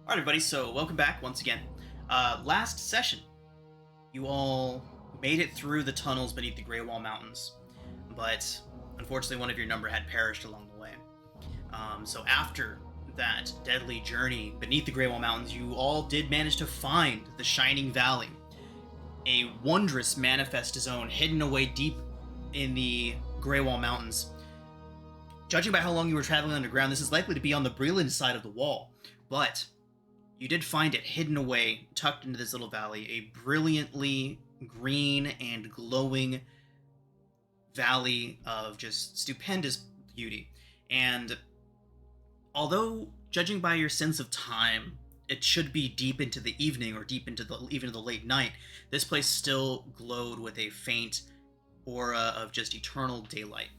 Alright, everybody, so welcome back once again. Last session, you all made it through the tunnels beneath the Grey Wall Mountains, but unfortunately one of your number had perished along the way. So after that deadly journey beneath the Grey Wall Mountains, you all did manage to find the Shining Valley, a wondrous manifest zone hidden away deep in the Grey Wall Mountains. Judging by how long you were traveling underground, this is likely to be on the Breland side of the wall, but you did find it hidden away, tucked into this little valley, a brilliantly green and glowing valley of just stupendous beauty. And although, judging by your sense of time, it should be deep into the evening or deep into even the late night, this place still glowed with a faint aura of just eternal daylight.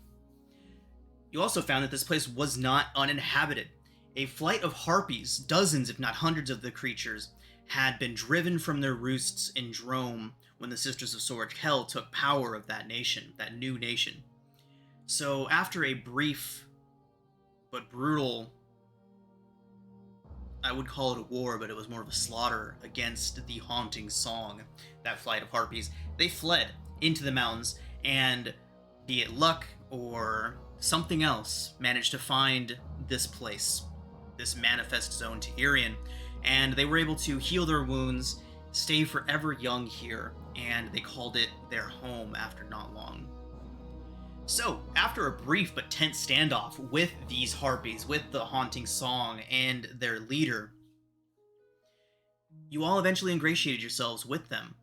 You also found that this place was not uninhabited. A flight of harpies, dozens if not hundreds of the creatures, had been driven from their roosts in Droaam when the Sisters of Sorge Hell took power of that nation, that new nation. So after a brief but brutal, I would call it a war, but it was more of a slaughter against the haunting song, that flight of harpies, they fled into the mountains, and be it luck or something else, managed to find this place, this manifest zone to Eberron, and they were able to heal their wounds, stay forever young here, and they called it their home after not long. So, after a brief but tense standoff with these harpies, with the haunting song and their leader, you all eventually ingratiated yourselves with them,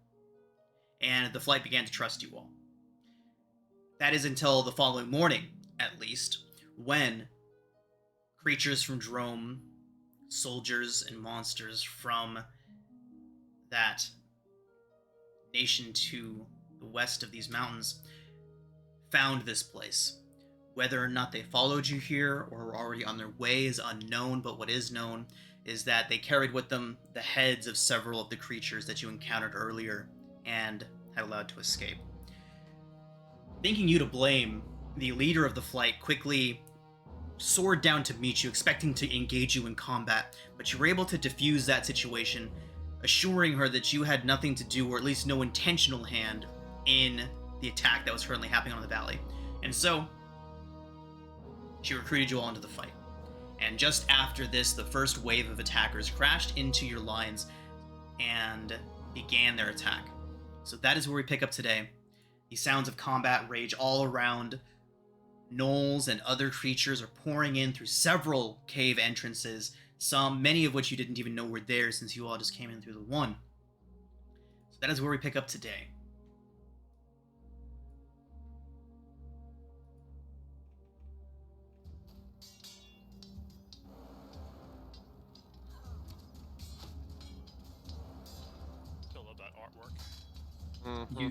and the flight began to trust you all. That is until the following morning, at least, when creatures from Droaam, soldiers and monsters from that nation to the west of these mountains found this place. Whether or not they followed you here or were already on their way is unknown, but what is known is that they carried with them the heads of several of the creatures that you encountered earlier and had allowed to escape. Thinking you to blame, the leader of the flight quickly soared down to meet you, expecting to engage you in combat, but you were able to defuse that situation, assuring her that you had nothing to do, or at least no intentional hand, in the attack that was currently happening on the valley. And so, she recruited you all into the fight. And just after this, the first wave of attackers crashed into your lines and began their attack. So that is where we pick up today. The sounds of combat rage all around. Gnolls and other creatures are pouring in through several cave entrances, many of which you didn't even know were there since you all just came in through the one. So that is where we pick up today. Still love that artwork. Mm-hmm.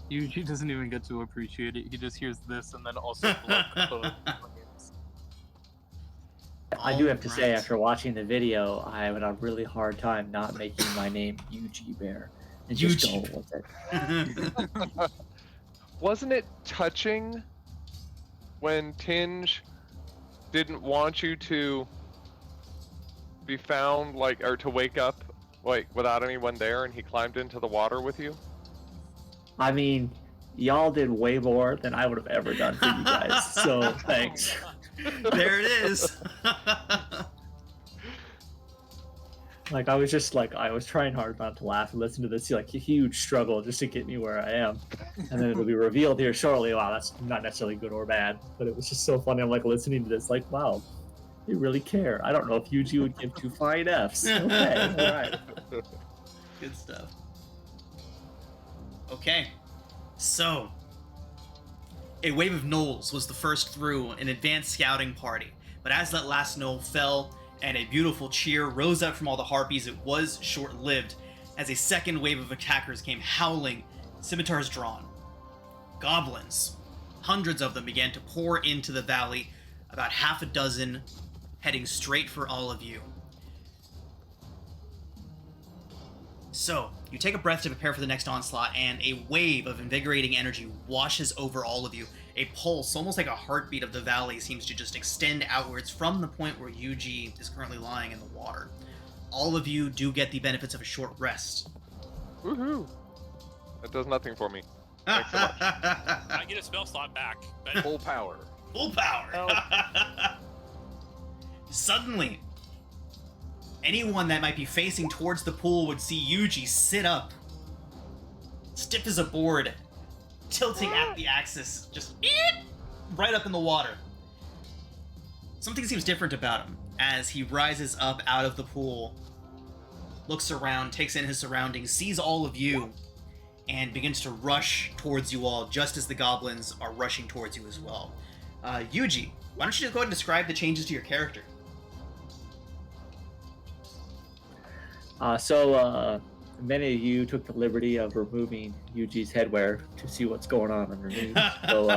He doesn't even get to appreciate it. He just hears this and then also blood flames. I do have to say, after watching the video, I had a really hard time not making my name UG Bear and just going with it. Wasn't it touching when Tinge didn't want you to be found, or to wake up, without anyone there, and he climbed into the water with you? I mean, y'all did way more than I would have ever done for you guys, so thanks. There it is. I was trying hard not to laugh and listen to this a huge struggle just to get me where I am, and then it'll be revealed here shortly. Wow, that's not necessarily good or bad, but it was just so funny. I'm listening to this, wow, they really care. I don't know if UG would give 2 fine Fs. Okay, all right. Good stuff. Okay, so a wave of gnolls was the first through an advanced scouting party, but as that last gnoll fell and a beautiful cheer rose up from all the harpies, it was short-lived as a second wave of attackers came howling, scimitars drawn. Goblins, hundreds of them, began to pour into the valley, about half a dozen heading straight for all of you. So, you take a breath to prepare for the next onslaught, and a wave of invigorating energy washes over all of you. A pulse, almost like a heartbeat of the valley, seems to just extend outwards from the point where Yuji is currently lying in the water. all of you do get the benefits of a short rest. Woohoo! That does nothing for me. Thanks so much. I get a spell slot back. But Full power. Full power. Suddenly, anyone that might be facing towards the pool would see Yuji sit up, stiff as a board, tilting at the axis, just right up in the water. Something seems different about him as he rises up out of the pool, looks around, takes in his surroundings, sees all of you, and begins to rush towards you all just as the goblins are rushing towards you as well. Yuji, why don't you go ahead and describe the changes to your character? Many of you took the liberty of removing Yuji's headwear to see what's going on underneath. So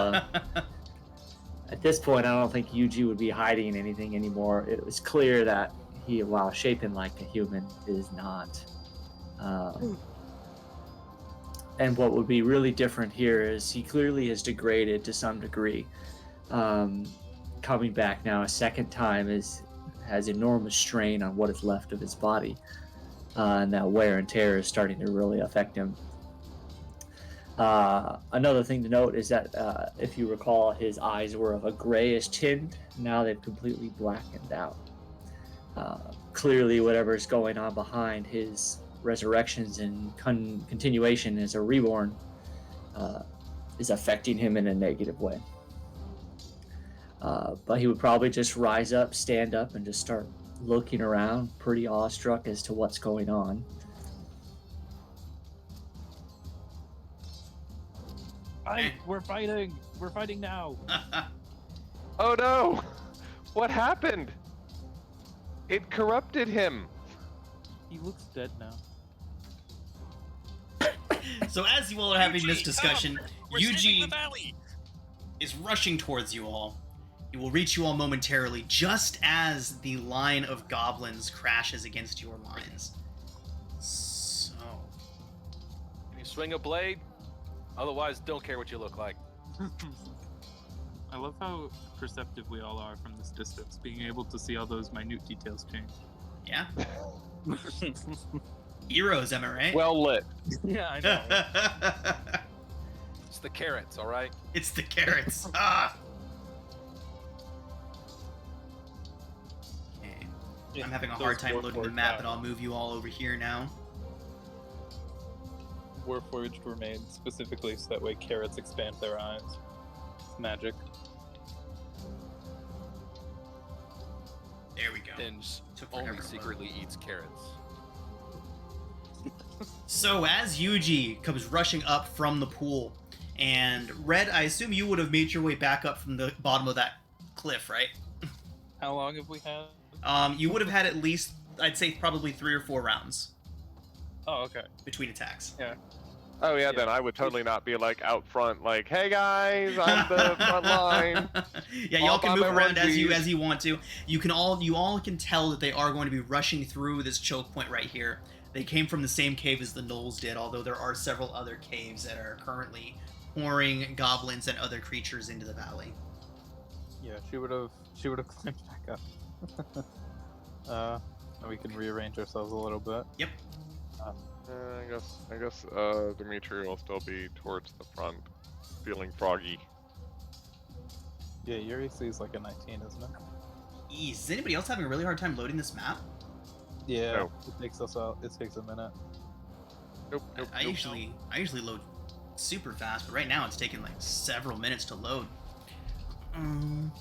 at this point, I don't think Yuji would be hiding anything anymore. It was clear that he, while shaping like a human, is not. And what would be really different here is he clearly has degraded to some degree. Coming back now a second time has enormous strain on what is left of his body. And that wear and tear is starting to really affect him. Another thing to note is that if you recall, his eyes were of a grayish tint. Now they've completely blackened out. Clearly, whatever's going on behind his resurrections and continuation as a reborn is affecting him in a negative way. But he would probably just rise up, stand up, and just start looking around, pretty awestruck as to what's going on. We're fighting! We're fighting now! Oh no! What happened? It corrupted him. He looks dead now. So as you all are having this Yuji, discussion, come! We're saving Yuji the valley! is rushing towards you all. He will reach you all momentarily, just as the line of goblins crashes against your lines. So... Can you swing a blade? Otherwise, don't care what you look like. I love how perceptive we all are from this distance, being able to see all those minute details change. Yeah? Heroes, am I right? Well lit. Yeah, I know. It's the carrots, all right? It's the carrots. Ah! Okay. I'm having a hard time loading the map, but I'll move you all over here now. Warforged were made specifically so that way carrots expand their eyes. It's magic. There we go. Tinge Took forever only to load. secretly eats carrots. So as Yuji comes rushing up from the pool, and Red, I assume you would have made your way back up from the bottom of that cliff, right? How long have we had? You would have had at least, I'd say, probably 3 or 4 rounds Oh, okay. between attacks. Oh yeah, Yeah. then I would totally not be like out front, like, "Hey guys, I'm the front line." Yeah, y'all All can by move my around as you onesies. want to. You all can tell that they are going to be rushing through this choke point right here. They came from the same cave as the Knolls did, although there are several other caves that are currently pouring goblins and other creatures into the valley. Yeah, she would have climbed back up. And we can rearrange ourselves a little bit. Yep. I guess Dimitri will still be towards the front, feeling froggy. Yeah, your AC is like a 19, isn't it? Is anybody else having a really hard time loading this map? Yeah, No. it takes us out. It takes a minute. Nope, I usually load super fast, but right now it's taking like several minutes to load. Maybe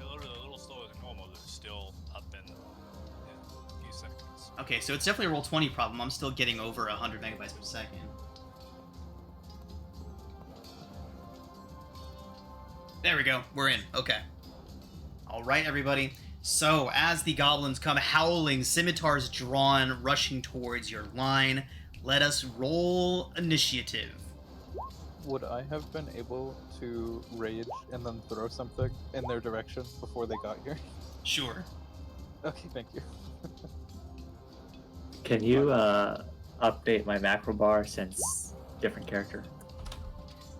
a little slower than normal, but it's still up in a few seconds. Okay, so it's definitely a roll 20 problem. I'm still getting over 100 megabytes per second. There we go. We're in. Okay. All right, everybody. So, as the goblins come howling, scimitars drawn, rushing towards your line, let us roll initiative. Would I have been able to rage and then throw something in their direction before they got here? Sure. Okay, thank you. Can you update my macro bar since different character?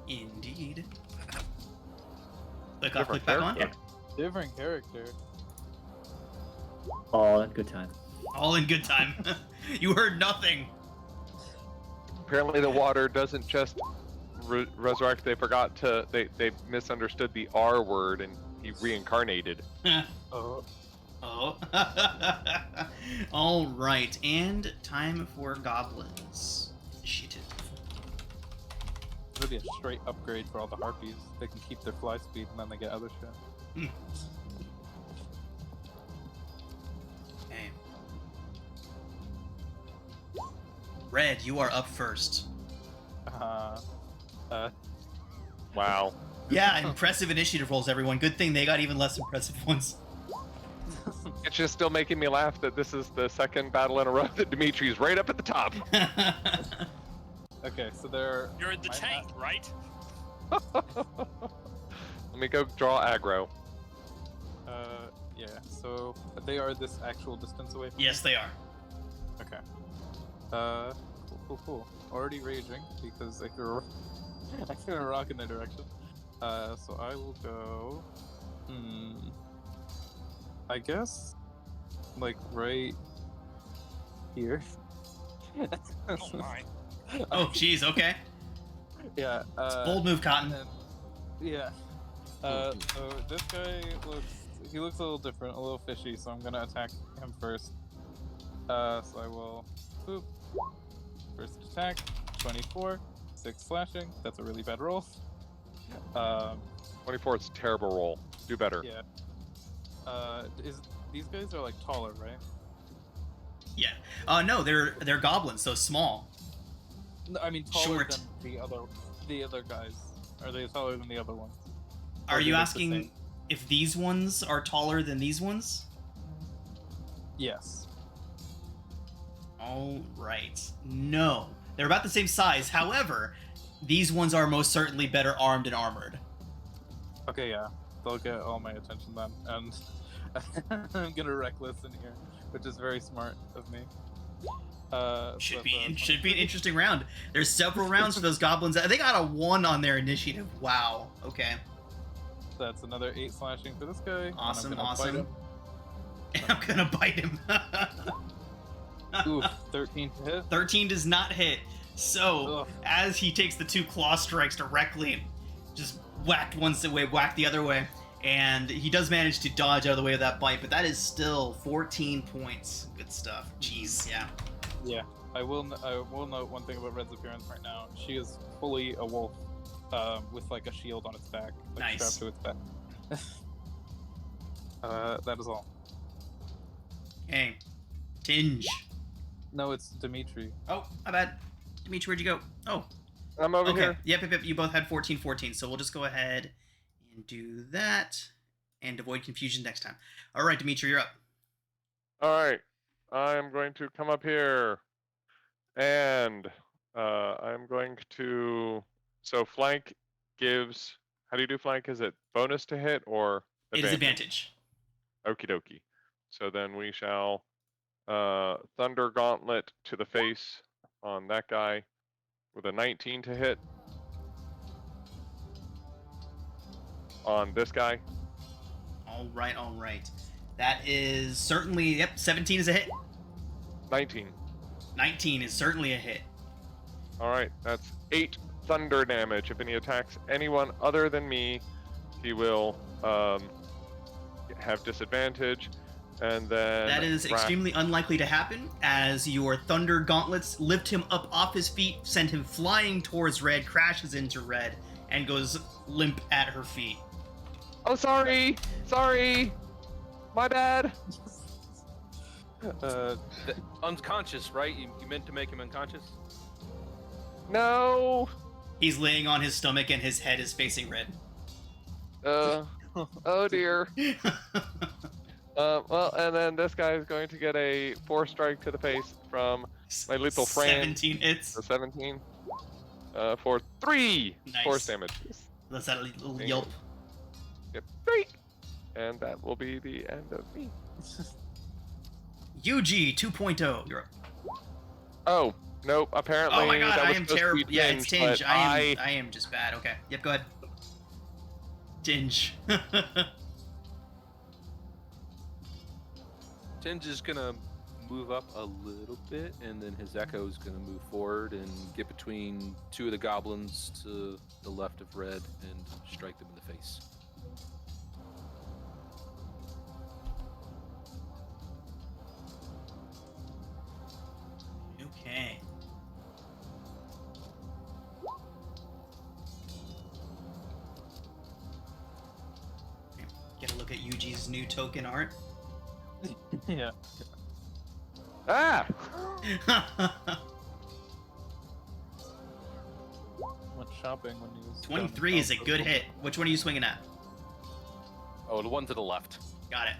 Indeed. Click off, Different click back on. Yeah. Different character. All in good time. All in good time. You heard nothing. Apparently the water doesn't just resurrect. They forgot to. They misunderstood the R word and he reincarnated. Oh, Oh. All right, and time for goblins. Initiative. it'll be a straight upgrade for all the harpies. They can keep their fly speed and then they get other shit. Okay. Red, you are up first. Wow. Yeah, impressive initiative rolls, everyone. Good thing they got even less impressive ones. It's just still making me laugh that this is the second battle in a row that Dimitri's right up at the top. Okay, so they're. You're in the tank, right? Let me go draw aggro. Yeah. So they are this actual distance away. From Yes, they are. Okay. Cool. Already raging because I threw a rock in their direction. So I will go. I guess, like right here. Oh my. Oh, jeez, okay. Yeah. Bold move, Cotton. And, yeah. So this guy looks a little different, a little fishy. So I'm gonna attack him first. So I will. Boop. First attack, 24, 6 slashing. That's a really bad roll. 24 is a terrible roll. Do better. Yeah. These guys are like taller, right? Yeah. No, they're goblins, so small. No, I mean taller Short. than the other guys. Are they taller than the other ones? Are Or you they look the asking same? if these ones are taller than these ones? Yes. All right. No, they're about the same size. However, these ones are most certainly better armed and armored. Okay, yeah. They'll get all my attention then, and I'm gonna reckless in here, which is very smart of me. Should so be that's, should be an interesting round. There's several rounds for those goblins. They got a 1 on their initiative. Wow. Okay. That's another 8 slashing for this guy. and I'm Awesome. gonna bite Awesome. him. I'm gonna bite him. Oof, 13 to hit. 13 does not hit. So Ugh. as he takes the 2 claw strikes directly, just whacked one way, whacked the other way, and he does manage to dodge out of the way of that bite. But that is still 14 points. Good stuff. Jeez. Yeah. Yeah, I will note one thing about Red's appearance right now. She is fully a wolf, with like a shield on its back, like Nice. strapped to its back. That is all. Okay. Tinge. No, it's Dimitri. Oh, my bad. Dimitri, where'd you go? Oh, I'm over okay. here. Yep. You both had 14, so we'll just go ahead and do that and avoid confusion next time. All right, Dimitri, you're up. Alright. I'm going to come up here. And I'm going to. So flank gives. How do you do flank? Is it bonus to hit or It is advantage. Okie dokie. So then we shall Thunder Gauntlet to the face on that guy with a 19 to hit. On this guy. All right. That is certainly, 17 is a hit. 19. 19 is certainly a hit. Alright, that's 8 thunder damage. If he attacks anyone other than me, he will have disadvantage. And then That is extremely unlikely to happen, as your thunder gauntlets lift him up off his feet, send him flying towards Red, crashes into Red, and goes limp at her feet. Oh, sorry! My bad! Unconscious, right? You meant to make him unconscious? No! He's laying on his stomach and his head is facing Red. Oh dear. Well, and then this guy is going to get a 4 strike to the face from my lethal friend. 17 hits. The 17. For 3 Nice. force damage. That's that little yelp. Yep, 3! And that will be the end of me. UG 2.0. You're up. Oh, nope, apparently Oh my god, that I was am supposed to terrible. be Yeah, it's Tinge, Tinge. but I am just bad. Okay. Yep, go ahead. Tinge. Tinge is gonna move up a little bit, and then his echo is gonna move forward and get between two of the goblins to the left of Red and strike them in the face. Okay. Get a look at Yuji's new token art. Yeah. Ah! Went shopping when he was. 23 is a good hit. Which one are you swinging at? Oh, the one to the left. Got it.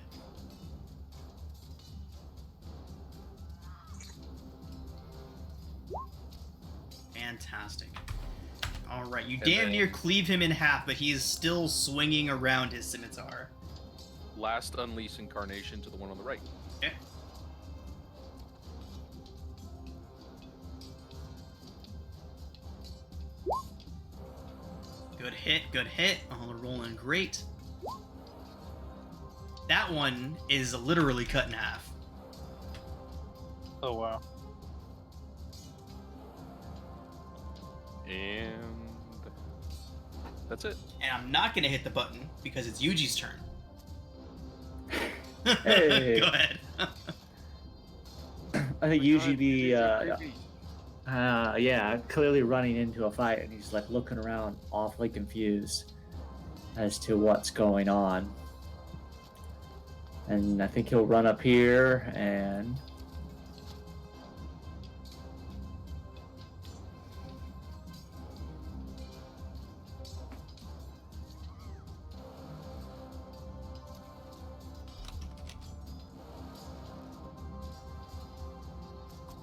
Fantastic. All right, you And damn near then- cleave him in half, but he is still swinging around his scimitar. Last Unleash Incarnation to the one on the right. Okay. Good hit, good hit. All rolling great. That one is literally cut in half. Oh wow. And that's it. And I'm not gonna hit the button because it's Yuji's turn. Hey. Go ahead. I think usually be Creepy. yeah, clearly running into a fight, and he's like looking around, awfully confused as to what's going on. And I think he'll run up here and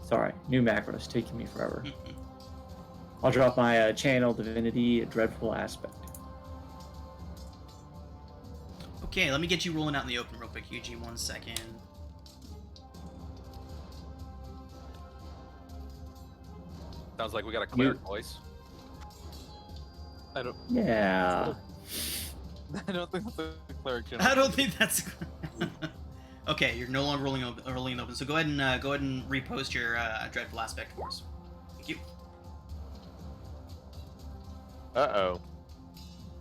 sorry, new macros taking me forever. I'll drop my channel divinity dreadful aspect. Okay, let me get you rolling out in the open real quick, Yuji. 1 second. Sounds like we got a cleric voice. I don't. Yeah. I don't think that's a cleric. I don't think that's. Okay, you're no longer rolling in open. So go ahead and repost your dreadful aspect for us. Thank you. Uh-oh.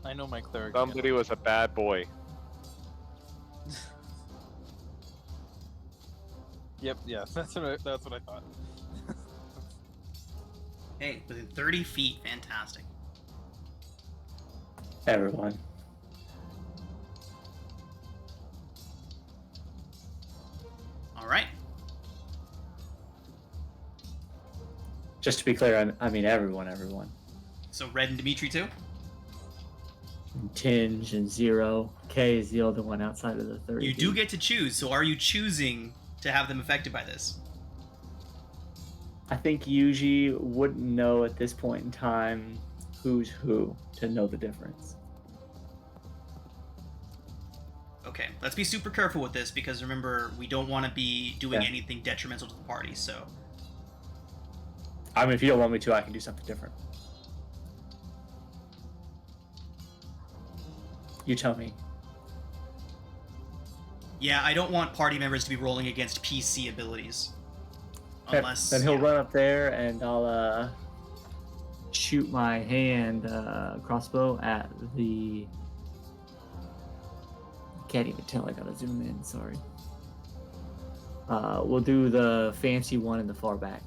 I know my cleric. Somebody was a bad boy. Yep. Yeah. That's what I thought. Hey, within 30 feet, fantastic. Everyone. All right. Just to be clear, I mean everyone. So Red and Dimitri too. And Tinge and Zero. K is the other one outside of the 30. You do get to choose. So are you choosing to have them affected by this? I think Yuji wouldn't know at this point in time who's who to know the difference. Okay, let's be super careful with this because remember, we don't want to be doing Yeah. anything detrimental to the party. So I mean, if you don't want me to, I can do something different. You tell me. yeah, I don't want party members to be rolling against PC abilities. Okay, Unless then he'll yeah. run up there and I'll shoot my hand crossbow at the. Can't even tell. I gotta zoom in. Sorry. We'll do the fancy one in the far back.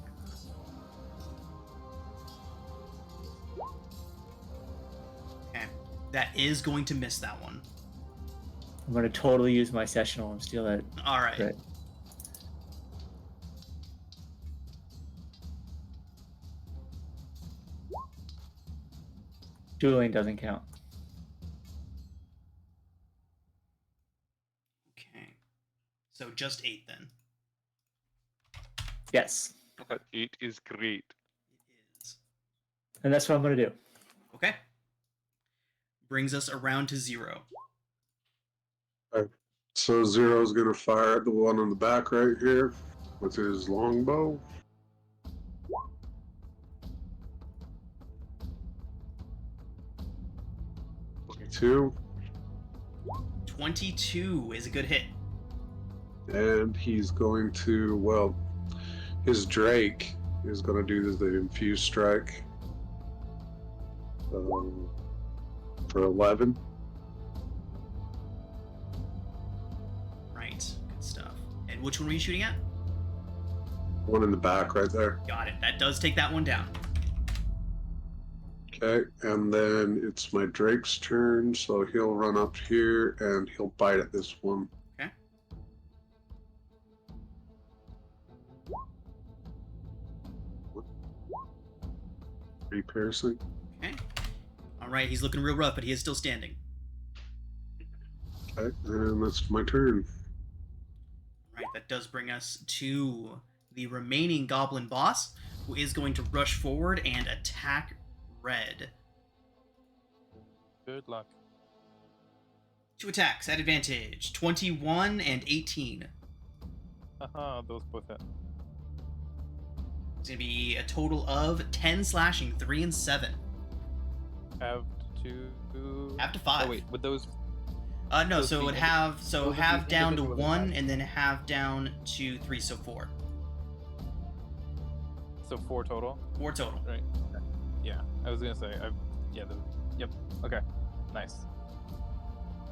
Okay, that is going to miss that one. I'm gonna totally use my sessional and steal that All right. crit. Dueling doesn't count. Okay, so just 8 then. Yes, But it is great. It is. and that's what I'm gonna do. Okay. Brings us around to 0. So Zero's gonna fire at the one on the back right here with his longbow. Two. 22 is a good hit. And he's going to, well, his Drake is going to do the infused strike for 11. Right. Good stuff. And which one were you shooting at? One in the back right there. Got it. That does take that one down. Okay, and then it's my Drake's turn, so he'll run up here and he'll bite at this one. Okay. Three piercing. Okay. All right. He's looking real rough, but he is still standing. Okay, and that's my turn. All right. That does bring us to the remaining goblin boss, who is going to rush forward and attack Red. Good luck. 2 attacks at advantage. 21 and 18. Haha, those both hit. It's going to be a total of 10 slashing, 3 and 7. Have to. Have to 5. Oh wait, with those. No, those so it would be- have those would have be down to individually 1 bad. and then have down to 3, so 4. So 4 total, 4 total. right? Yeah, I was gonna say. Yep. Okay. Nice.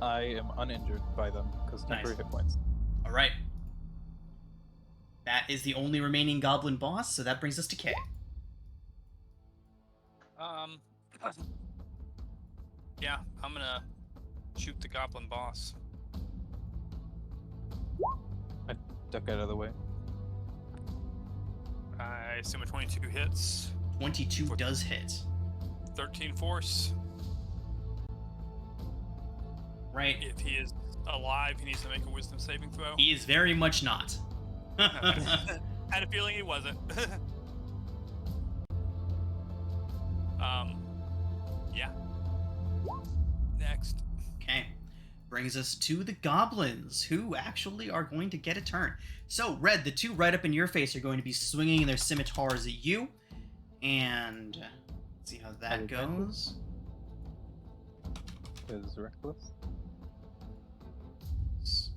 I am uninjured by them because temporary Nice. hit points. All right. That is the only remaining goblin boss, so that brings us to Kay. Yeah, I'm gonna shoot the goblin boss. Duck out of the way. I assume a 22 hits, 22 does hit. 13 force. Right. If he is alive, he needs to make a wisdom saving throw. He is very much not. Had a feeling he wasn't. Yeah. Next. Okay. Brings us to the goblins, who actually are going to get a turn. So, Red, the 2 right up in your face are going to be swinging their scimitars at you. And let's see how that goes. Is reckless. It's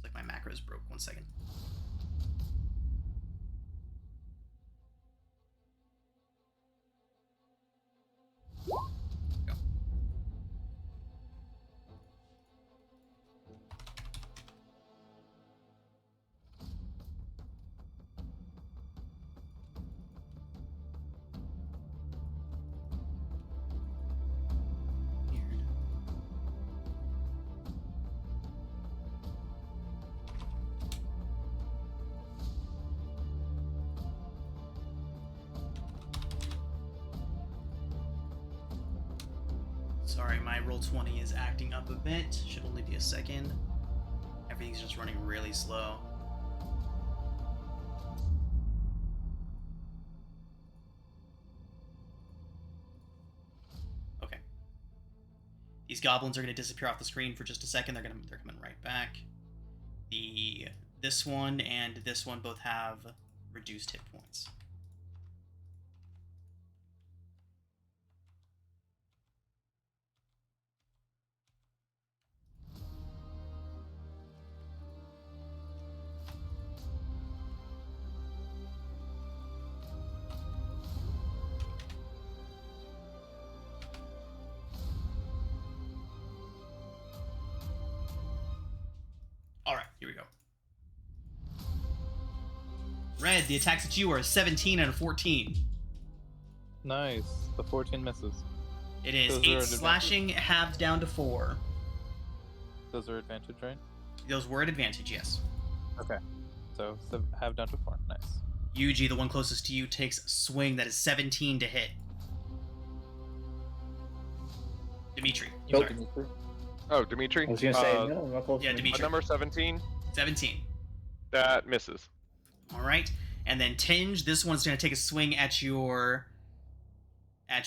like my macros broke. 1 second. Go. Weird. Sorry, my roll20 is acting up a bit. Should only be a second. Everything's just running really slow. Okay. These goblins are going to disappear off the screen for just a second. They're coming right back. This one and this one both have reduced hit points. Alright, here we go. Red, the attacks at you are a 17 and a 14. Nice. The 14 misses. It is Those are 8 advantage. slashing, halved down to 4. Those are advantage, right? Those were at advantage, yes. Okay. So have down to 4. Nice. Yuji, the one closest to you, takes a swing that is 17 to hit. Dimitri. Nope. Sorry. Oh, Dimitri. I was gonna say no, I'm not close. Yeah, to me. Dimitri. Number 17. 17. That misses. Alright. And then Tinge, this one's going to take a swing at your... I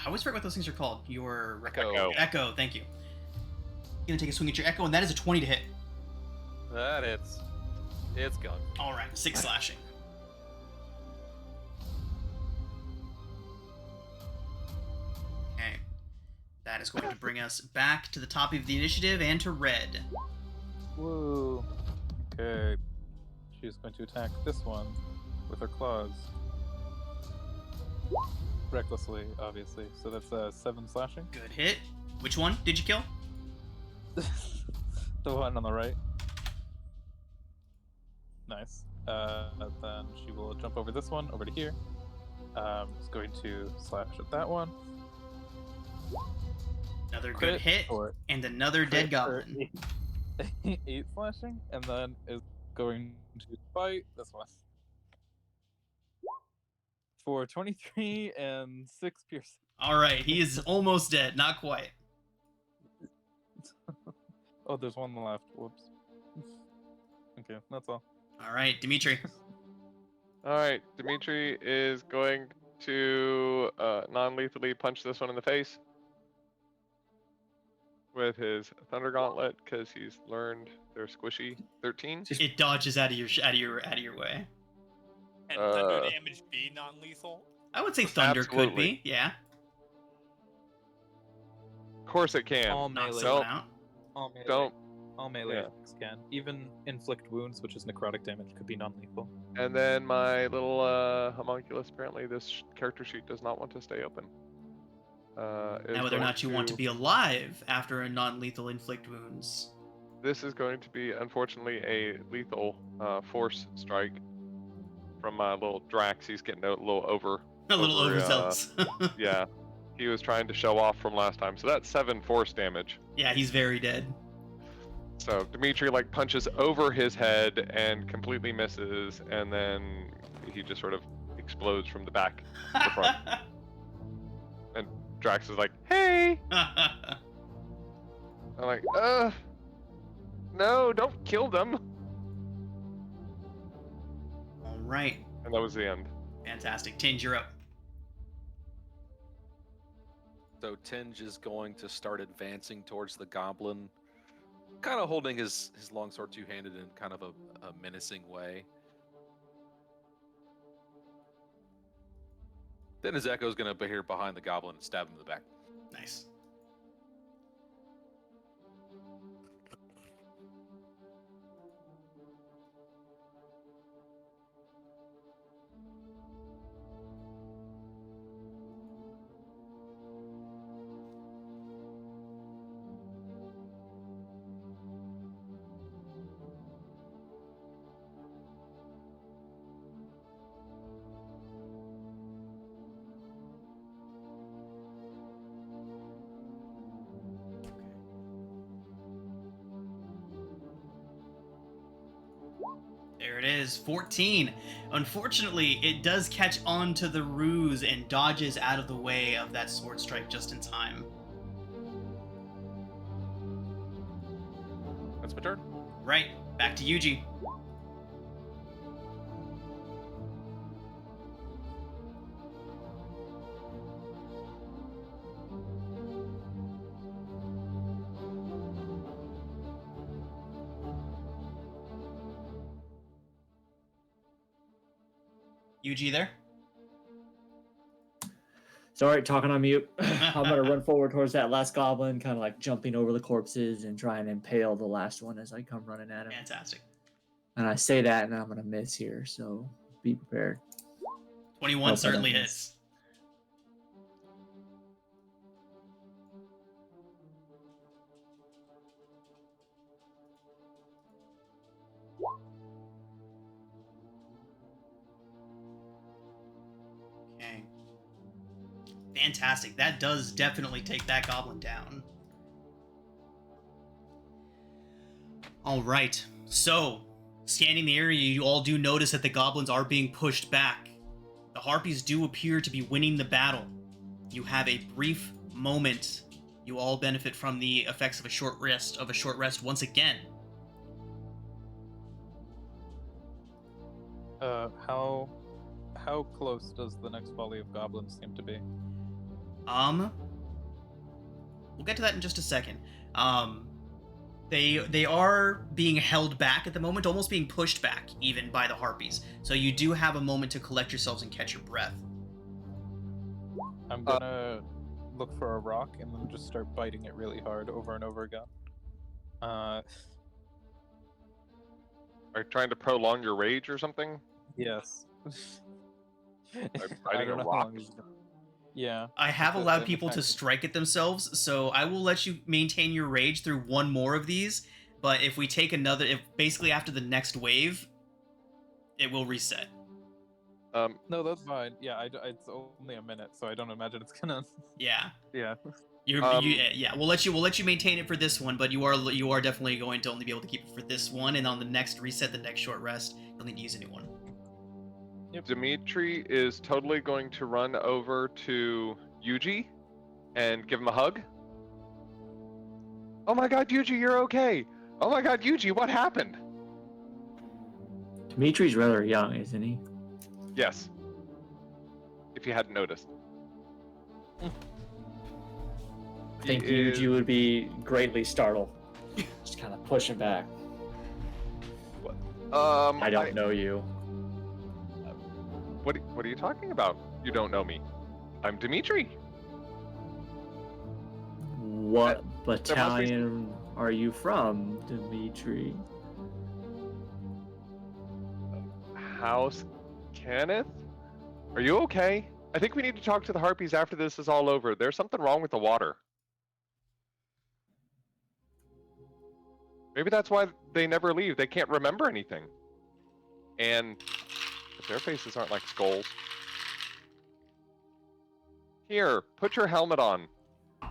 always forget what those things are called. Your... Echo. Echo, thank you. Going to take a swing at your Echo, and that is a 20 to hit. That hits. It's gone. Alright, 6 slashing. Okay. That is going to bring us back to the top of the initiative and to Red. Woo. Okay. She's going to attack this one with her claws. Recklessly, obviously. So that's 7 slashing. Good hit. Which one did you kill? The one on the right. Nice. Then she will jump over this one, over to here. It's going to slash at that one. Another good Crit hit, for and another dead crit for goblin. 8 slashing, and then is going to fight this one. For 23 and 6 piercing. All right, he is almost dead. Not quite. Oh, there's one left. Whoops. Okay, that's all. All right, Dimitri. Alright, Dimitri is going to non-lethally punch this one in the face with his Thunder Gauntlet because he's learned they're squishy. 13. It dodges out of your way. And thunder damage be non-lethal? I would say thunder could Absolutely. be. Yeah. Of course it can. All Knock melee. someone Nope. out. All melee. Don't. All melee Yeah. attacks can. Even inflict wounds, which is necrotic damage, could be non-lethal. And then my little homunculus, apparently this character sheet does not want to stay open. Is Now, whether or going not you want to be alive after a non-lethal inflict wounds. This is going to be, unfortunately, a lethal force strike from my little Drax. He's getting a little A little over, overzealous. yeah. He was trying to show off from last time. So that's 7 force damage. Yeah, he's very dead. So Dimitri like punches over his head and completely misses, and then he just sort of explodes from the back to the front. And Drax is like, "Hey!" I'm like, no, don't kill them." All right. And that was the end. Fantastic. Tinge, you're up. So Tinge is going to start advancing towards the goblin, kind of holding his longsword two-handed in kind of a menacing way. Then his echo's going to be here behind the goblin and stab him in the back. Nice. There it is, 14. Unfortunately, it does catch on to the ruse and dodges out of the way of that sword strike just in time. That's my turn. Right, back to Yuji. Yuji there? Sorry, talking on mute. I'm gonna run forward towards that last goblin, kind of like jumping over the corpses and try and impale the last one as I come running at him. Fantastic. And I say that, and I'm gonna miss here, so be prepared. 21 Oh, certainly okay. hits. Okay. Fantastic. That does definitely take that goblin down. All right. So, scanning the area, you all do notice that the goblins are being pushed back. The harpies do appear to be winning the battle. You have a brief moment. You all benefit from the effects of a short rest once again. How close does the next volley of goblins seem to be? We'll get to that in just a second. They are being held back at the moment, almost being pushed back even by the harpies. So you do have a moment to collect yourselves and catch your breath. I'm gonna look for a rock and then just start biting it really hard over and over again. Are you trying to prolong your rage or something? Yes. By I biting don't a know how rock? long he's gonna... Yeah. I have But allowed then people to attack it. strike at themselves, so I will let you maintain your rage through one more of these. But if we take another, if basically after the next wave, it will reset. No, that's fine. Yeah, it's only a minute, so I don't imagine it's gonna. Yeah. Yeah. Yeah, we'll let you maintain it for this one, but you are definitely going to only be able to keep it for this one, and on the next reset, the next short rest, you'll need to use a new one. Dimitri is totally going to run over to Yuji and give him a hug. Oh my god, Yuji, you're okay! Oh my god, Yuji, what happened? Dimitri's rather young, isn't he? Yes. If you hadn't noticed. I think Yuji would be greatly startled. Just kind of pushing back. I don't know you. What are you talking about? You don't know me. I'm Dimitri. What battalion are you from, Dimitri? House Kenneth? Are you okay? I think we need to talk to the Harpies after this is all over. There's something wrong with the water. Maybe that's why they never leave. They can't remember anything. And if their faces aren't like skulls. Here, put your helmet on. I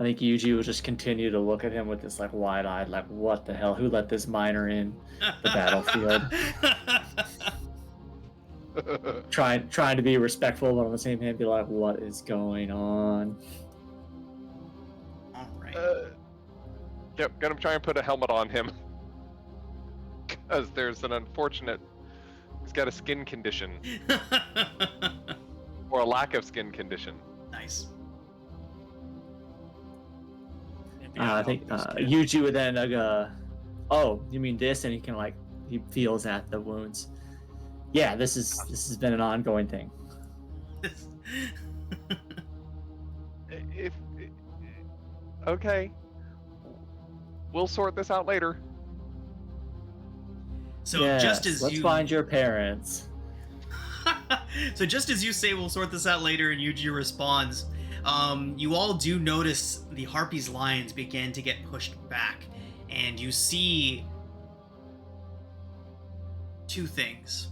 think Yuji will just continue to look at him with this like wide-eyed, like, what the hell? Who let this miner in the battlefield? Trying to be respectful, but on the same hand, be like, what is going on? All right. Yep, gonna try and put a helmet on him. Because there's an unfortunate... He's got a skin condition. Or a lack of skin condition. Nice. I think Yuji would then oh, you mean this? And he can like he feels at the wounds. Yeah, this has been an ongoing thing. Okay, we'll sort this out later. So Yes, just as let's you find your parents. So just as you say, we'll sort this out later, and Yuji responds, you all do notice the Harpy's lines begin to get pushed back, and you see two things.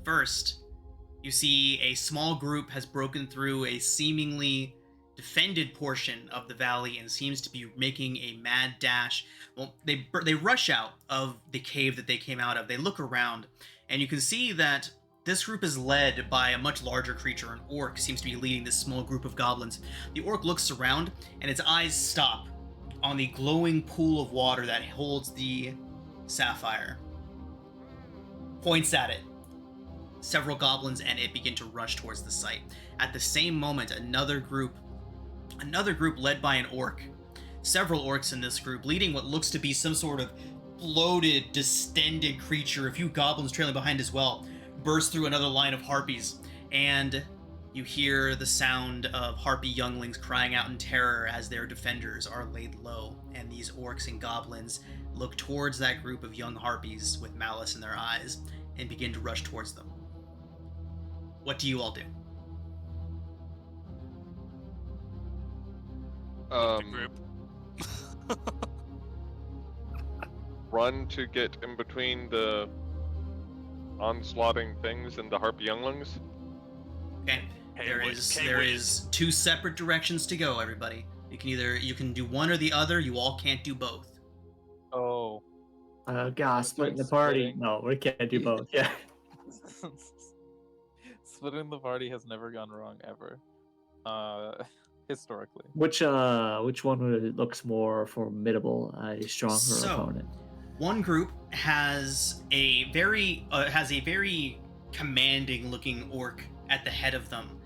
First, you see a small group has broken through a seemingly defended portion of the valley and seems to be making a mad dash. Well, they rush out of the cave that they came out of. They look around, and you can see that this group is led by a much larger creature. An orc seems to be leading this small group of goblins. The orc looks around, and its eyes stop on the glowing pool of water that holds the sapphire. Points at it. Several goblins and it begin to rush towards the site. At the same moment, another group led by an orc. Several orcs in this group, leading what looks to be some sort of bloated, distended creature, a few goblins trailing behind as well, burst through another line of harpies, and you hear the sound of harpy younglings crying out in terror as their defenders are laid low, and these orcs and goblins look towards that group of young harpies with malice in their eyes and begin to rush towards them. What do you all do? The group. Run to get in between the onslaughting things and the harpy younglings. Okay. There is two separate directions to go, everybody. You can do one or the other. You all can't do both. Oh. Gosh, splitting the party. Splitting. No, we can't do both. Yeah. Splitting the party has never gone wrong ever. Historically. Which one looks more formidable? A stronger opponent. One group has a very commanding looking orc at the head of them.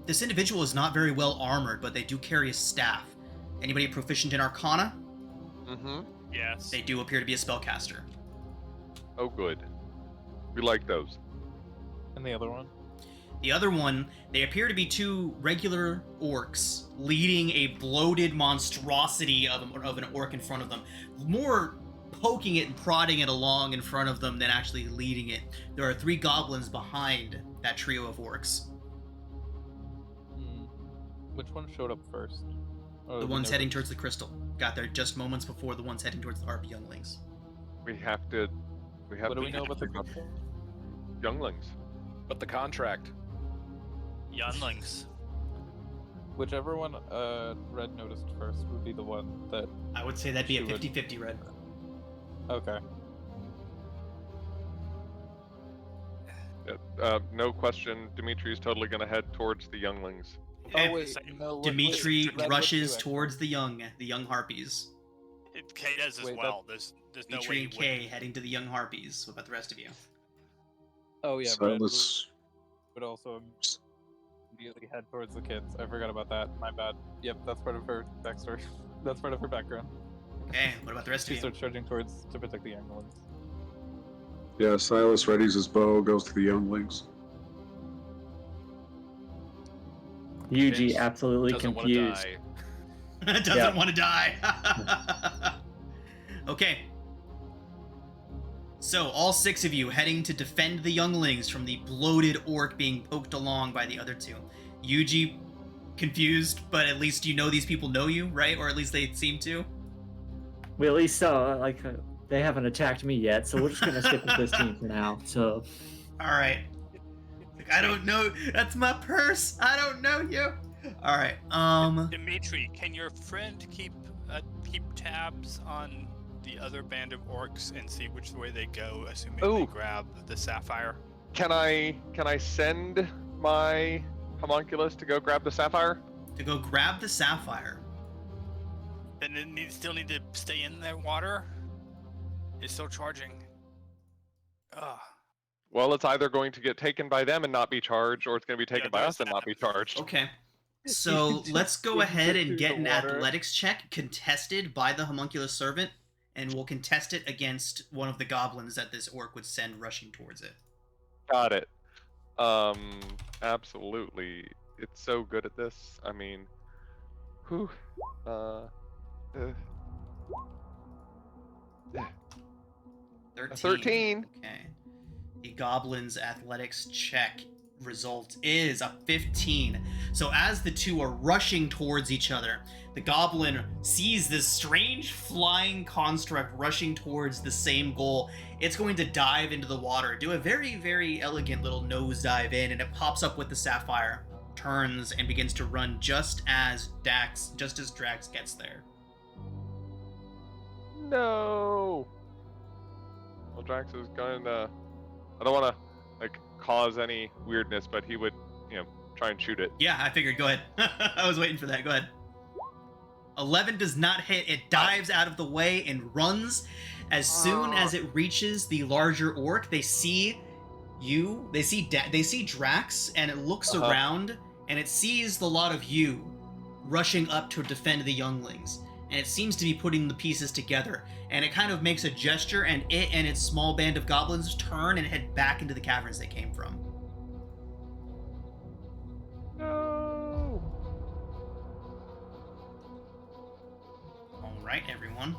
This individual is not very well armored, but they do carry a staff. Anybody proficient in Arcana? Mm-hmm. Yes. They do appear to be a spellcaster. Oh, good. We like those. And the other one? The other one, they appear to be two regular orcs leading a bloated monstrosity of an orc in front of them. More poking it and prodding it along in front of them than actually leading it. There are 3 goblins behind that trio of orcs. Which one showed up first? Oh, The ones heading towards the crystal. Got there just moments before the ones heading towards the harpy younglings. We have to. What do we know about the crystal? younglings? But the contract. Younglings. Whichever one Red noticed first would be the one that. I would say that'd be a She would- 50-50 red. Okay. No question. Dimitri's totally gonna head towards the younglings. Okay. Oh wait, no. Dimitri Red would rushes too, towards the young harpies. K does as Wait, well. There's no way Dimitri he and would. Kay heading to the young harpies. What about the rest of you? Oh yeah, Red Silas, would also immediately head towards the kids. I forgot about that. My bad. Yep, that's part of her backstory. That's part of her background. Okay, what about the rest She of you? starts charging towards to protect the young ones. yeah, Silas readies his bow, goes to the younglings. Yuji Vince absolutely Doesn't want confused. to die. Doesn't Yeah. want to die. Okay. So, all 6 of you heading to defend the younglings from the bloated orc being poked along by the other 2. Yuji, confused, but at least you know these people know you, right? Or at least they seem to. Well, at least they haven't attacked me yet, so we're just gonna stick with this team for now. So Alright. Like, I don't know. That's my purse. I don't know you. Alright, Dimitri, can your friend keep tabs on the other band of orcs and see which way they go, assuming they Ooh. grab the sapphire? Can I send my homunculus to go grab the sapphire? to go grab the sapphire. Then it still need to stay in their water? It's still charging. Ugh. Well, it's either going to get taken by them and not be charged, or it's going to be taken by there's us and not be that. charged. Okay. So let's go Just ahead get and through get the an water. athletics check contested by the homunculus servant, and we'll contest it against one of the goblins that this orc would send rushing towards it. Got it. Absolutely. It's so good at this. I mean, whew. 13. Okay. The goblin's athletics check result is a 15. So as the 2 are rushing towards each other, the goblin sees this strange flying construct rushing towards the same goal. It's going to dive into the water, do a very, very elegant little nosedive in, and it pops up with the sapphire, turns, and begins to run just as Drax gets there. No. Well, Drax is going to. I don't want to cause any weirdness, but he would, try and shoot it. Yeah, I figured. Go ahead. I was waiting for that. Go ahead. 11 does not hit. It dives out of the way and runs. As soon as it reaches the larger orc, they see you. They see Drax, and it looks around, and it sees the lot of you rushing up to defend the younglings. And it seems to be putting the pieces together. And it kind of makes a gesture, and it and its small band of goblins turn and head back into the caverns they came from. No. All right, everyone.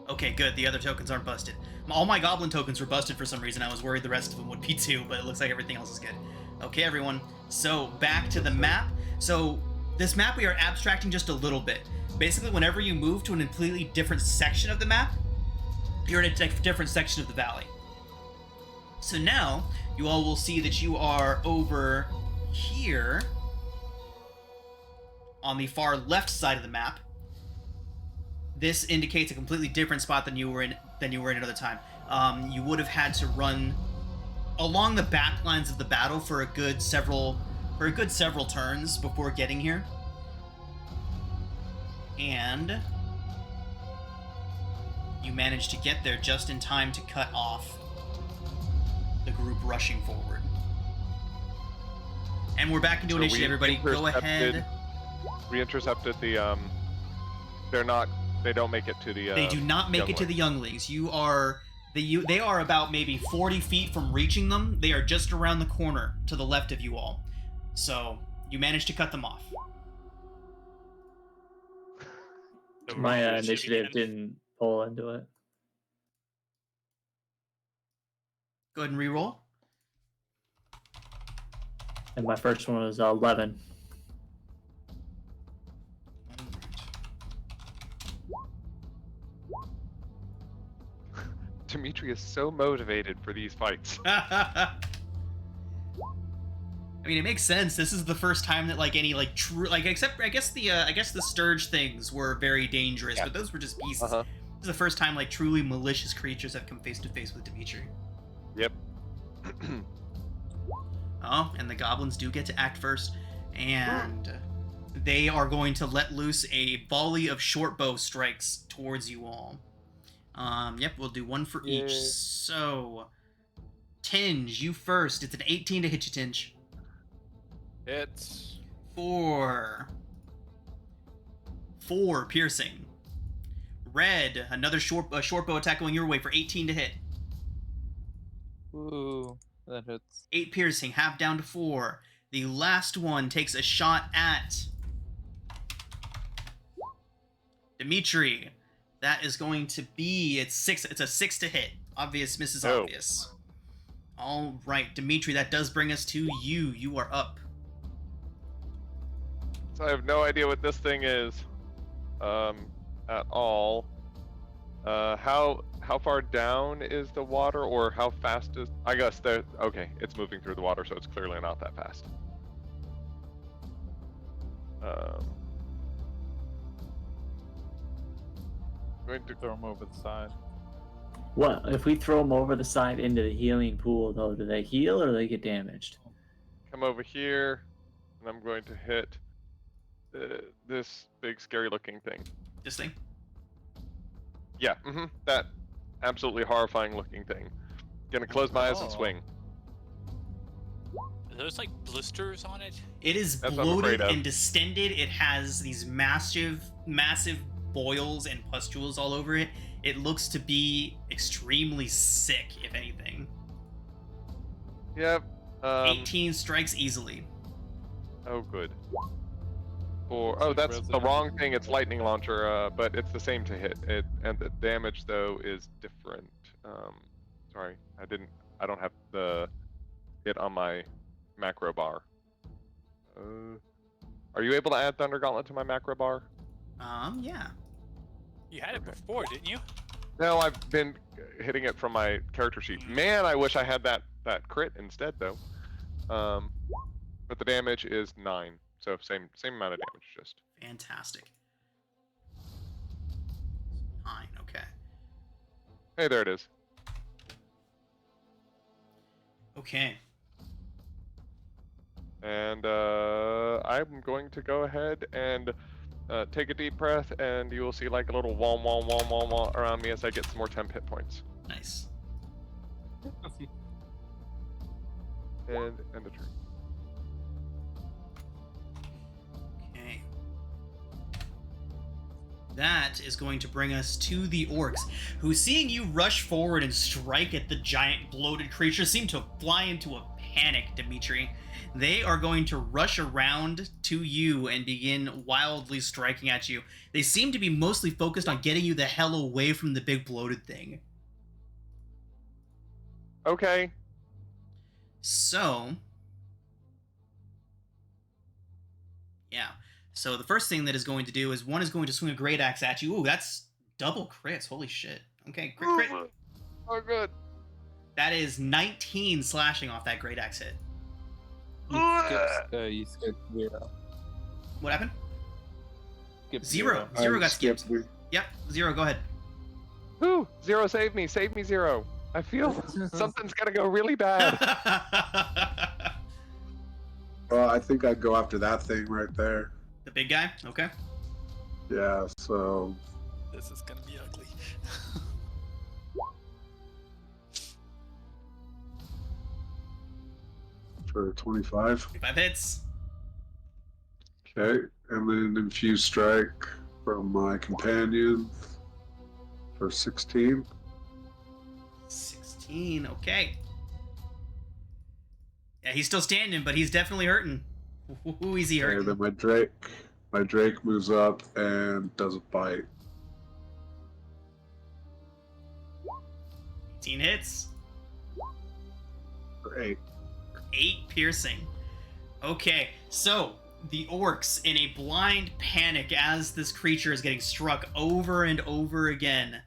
Okay, good. The other tokens aren't busted. All my goblin tokens were busted for some reason. I was worried the rest of them would be too, but it looks like everything else is good. Okay, everyone. So back to the map. So this map we are abstracting just a little bit. Basically, whenever you move to a completely different section of the map, you're in a different section of the valley. So now, you all will see that you are over here on the far left side of the map. This indicates a completely different spot than you were in another time. You would have had to run along the back lines of the battle for a good several turns before getting here. And you managed to get there just in time to cut off the group rushing forward. And we're back into So we initiative, everybody. Go ahead. We intercepted the. They don't make it to the. They do not make it to younglings. the younglings. You are They are about maybe 40 feet from reaching them. They are just around the corner to the left of you all. So you managed to cut them off. So My we're shooting initiative him. didn't pull into it. Go ahead and reroll. And my first one was 11. Dimitri is so motivated for these fights. I mean, it makes sense. This is the first time that like any like true like except I guess the Sturge things were very dangerous, Yeah. but those were just beasts. Uh-huh. This is the first time like truly malicious creatures have come face to face with Dimitri. Yep. Oh, and the goblins do get to act first, and they are going to let loose a volley of short bow strikes towards you all. Yep, we'll do one for Yay. each. So, Tinge, you first. It's an 18 to hit you, Tinge. It's 4 piercing. Red, another short bow attack going your way for 18 to hit. Ooh, that hits. 8 piercing, half down to 4. The last one takes a shot at Dimitri. That is going to be it's a 6 to hit. Obvious misses Oh. obvious. All right, Dimitri, that does bring us to you. You are up. So I have no idea what this thing is, at all. How far down is the water, or how fast is? I guess okay, it's moving through the water, so it's clearly not that fast. Going to Throw him over the side. What if we throw them over the side into the healing pool though? Do they heal or do they get damaged? come over here, and I'm going to hit this big scary looking thing. This thing. Yeah, that absolutely horrifying looking thing. Gonna close my eyes and Oh. swing. Are those like blisters on it? It is That's what I'm bloated afraid of. and distended. It has these massive boils and pustules all over it. It looks to be extremely sick, if anything. Yep. 18 strikes easily. Oh, good. Oh, that's the wrong thing. It's lightning launcher, but it's the same to hit. And the damage though is different. Sorry, I don't have it on my macro bar. Are you able to add Thunder Gauntlet to my macro bar? Yeah. You had it Okay. before, didn't you? No, I've been hitting it from my character sheet. Man, I wish I had that crit instead though. But the damage is 9, so same amount of damage, just. Fantastic. 9, okay. Hey, there it is. Okay. And I'm going to go ahead and take a deep breath, and you will see like a little wom wom wom wom wom around me as I get some more temp hit points. Nice. And end the turn. Okay. That is going to bring us to the orcs, who, seeing you rush forward and strike at the giant bloated creature, seem to fly into a panic, Dimitri. They are going to rush around to you and begin wildly striking at you. They seem to be mostly focused on getting you the hell away from the big bloated thing. Okay. So, yeah. So the first thing that is going to do is one is going to swing a great axe at you. Ooh, that's double crits. Holy shit. Okay, crit. Oh, good. That is 19 slashing off that great axe hit. You skipped 0. What happened? Skip 0. I 0 got skipped skipped. Yep, 0, go ahead. Whew, 0 save me 0. I feel something's gonna go really bad. Well, I think I'd go after that thing right there. The big guy? Okay. Yeah, so This is gonna be ugly. for 25. 5 hits. Okay, and then infuse strike from my companion for 16. 16. Okay. Yeah, he's still standing, but he's definitely hurting. Who is he Okay, hurting? then my Drake moves up and does a bite. 18 hits. Great. 8 piercing. Okay, so the orcs, in a blind panic as this creature is getting struck over and over again,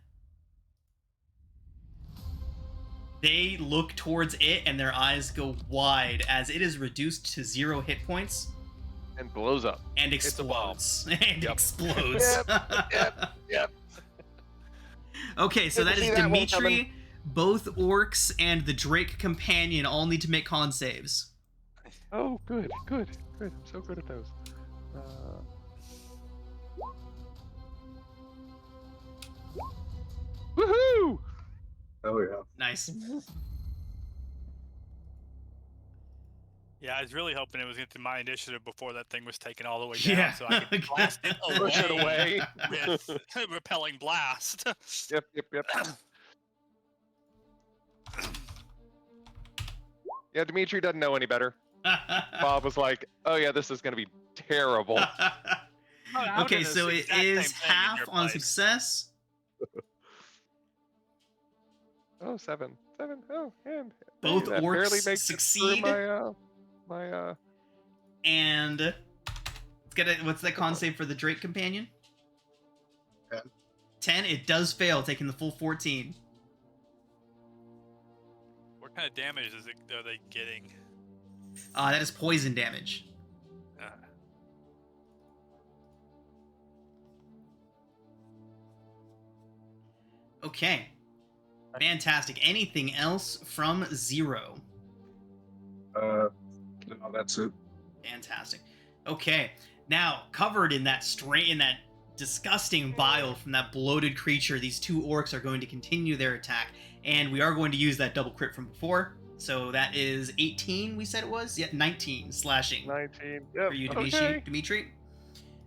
they look towards it and their eyes go wide as it is reduced to 0 hit points And blows up. and It's a bomb. explodes. And Yep. explodes. Yep. Okay, so that Didn't is see that one Dimitri. coming. Both orcs and the Drake companion all need to make con saves. Oh, good. I'm so good at those. Woohoo! Oh yeah. Nice. Yeah, I was really hoping it was into my initiative before that thing was taken all the way down, Yeah. so I could blast it away, Push it away. with repelling blast. Yep. Yeah, Dimitri doesn't know any better. Bob was like, "Oh yeah, this is gonna be terrible." I Okay, would've so done the it exact same is thing in half your on place. success. Oh, 7. Oh, and Both that orcs barely makes it succeed. through my And it's got what's that con save for the Drake companion? 10. 10. It does fail, taking the full 14. What kind of damage are they getting? That is poison damage. Uh, Okay. Fantastic. Anything else from Zero? No, that's it. Fantastic. Okay. Now, covered in that disgusting bile from that bloated creature, these two orcs are going to continue their attack, and we are going to use that double crit from before. So that is 18, we said it was? Yeah, 19 slashing 19. Yep. for you, Okay. Dimitri.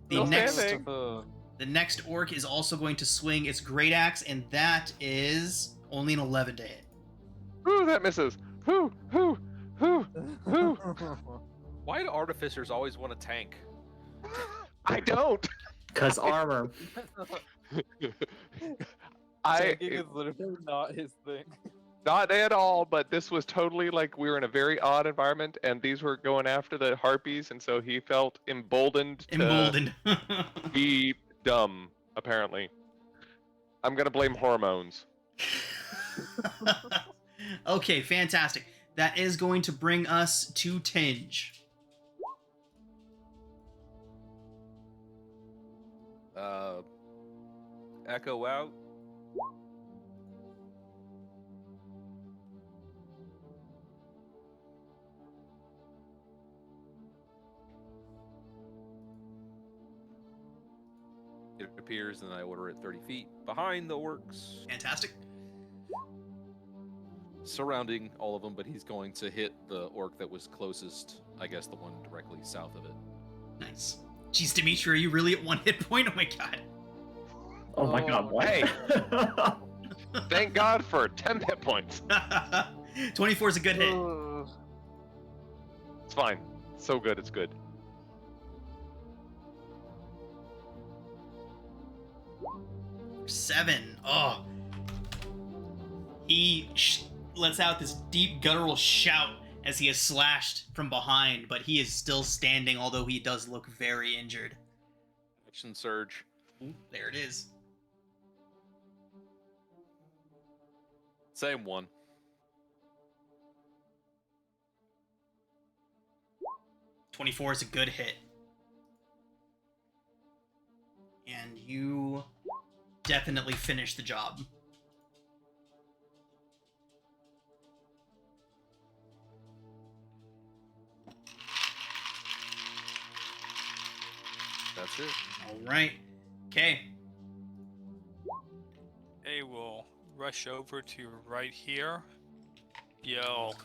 Still standing. The next orc is also going to swing its great axe, and that is only an 11 to hit. Ooh, that misses. Whoo. Why do artificers always want a tank? I don't. Because armor. Tanking is literally not his thing. Not at all, but this was totally like we were in a very odd environment and these were going after the harpies, and so he felt emboldened to Emboldened. be dumb, apparently. I'm gonna blame hormones. Okay, fantastic. That is going to bring us to Tinge. Echo out. It appears, and I order it 30 feet behind the orcs, Fantastic. surrounding all of them, but he's going to hit the orc that was closest, I guess the one directly south of it. Nice. Jeez, Dimitri, are you really at 1 hit point? Oh my god. Oh my god, what? Hey. Thank God for 10 hit points. 24 is a good hit. It's fine. So good, it's good. Seven. Oh. He lets out this deep guttural shout as he is slashed from behind, but he is still standing, although he does look very injured. Action surge. Ooh, there it is. Same one. 24 is a good hit. And you definitely finish the job. That's it. Alright. Okay. They will rush over to right here. Yell,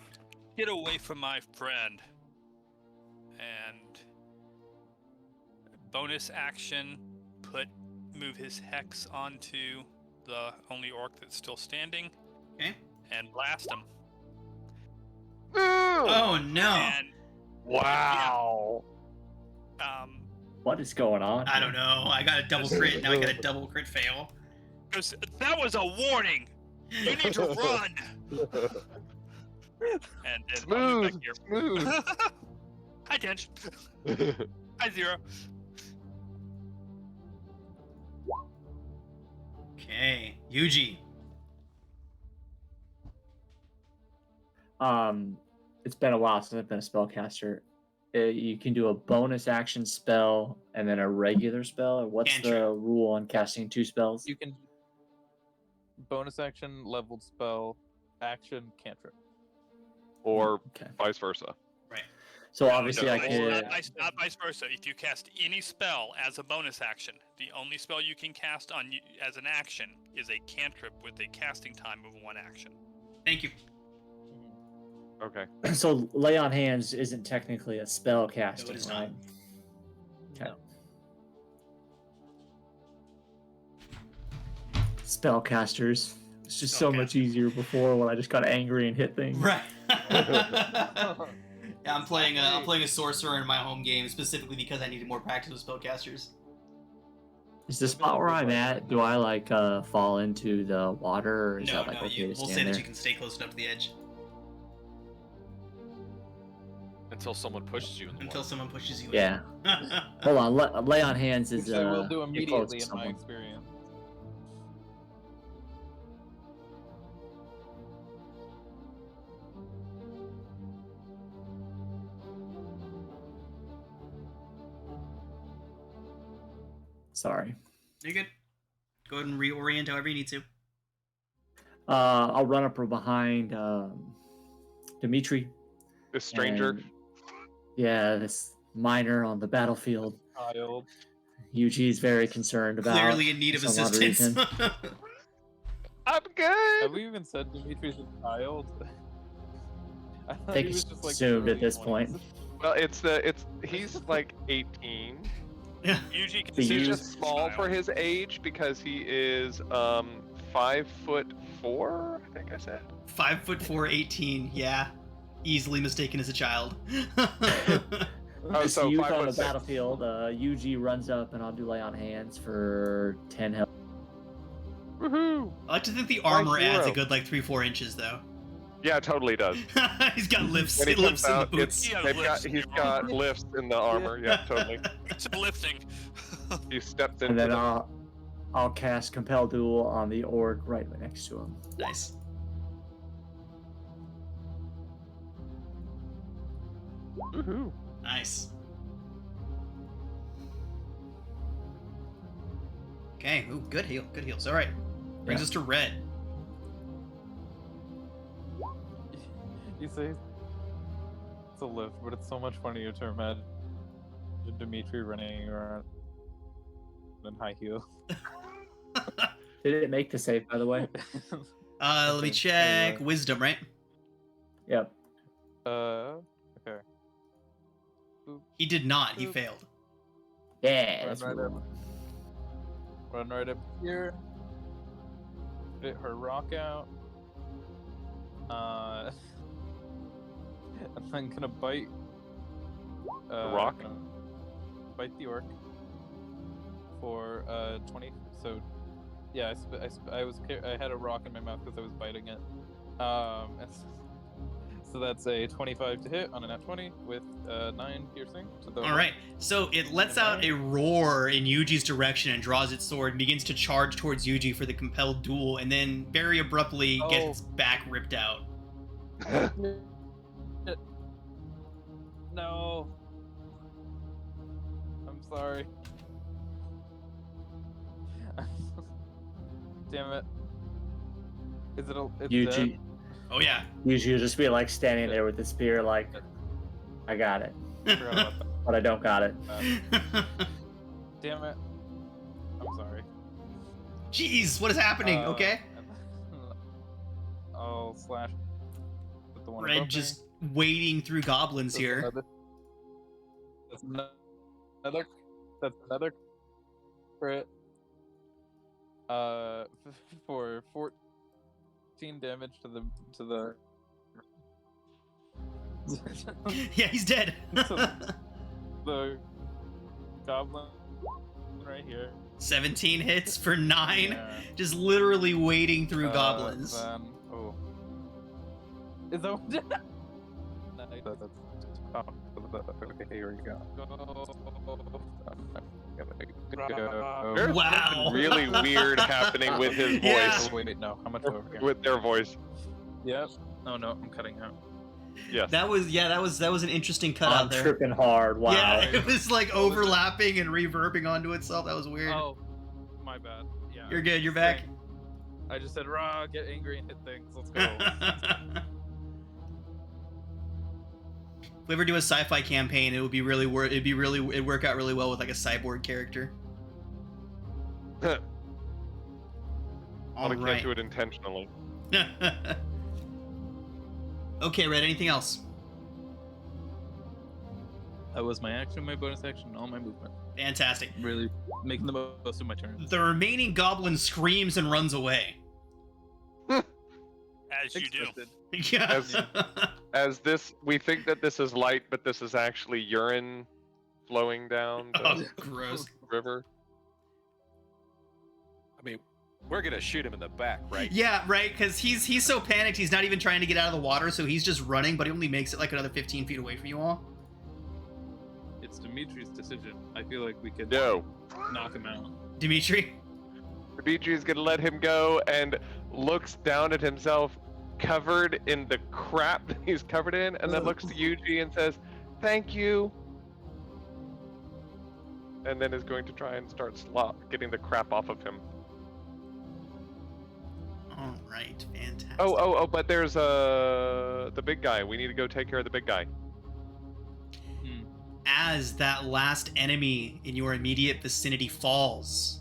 "Get away from my friend!" And bonus action, move his hex onto the only orc that's still standing. Okay. and blast him. Oh no! And Wow. What is going on? I don't know. I got a double crit. Now I got a double crit fail. because that was a warning. You need to run. And I'll move Smooth. back here. Smooth. Hi, Tench. Hi, Zero. Okay, Yuji. It's been a while since I've been a spellcaster. You can do a bonus action spell and then a regular spell. Or what's the Cantrip. rule on casting 2 spells? You can bonus action, leveled spell, action, cantrip. Or Okay. vice versa. So obviously I No, could. not vice versa. If you cast any spell as a bonus action, the only spell you can cast on you as an action is a cantrip with a casting time of 1 action. Thank you. Okay. So lay on hands isn't technically a spell casting, is right? not. Okay. Spellcasters. It's just so much easier before when I just got angry and hit things. Right. Yeah, I'm playing a sorcerer in my home game specifically because I needed more practice with spellcasters. Is the spot where I'm at? Do I like fall into the water, or is No, that like no, okay to we'll stand say there? that you can stay close enough to the edge Until someone pushes you in the until water. someone pushes you. Yeah. In. Hold on. Lay on hands is Which I will do get close immediately to in my someone. experience. Sorry. You're good. Go ahead and reorient however you need to. I'll run up from behind Dimitri. This stranger. and- yeah, this miner on the battlefield. Child. Yuji is very concerned about. Clearly in need of for some odd assistance. reason. I'm good. Have we even said Dimitri's a child? I I thought think he was it's just, like, assumed at early this 20s. point. Well, he's like 18. Yuji The He's use- just small for his age because he is 5'4", I think I said. 5'4", 18. Yeah, easily mistaken as a child. Oh, This so youth on the 5'6". battlefield, Yuji runs up and I'll do lay on hands for 10 health. Woohoo! I like to think the armor adds a hero. good like 3-4 inches though. Yeah, totally does. He's got lifts. When he Lifts comes in the out, boots. He has He's lifts in got the armor. lifts in the armor. Yeah, totally. It's lifting. He stepped And into then the. I'll cast Compel Duel on the orc right next to him. Nice. Woohoo! Nice. Okay. Ooh, good heal. Good heals. All right. Brings Yeah. us to red. You say it's a lift, but it's so much funnier to imagine Dimitri running around in high heels. Did it make the save, by the way? Let me Okay, check. anyway. Wisdom, right? Yep. Okay. He did not. He Oop. failed. Yeah. Run That's right what we up. want. Run right up here. Hit her rock out. And I'm gonna bite. rock? gonna Bite the orc. For 20. So, yeah, I had a rock in my mouth because I was biting it. So that's a 25 to hit on a nat 20 with 9 piercing. To the All right. So it lets out a roar in Yuji's direction and draws its sword and begins to charge towards Yuji for the compelled duel, and then very abruptly gets its back ripped out. No. I'm sorry. Damn it. Is it a? It's Yuji, dead? Oh yeah. Yuji will just be like standing there with the spear, like, I got it, Forgot about that. but I don't got it. Damn it. I'm sorry. Jeez, what is happening? Uh, Okay. I'll slash with the one Red above me. just wading through goblins That's here. That's another crit. For 14 damage to the. Yeah, he's dead. The goblin right here. 17 hits for 9. Yeah. Just literally wading through goblins. Then, oh. Is that what? Okay, here we go. There's Wow. something really weird happening with his voice. Yeah. Wait, no. How much over here? With their voice. Yep. Oh no, I'm cutting out. Yes. That was an interesting cut I'm out there. tripping hard. Wow. Yeah, it was like overlapping and reverbing onto itself. That was weird. Oh, my bad. Yeah. You're good. You're back. I just said, "Raw, get angry and hit things. Let's go." If we ever do a sci-fi campaign, it would be really it'd work out really well with like a cyborg character. I All can't right. do it intentionally. Okay, Red. Anything else? That was my action, my bonus action, and all my movement. Fantastic. Really making the most of my turn. The remaining goblin screams and runs away. As you do. Expected. Yes. As this, we think that this is light, but this is actually urine flowing down the Oh, gross. river. I mean, we're gonna shoot him in the back, right? Yeah, right. Because he's so panicked, he's not even trying to get out of the water, so he's just running. But he only makes it like another 15 feet away from you all. It's Dimitri's decision. I feel like we could No. knock him out. Dimitri. Dimitri's gonna let him go and looks down at himself, covered in the crap that he's covered in, and then looks to Yuji and says, "Thank you." And then is going to try and start getting the crap off of him. All right, fantastic. Oh, but there's the big guy. We need to go take care of the big guy. As that last enemy in your immediate vicinity falls,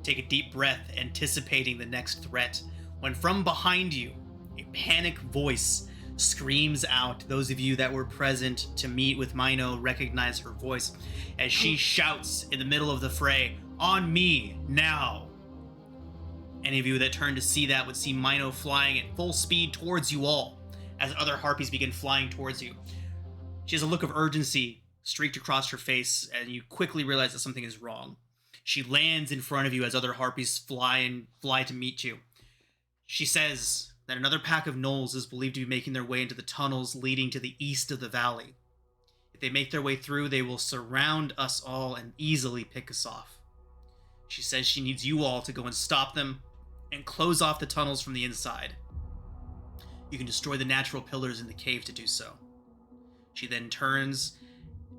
take a deep breath, anticipating the next threat, when from behind you, a panic voice screams out. Those of you that were present to meet with Mino recognize her voice as she shouts in the middle of the fray, "On me, now!" Any of you that turn to see that would see Mino flying at full speed towards you all, as other harpies begin flying towards you. She has a look of urgency streaked across her face, and you quickly realize that something is wrong. She lands in front of you as other harpies fly to meet you. She says that another pack of gnolls is believed to be making their way into the tunnels leading to the east of the valley. If they make their way through, they will surround us all and easily pick us off. She says she needs you all to go and stop them and close off the tunnels from the inside. You can destroy the natural pillars in the cave to do so. She then turns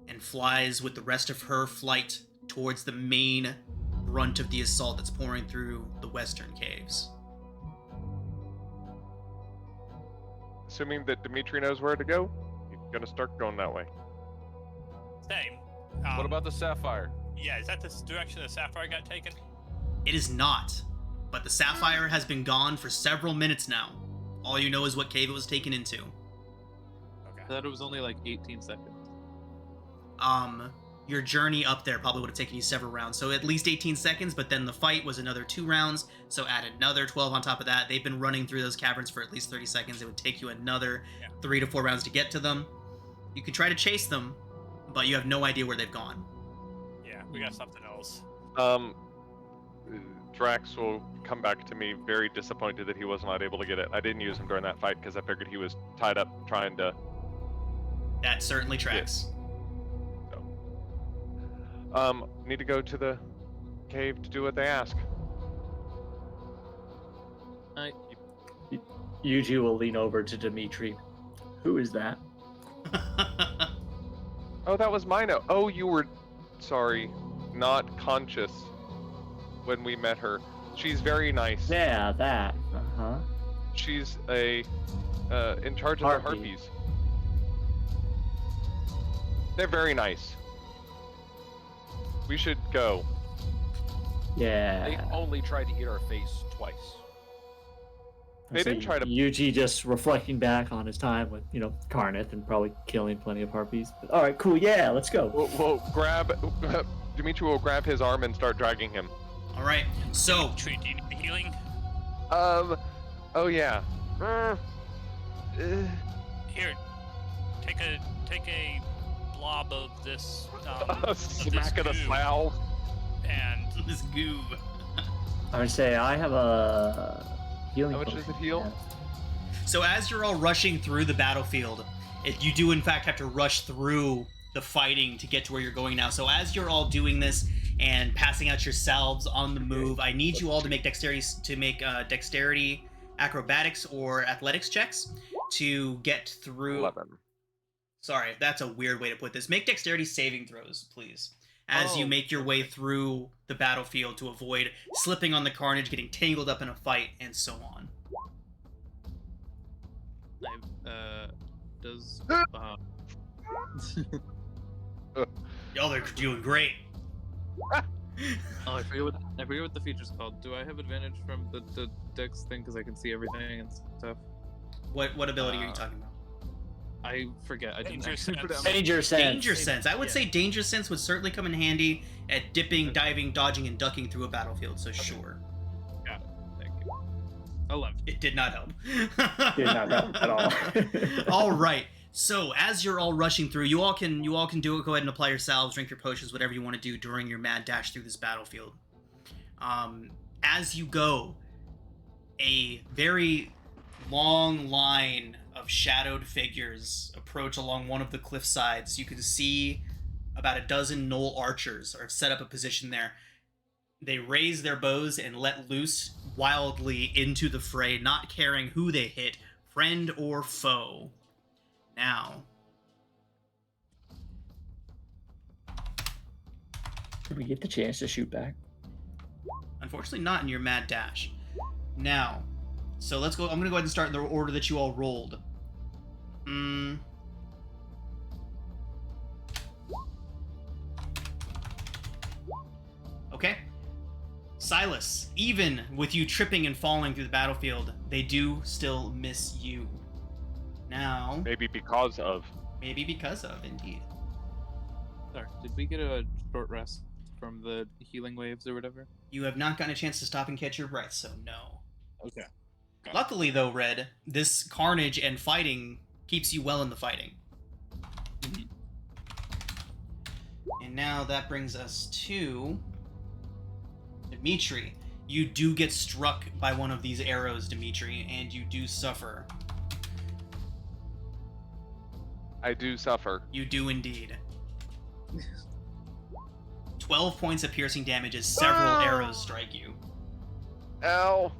and flies with the rest of her flight towards the main brunt of the assault that's pouring through the western caves. Assuming that Dimitri knows where to go, he's gonna start going that way. Same. What about the sapphire? Yeah, is that the direction the sapphire got taken? It is not, but the sapphire has been gone for several minutes now. All you know is what cave it was taken into. Okay. I thought it was only like 18 seconds. Your journey up there probably would have taken you several rounds, so at least 18 seconds, but then the fight was another 2 rounds, so add another 12 on top of that. They've been running through those caverns for at least 30 seconds. It would take you another 3 to 4 rounds to get to them. You could try to chase them, but you have no idea where they've gone. Yeah, we got something else. Drax will come back to me very disappointed that he was not able to get it. I didn't use him during that fight because I figured he was tied up trying to... That certainly tracks. Need to go to the cave to do what they ask. Yuji will lean over to Dimitri. Who is that? Oh, that was Mino. Oh, you were, sorry, not conscious when we met her. She's very nice. Yeah, that. Uh-huh. She's in charge of the Harpy. harpies. They're very nice. We should go. Yeah. They only tried to eat our face twice. They didn't try to- Yuji just reflecting back on his time with, Karnith and probably killing plenty of harpies. But, all right, cool. Yeah, let's go. We'll grab... Dimitri will grab his arm and start dragging him. All right, so Treat, do you need healing? Oh yeah. Here, take a blob of this. A smack of the goo, foul. And This goo. I would say I have a healing. How much does it heal? So as you're all rushing through the battlefield, you do in fact have to rush through the fighting to get to where you're going now. So as you're all doing this and passing out your salves on the move, I need you all to make dexterity, acrobatics, or athletics checks to get through. 11. Sorry, that's a weird way to put this. Make dexterity saving throws, please, as you make your way through the battlefield to avoid slipping on the carnage, getting tangled up in a fight, and so on. Does Y'all are doing great. I forget what the feature's called. Do I have advantage from the dex thing because I can see everything and stuff? What ability are you talking about? I forget. I didn't Danger actually put it sense. on my- Danger sense. Danger sense. I would say danger sense would certainly come in handy at dipping, diving, dodging, and ducking through a battlefield. So sure, Got it. Thank you. 11. it did not help. Did not help at all. All right. So as you're all rushing through, you all can do it. Go ahead and apply your salves, drink your potions, whatever you want to do during your mad dash through this battlefield. As you go, a very long line of shadowed figures approach along one of the cliff sides. You can see about a dozen knoll archers are set up a position there. They raise their bows and let loose wildly into the fray, not caring who they hit, friend or foe. Now, Did we get the chance to shoot back? unfortunately not in your mad dash. Now, so let's go. I'm going to go ahead and start in the order that you all rolled. Okay. Silas, even with you tripping and falling through the battlefield, they do still miss you. Now, Maybe because of. maybe because of, indeed. Sorry, did we get a short rest from the healing waves or whatever? You have not gotten a chance to stop and catch your breath, so no. Okay. Luckily, though, Red, this carnage and fighting keeps you well in the fighting. And now that brings us to Dimitri. You do get struck by one of these arrows, Dimitri, and you do suffer. I do suffer. You do indeed. 12 points of piercing damage as several arrows strike you. Ow.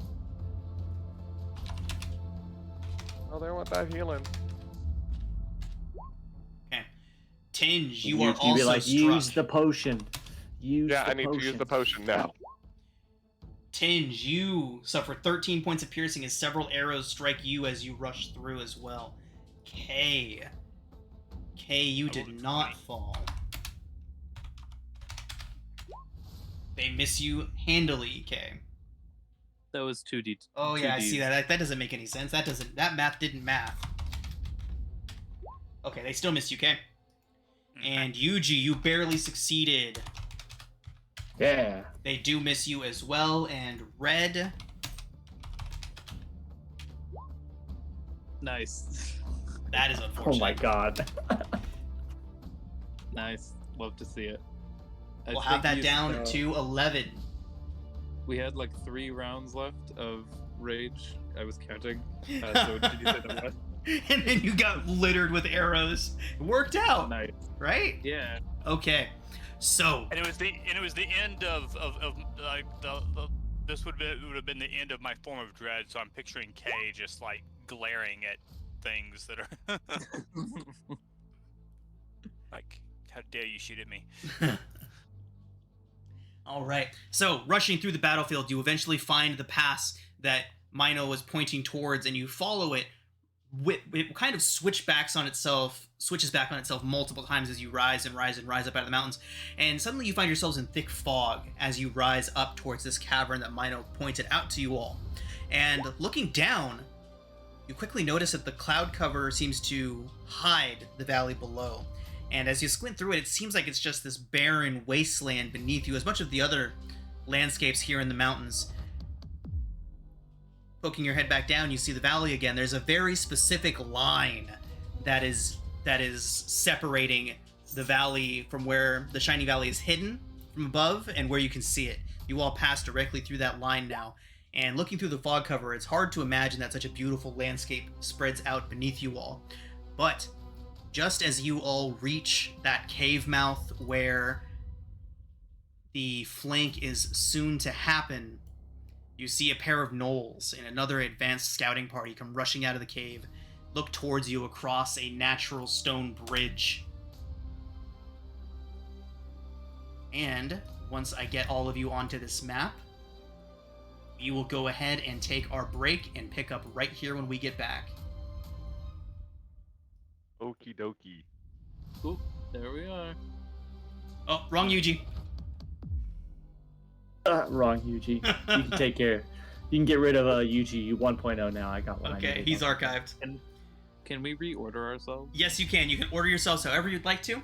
Oh, there went that healing. Okay. Tinge, you are be also like, struck. use the potion. Yeah, I need to use the potion now. Tinge, you suffer 13 points of piercing as several arrows strike you as you rush through as well. Kay, you did not fall. They miss you handily, Kay. That was 2D. Oh yeah, I 2Ds. see that. That doesn't make any sense. That math didn't math. Okay, they still miss you, Kay. And Yuji, you barely succeeded. Yeah. They do miss you as well, and Red. Nice. That is unfortunate. Oh my god. Nice. Love to see it. I We'll have think that down so. to 11. We had like 3 rounds left of rage. I was counting. So did you say that was? And then you got littered with arrows. It worked out, Nice. right? Yeah. Okay. So, And it was the end of like the this would have been the end of my form of dread. So I'm picturing Kay just like glaring at things that are like, how dare you shoot at me? all right. So, rushing through the battlefield, you eventually find the pass that Mino was pointing towards, and you follow it. It kind of switches back on itself multiple times as you rise and rise and rise up out of the mountains. And suddenly you find yourselves in thick fog as you rise up towards this cavern that Mino pointed out to you all. And looking down, you quickly notice that the cloud cover seems to hide the valley below. And as you squint through it, it seems like it's just this barren wasteland beneath you, as much of the other landscapes here in the mountains. poking your head back down, you see the valley again. There's a very specific line that is separating the valley from where the shiny valley is hidden from above and where you can see it. You all pass directly through that line now, and looking through the fog cover, it's hard to imagine that such a beautiful landscape spreads out beneath you all. But just as you all reach that cave mouth where the flank is soon to happen, you see a pair of gnolls and another advanced scouting party come rushing out of the cave, look towards you across a natural stone bridge. And once I get all of you onto this map, we will go ahead and take our break and pick up right here when we get back. Okie dokie. Cool. There we are. Oh, wrong Yuji. Wrong, Yuji. You can take care. You can get rid of Yuji 1.0 now. I got one. Okay, he's archived. Can we reorder ourselves? Yes, you can. You can order yourselves however you'd like to.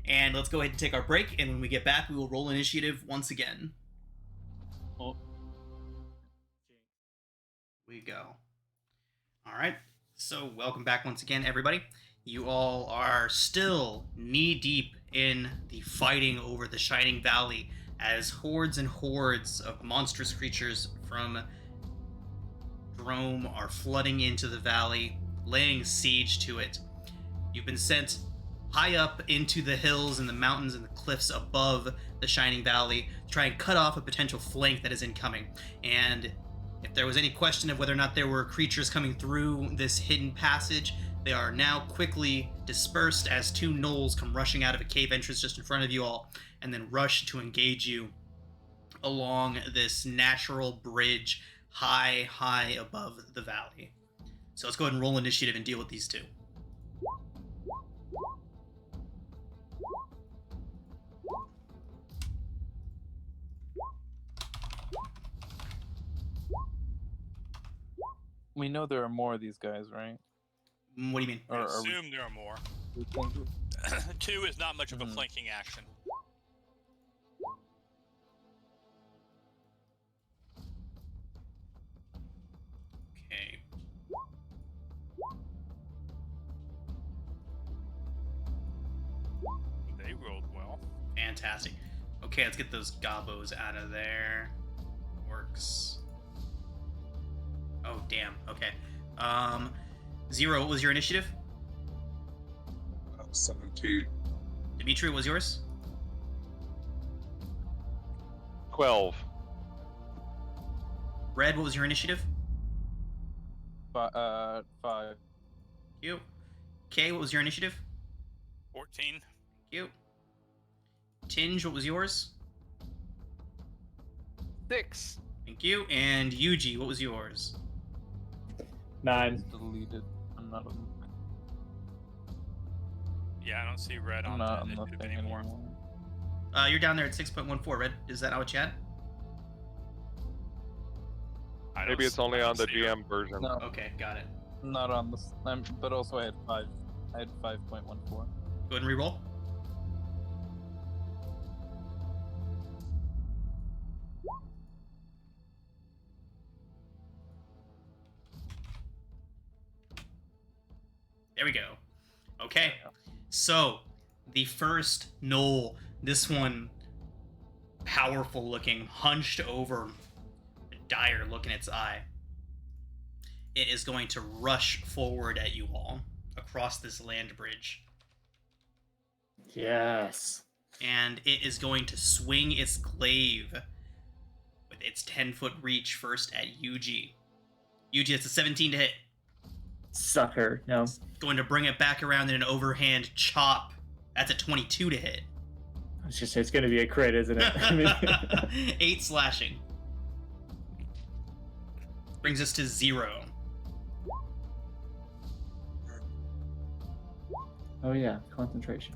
And let's go ahead and take our break, and when we get back, we will roll initiative once again. Oh. We go. Alright, so welcome back once again, everybody. You all are still knee-deep in the fighting over the Shining Valley as hordes and hordes of monstrous creatures from Droaam are flooding into the valley, laying siege to it. You've been sent high up into the hills and the mountains and the cliffs above the Shining Valley to try and cut off a potential flank that is incoming. And if there was any question of whether or not there were creatures coming through this hidden passage, they are now quickly dispersed as two gnolls come rushing out of a cave entrance just in front of you all, and then rush to engage you along this natural bridge high above the valley. So let's go ahead and roll initiative and deal with these two. We know there are more of these guys, right? What do you mean? I Or are we- assume there are more. we think- 2 is not much of a Mhm. flanking action. Okay. They rolled well. Fantastic. Okay, let's get those gobos out of there. Works. Oh, damn. Okay. 0, what was your initiative? 17. Dimitri, what was yours? 12. Red, what was your initiative? 5. You. Kay, what was your initiative? 14. You. Tinge, what was yours? 6. Thank you. And Yuji, what was yours? 9. Deleted. I'm not on. Yeah, I don't see red I'm on not the on the initiative thing anymore. anymore. You're down there at 6.14. Red, is that not what you had? I don't Maybe it's only I don't on the see red. GM version. No, Okay, got it. not on this. But also I had 5. I had 5.14. Go ahead and reroll. There we go. Okay, so the first gnoll, this one powerful looking, hunched over, a dire look in its eye. It is going to rush forward at you all across this land bridge. Yes. And it is going to swing its glaive with its 10-foot reach first at Yuji. Yuji, it's a 17 to hit. Sucker. No. Going to bring it back around in an overhand chop. That's a 22 to hit. It's just it's gonna be a crit, isn't it? I mean, 8 slashing. Brings us to 0. oh yeah, concentration.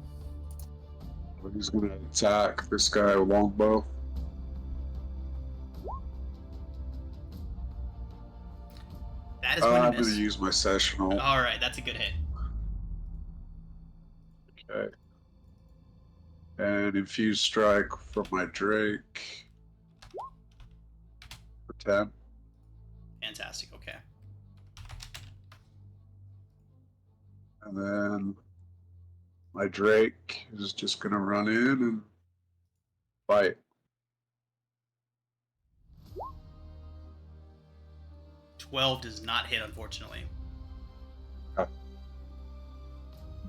He's going to attack this guy with longbow. That is going I'm to going miss. to use my sessional. Alright, that's a good hit. Okay. And infuse strike from my Drake. For 10. Fantastic. Okay. And then my Drake is just gonna run in and fight. $12 does not hit, unfortunately.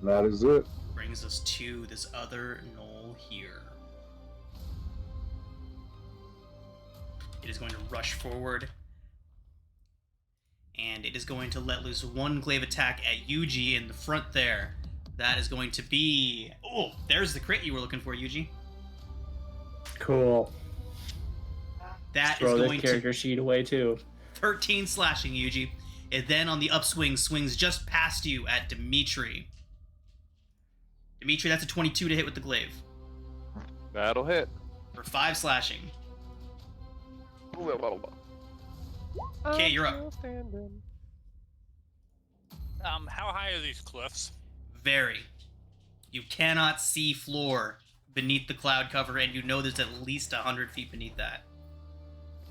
That is it. Brings us to this other knoll here. It is going to rush forward. And it is going to let loose one glaive attack at Yuji in the front there. That is going to be... Oh, there's the crit you were looking for, Yuji. Cool. That Throw is the going character to... sheet away too. 13 slashing, Yuji. It then on the upswing swings just past you at Dimitri. Dimitri, that's a 22 to hit with the glaive. That'll hit. For 5 slashing. Okay, you're up. How high are these cliffs? Very. You cannot see floor beneath the cloud cover, and you know there's at least 100 feet beneath that.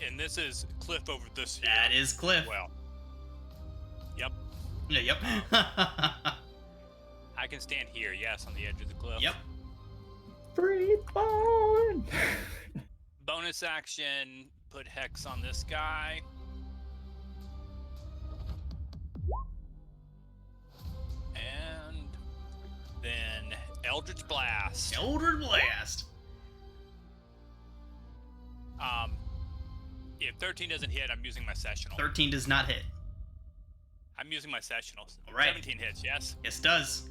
And this is cliff over this here. That is cliff. Well. Yep. Yeah, yep. I can stand here, yes, on the edge of the cliff. Yep. Breathe on. Bonus action, put Hex on this guy. And then Eldritch Blast. Eldritch Blast. If 13 doesn't hit, I'm using my sessional. 13 does not hit. I'm using my sessional. All right. 17 hits, yes? Yes, it does.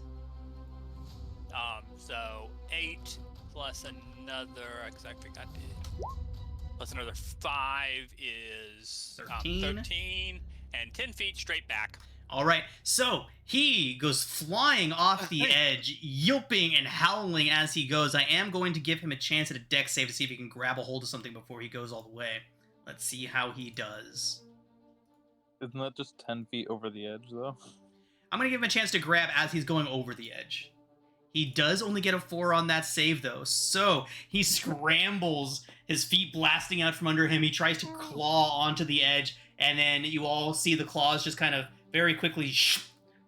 So 8 plus another, because I forgot to, plus another 5 is 13, and 10 feet straight back. All right, so he goes flying off the edge, yelping and howling as he goes. I am going to give him a chance at a dex save to see if he can grab a hold of something before he goes all the way. Let's see how he does. Isn't that just 10 feet over the edge, though? I'm going to give him a chance to grab as he's going over the edge. He does only get a 4 on that save, though, so he scrambles, his feet blasting out from under him. He tries to claw onto the edge, and then you all see the claws just kind of very quickly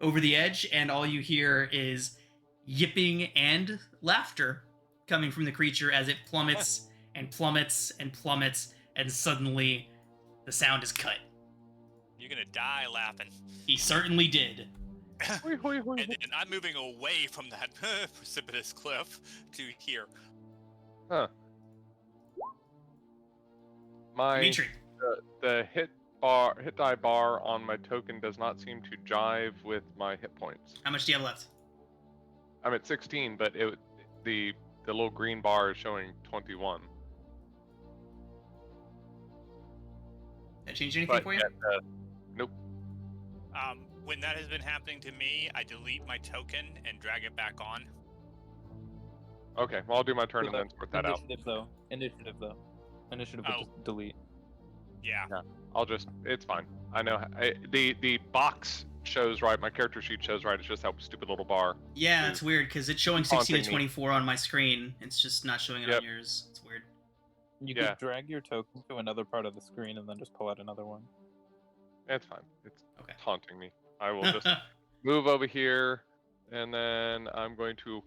over the edge, and all you hear is yipping and laughter coming from the creature as it plummets and plummets and plummets, and suddenly the sound is cut. You're gonna die laughing. He certainly did. And then I'm moving away from that precipitous cliff to here. Huh. My Dimitri. the hit die bar on my token does not seem to jive with my hit points. How much do you have left? I'm at 16, but the little green bar is showing 21. That change anything But for you? nope. When that has been happening to me, I delete my token and drag it back on. Okay, well I'll do my turn and then sort that out. Initiative, though. Initiative Oh. would just delete. Yeah. It's fine. I know. The box shows right, my character sheet shows right, it's just that stupid little bar. Yeah, it's weird because it's showing 16 to Haunting me. 24 on my screen. It's just not showing it Yep. on yours. It's weird. You Yeah. could drag your token to another part of the screen and then just pull out another one. It's fine. It's Okay. haunting me. I will just move over here, and then I'm going to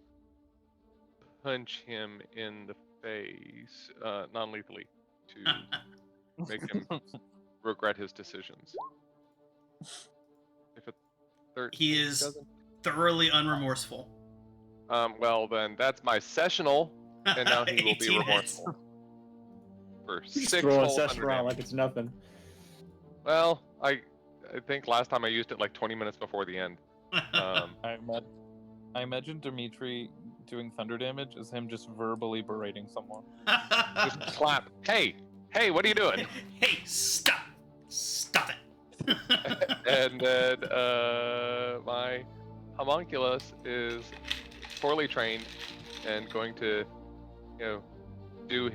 punch him in the face, non-lethally, to make him regret his decisions. If a 13 He is doesn't... thoroughly unremorseful. Well then, that's my sessional, and now he will be 18 remorseful. For Just 6 throw a whole session 100 around damage. like it's nothing. Well, I think last time I used it like 20 minutes before the end. I imagine Dimitri doing thunder damage is him just verbally berating someone. Just clap. Hey, what are you doing? Hey, stop! Stop it! And then my homunculus is poorly trained and going to, do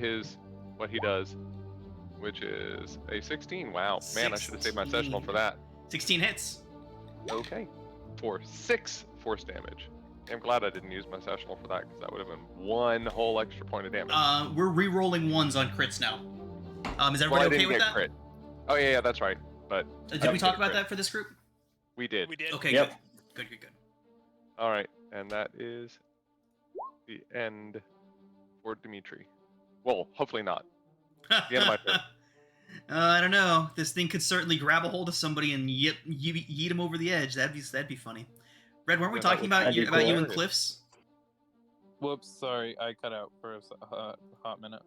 what he does, which is a 16. Wow, man, I should have saved my sessional for that. 16 hits. Okay, for 6 force damage. I'm glad I didn't use my sessional for that because that would have been 1 whole extra point of damage. We're re-rolling 1s on crits now. Is Well, I everybody okay didn't with get that? crit. Oh yeah, that's right. but Did we talk about that for this group? we did. We did. Okay, Yep. good. All right, and that is the end for Dimitri. Well, hopefully not. The end of my turn. I don't know. This thing could certainly grab a hold of somebody and yeet him over the edge. That'd be funny. Red, weren't we Yeah, that talking would- about that'd be you and hilarious. Cliffs? Whoops, sorry, I cut out for a hot minute.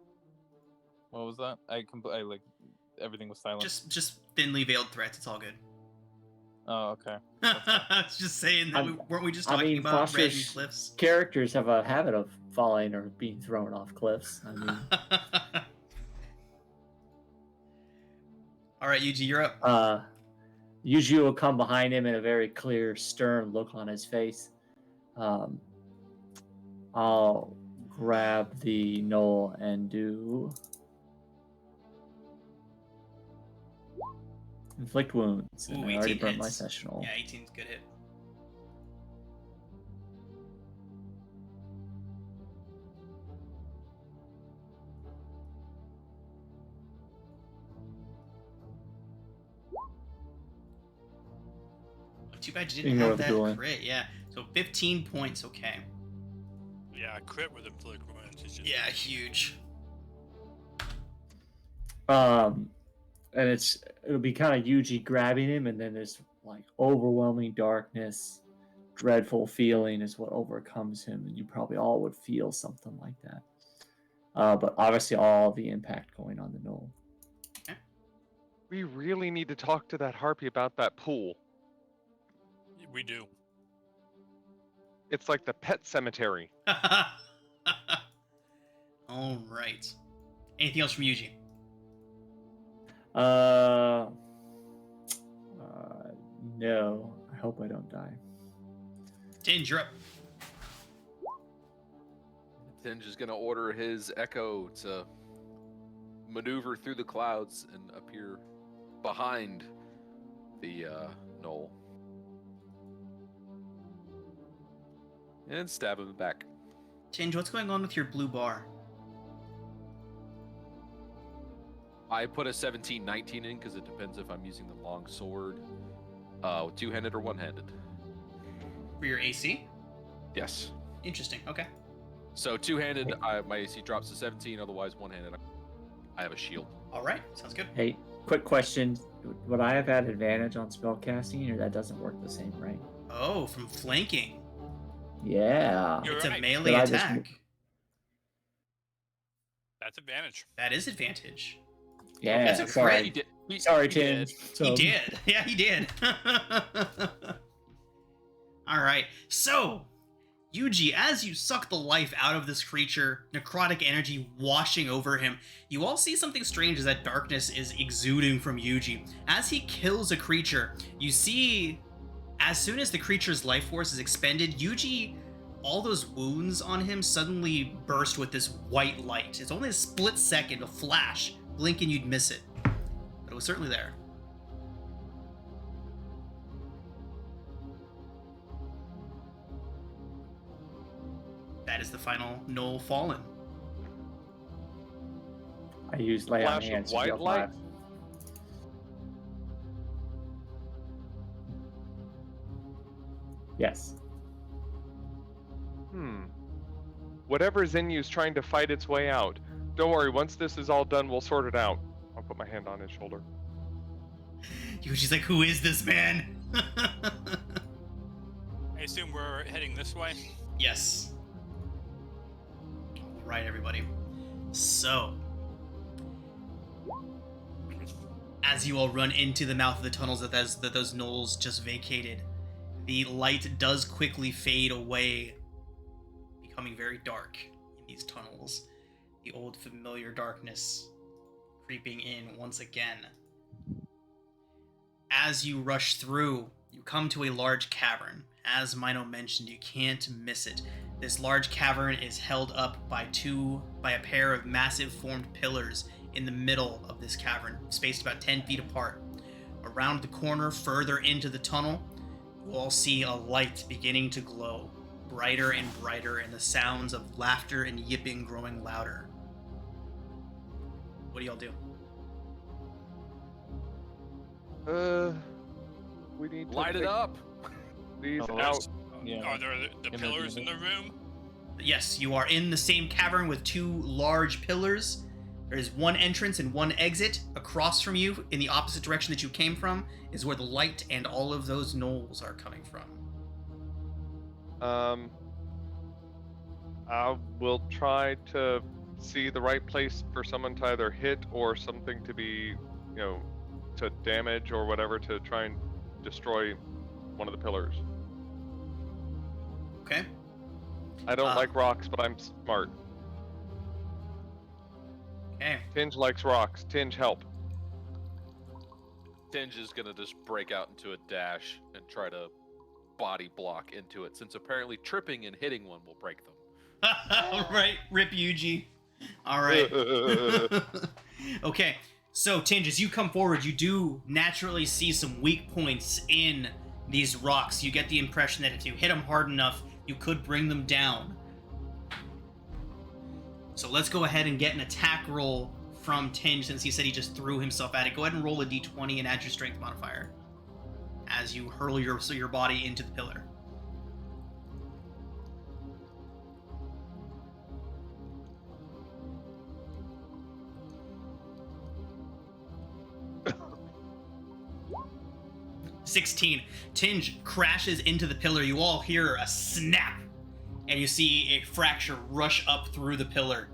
What was that? I like everything was silent. Just thinly veiled threats. It's all good. Oh, okay. It's just saying that weren't we just I talking mean, about Red and Foster's Cliffs? characters have a habit of falling or being thrown off cliffs. I mean, All right, Yuji, you're up. Yuji will come behind him in a very clear, stern look on his face. I'll grab the knoll and do inflict wounds. And Ooh, I already 18 burnt my hits. sessional. Yeah, 18's good hit. Too bad you didn't Ignore have the that dueling. crit. Yeah, so 15 points. Okay. Yeah, crit with inflict wounds is just Yeah, huge. And it'll be kind of Yuji grabbing him, and then there's like overwhelming darkness, dreadful feeling is what overcomes him, and you probably all would feel something like that. But obviously, all the impact going on the knoll. We really need to talk to that harpy about that pool. We do. It's like the pet cemetery. All right. Anything else from Yuji? No. I hope I don't die. Tinge, you're up. Tinge is going to order his Echo to maneuver through the clouds and appear behind the knoll. And stab him back. Tinge, what's going on with your blue bar? I put a 17-19 in because it depends if I'm using the long sword, two-handed or one-handed. For your AC? Yes. Interesting. Okay. So two-handed, my AC drops to 17. Otherwise, one-handed, I have a shield. All right. Sounds good. Hey, quick question. Would I have had advantage on spellcasting, or that doesn't work the same, right? Oh, from flanking. Yeah. You're It's a right. melee But I just attack. That's advantage. That is advantage. Yeah. That's a sorry. crit. Sorry, he Tim. did. So, He did. Yeah, he did. All right. So, Yuji, as you suck the life out of this creature, necrotic energy washing over him, you all see something strange as that darkness is exuding from Yuji. As he kills a creature, you see, as soon as the creature's life force is expended, Yuji, all those wounds on him suddenly burst with this white light. It's only a split second, a flash, blink and you'd miss it. But it was certainly there. That is the final Knoll Fallen. I used lay on Flash of hands. white to light? Yes. Whatever's in you is trying to fight its way out. Don't worry, once this is all done, we'll sort it out. I'll put my hand on his shoulder. Yuji's like, who is this man? I assume we're heading this way. Yes. All right, everybody. So, as you all run into the mouth of the tunnels that those gnolls just vacated, the light does quickly fade away, becoming very dark in these tunnels. The old familiar darkness creeping in once again. As you rush through, you come to a large cavern. As Mino mentioned, you can't miss it. This large cavern is held up by a pair of massive formed pillars in the middle of this cavern, spaced about 10 feet apart. Around the corner, further into the tunnel, you all see a light beginning to glow, brighter and brighter, and the sounds of laughter and yipping growing louder. What do y'all do? We need to Light it take up. these Oh, out. Yeah. Are there the In the pillars in unit. the room? Yes, you are in the same cavern with two large pillars. There is one entrance and one exit. Across from you, in the opposite direction that you came from, is where the light and all of those gnolls are coming from. I will try to see the right place for someone to either hit or something to be, to damage or whatever to try and destroy one of the pillars. Okay? I don't like rocks, but I'm smart. Okay. Tinge likes rocks. Tinge, help. Tinge is gonna just break out into a dash and try to body block into it, since apparently tripping and hitting one will break them. All right, rip Yuji. All right. Okay, so Tinge, as you come forward, you do naturally see some weak points in these rocks. You get the impression that if you hit them hard enough, you could bring them down. So let's go ahead and get an attack roll from Tinge, since he said he just threw himself at it. Go ahead and roll a d20 and add your strength modifier as you hurl your body into the pillar. (16) Tinge crashes into the pillar. You all hear a snap, and you see a fracture rush up through the pillar.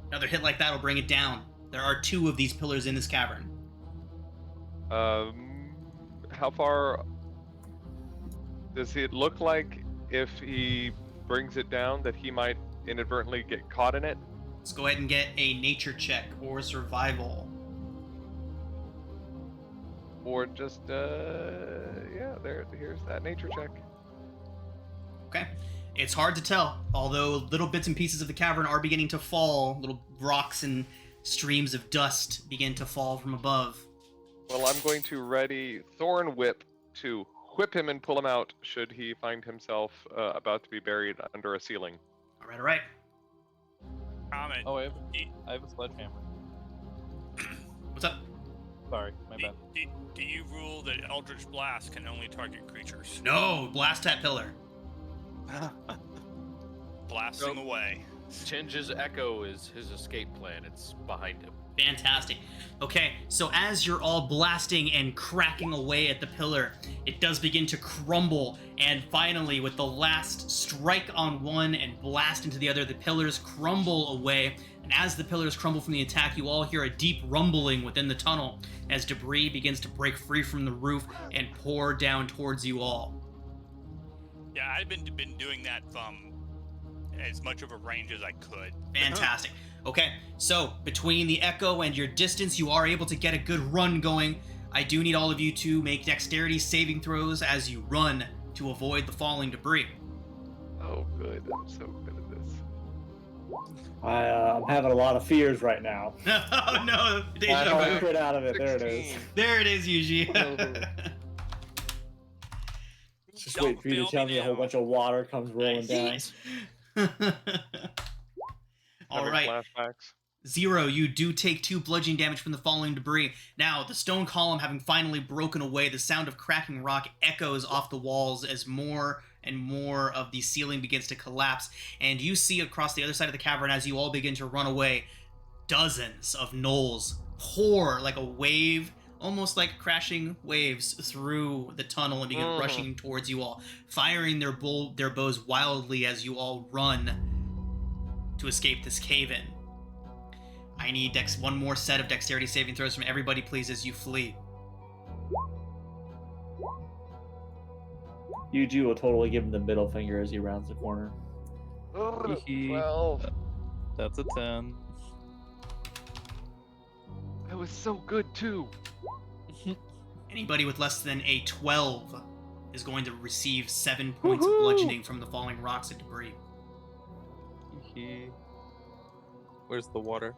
Another hit like that will bring it down. There are two of these pillars in this cavern. How far does it look like if he brings it down that he might inadvertently get caught in it? Let's go ahead and get a nature check or survival. Or just, here's that nature check. Okay. It's hard to tell, although little bits and pieces of the cavern are beginning to fall. Little rocks and streams of dust begin to fall from above. Well, I'm going to ready Thorn Whip to whip him and pull him out should he find himself about to be buried under a ceiling. All right. Comment. Oh, I have a sledgehammer. What's up? Sorry, my bad. Do you rule that Eldritch Blast can only target creatures? No, blast that pillar. Blasting away. Tinge's echo is his escape plan. It's behind him. Fantastic. Okay, so as you're all blasting and cracking away at the pillar, it does begin to crumble, and finally, with the last strike on one and blast into the other, the pillars crumble away. And as the pillars crumble from the attack, you all hear a deep rumbling within the tunnel as debris begins to break free from the roof and pour down towards you all. Yeah, I've been doing that from as much of a range as I could. Fantastic. Okay, so between the echo and your distance, you are able to get a good run going. I do need all of you to make dexterity saving throws as you run to avoid the falling debris. Oh, good. I'm so good at this. I'm having a lot of fears right now. Oh no, deja I'm vu. crit out of it. There it is. 16. There it is, Yuji. Just Don't wait for you to fail tell me me a whole now. bunch of water comes rolling down. Nice. All Having right. Flashbacks. 0, you do take 2 bludgeoning damage from the falling debris. Now, the stone column having finally broken away, the sound of cracking rock echoes off the walls as more and more of the ceiling begins to collapse. And you see across the other side of the cavern, as you all begin to run away, dozens of gnolls pour like a wave, almost like crashing waves, through the tunnel and begin rushing towards you all, firing their bows wildly as you all run to escape this cave-in. I need one more set of dexterity saving throws from everybody, please, as you flee. Yuji will totally give him the middle finger as he rounds the corner. Ugh, Hee hee. 12. That's a 10. That was so good too. Anybody with less than a 12 is going to receive 7 points of bludgeoning from the falling rocks and debris. Where's the water?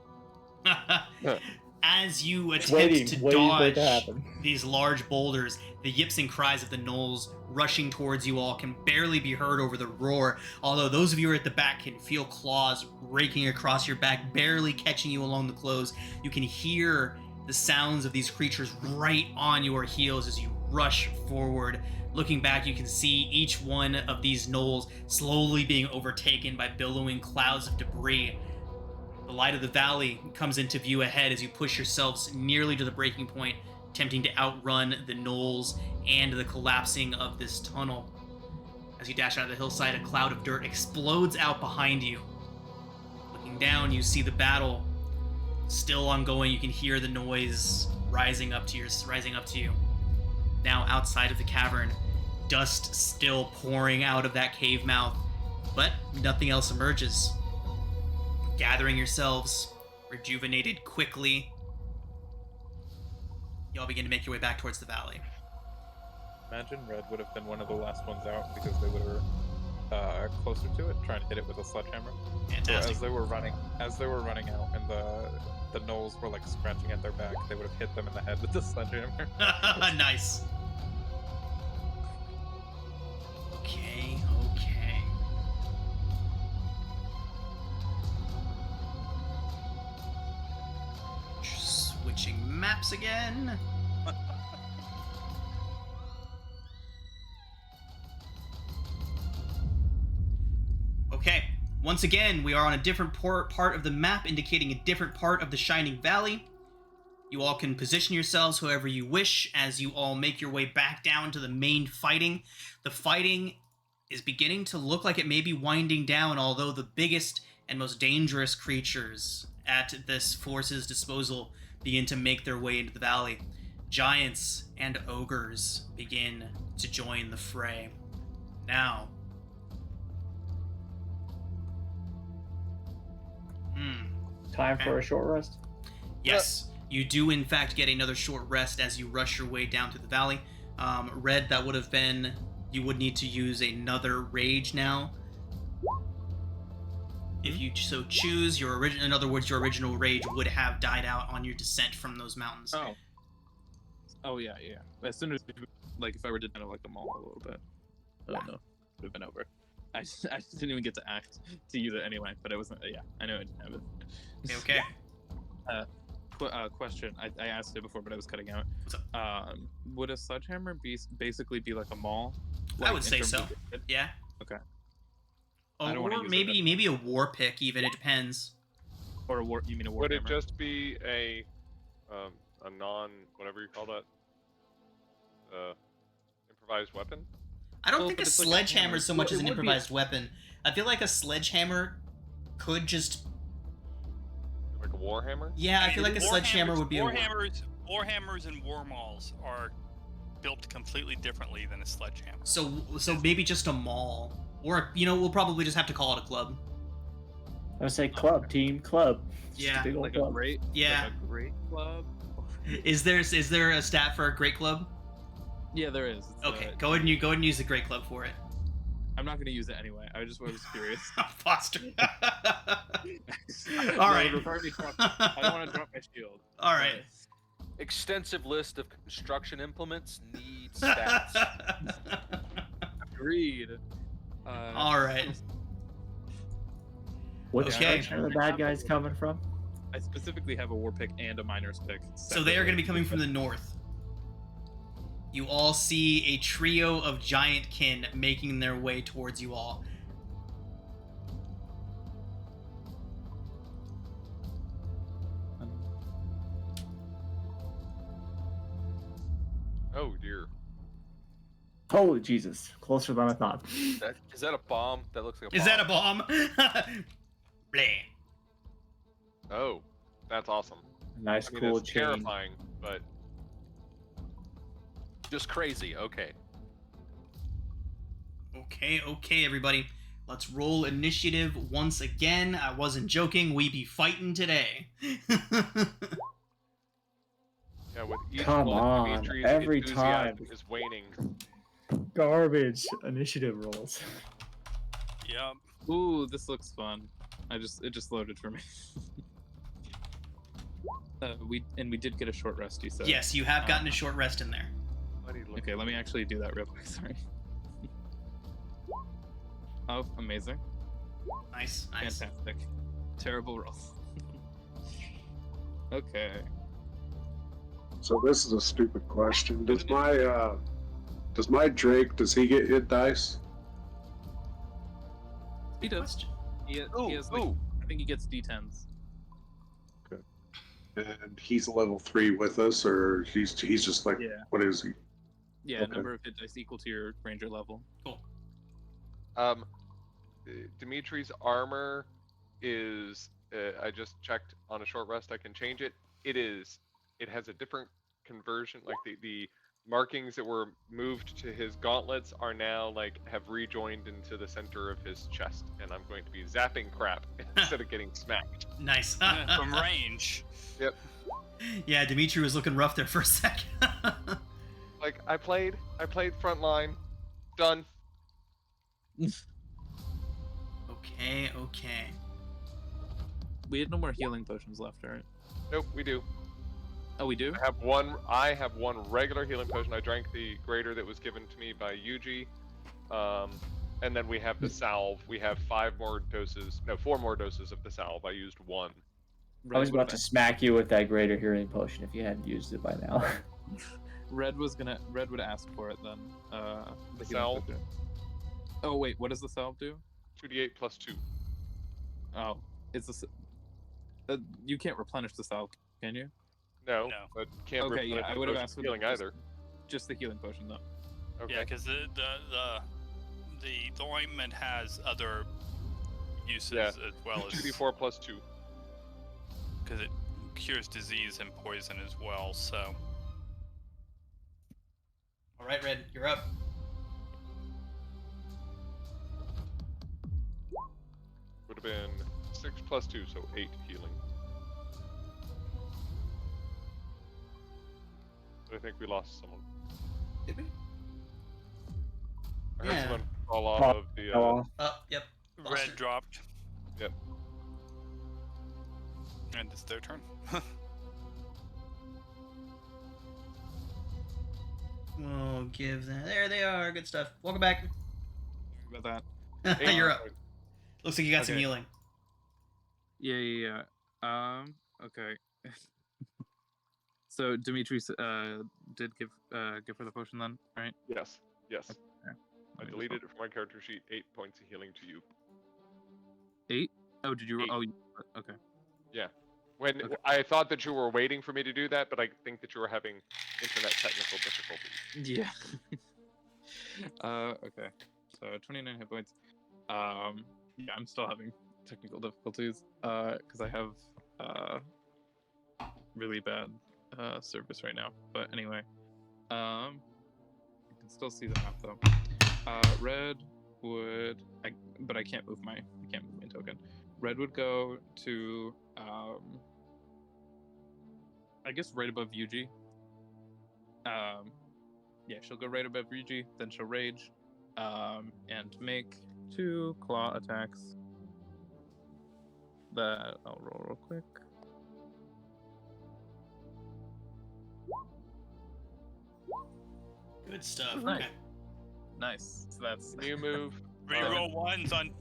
As you attempt Waiting to for it dodge to happen. these large boulders, the yips and cries of the gnolls rushing towards you all can barely be heard over the roar, although those of you who are at the back can feel claws raking across your back, barely catching you along the clothes. You can hear the sounds of these creatures right on your heels as you rush forward. Looking back, you can see each one of these gnolls slowly being overtaken by billowing clouds of debris. The light of the valley comes into view ahead as you push yourselves nearly to the breaking point, attempting to outrun the gnolls and the collapsing of this tunnel. As you dash out of the hillside, a cloud of dirt explodes out behind you. Looking down, you see the battle still ongoing. You can hear the noise rising up to you. Now outside of the cavern, dust still pouring out of that cave mouth, but nothing else emerges. Gathering yourselves, rejuvenated quickly, y'all begin to make your way back towards the valley. Imagine Red would have been one of the last ones out because they would have closer to it, trying to hit it with a sledgehammer. Fantastic. So as they were running out, and the gnolls were like scratching at their back, they would have hit them in the head with the sledgehammer. Nice. Okay. Switching maps again. Okay, once again, we are on a different part of the map, indicating a different part of the Shining Valley. You all can position yourselves however you wish as you all make your way back down to the main fighting. The fighting is beginning to look like it may be winding down, although the biggest and most dangerous creatures at this force's disposal begin to make their way into the valley. Giants and ogres begin to join the fray. Now, Time for a short rest. yes, you do in fact get another short rest as you rush your way down through the valley. Red, that would have been, you would need to use another rage now. If you so choose, in other words, your original rage would have died out on your descent from those mountains. Oh yeah. As soon as if I were to kind of like them all a little bit, no, it would have been over. I just didn't even get to act to use it anyway, but it wasn't. Yeah, I know I didn't have it. Okay. Question. I asked it before, but I was cutting out. What's up? Would a sledgehammer basically be like a maul? I would say so. Yeah. Okay. Or maybe a war pick even. It depends. Or a war? You mean a war? Would it just be a non whatever you call that improvised weapon? I don't think a sledgehammer so much as an improvised weapon. I feel like a sledgehammer could just... Like a warhammer? Yeah, I feel like a sledgehammer would be Warhammers and war mauls are built completely differently than a sledgehammer. So maybe just a maul. Or, we'll probably just have to call it a club. I would say club, team, club. Yeah. Big old like club. a great, Yeah. like a great club. Is there a stat for a great club? Yeah, there is. It's, Okay, go ahead and use the great club for it. I'm not going to use it anyway. I was curious. Foster. All right. I don't want to drop my shield. All right. Extensive list of construction implements need stats. Agreed. All right. Which Okay. direction are the bad guys coming from? I specifically have a war pick and a miner's pick. So they are going to be coming from the north. You all see a trio of giant kin making their way towards you all. Oh dear. Holy Jesus. Closer than I thought. Is that a bomb? That looks like a bomb. Is that a bomb? Bleh. Oh, that's awesome. Nice, I mean, cool it's chain. terrifying, but Just crazy. Okay. Okay, everybody. Let's roll initiative once again. I wasn't joking. We be fighting today. yeah, with each Come one, on, Dimitri's every enthusiasm time. is waning. Garbage initiative rolls. Yep. Ooh, this looks fun. It just loaded for me. We did get a short rest, you said. Yes, you have gotten a short rest in there. Okay, let me actually do that real quick. Sorry. Oh, amazing. Nice. Fantastic. Terrible roll. Okay. So this is a stupid question. Does my Drake, does he get hit dice? He Good does. question. He has like, I think he gets D10s. And he's level 3 with us, or he's just like, Yeah. what is he? Yeah, Okay. number of hit dice equal to your ranger level. Cool. Dimitri's armor is. I just checked on a short rest. I can change it. It has a different conversion. Like the markings that were moved to his gauntlets are now like have rejoined into the center of his chest, and I'm going to be zapping crap instead of getting smacked. Nice. From range. Yep. Yeah, Dimitri was looking rough there for a second. Like I played frontline. Done. Okay. We had no more healing potions left, right? Nope, we do. Oh, we do? I have one regular healing potion. I drank the greater that was given to me by Yuji. And then we have the salve. We have 4 more doses of the salve. I used 1. I was about to smack you with that greater healing potion if you hadn't used it by now. Red would ask for it then. The healing salve? potion. Oh wait, what does the salve do? 2d8 plus 2. Oh, it's you can't replenish the salve, can you? No, No. but can't Okay, replenish yeah, I the would have potion asked for healing either. Just the healing potion though. Okay. Yeah, because the ointment has other uses Yeah. as well as 2d4 plus 2. because it cures disease and poison as well. So All right, Red, you're up. Would have been 6 plus 2, so 8 healing. But I think we lost someone. Did we? I heard Yeah. someone fall off of the. Oh, Yep. Lost red her. dropped. Yep. And it's their turn. We'll give that. There they are. Good stuff. Welcome back. Sorry about that. You're up. Looks like you got some Okay. healing. Yeah. Okay. So Dimitri did give her the potion then, right? Yes. Yes. Okay. I deleted it from my character sheet. 8 points of healing to you. 8? Oh, did you? 8. Oh, okay. Yeah. When Okay. I thought that you were waiting for me to do that, but I think that you were having internet technical difficulties. Yeah. Okay. So 29 hit points. Yeah, I'm still having technical difficulties. Because I have really bad service right now. But anyway, you can still see the map though. Red would, but I can't move my token. Red would go to I guess right above Yuji. Yeah, she'll go right above Yuji, then she'll rage, and make 2 claw attacks. That I'll roll real quick. Good stuff. Nice. Okay. Nice. So that's. Can you move? Reroll ones on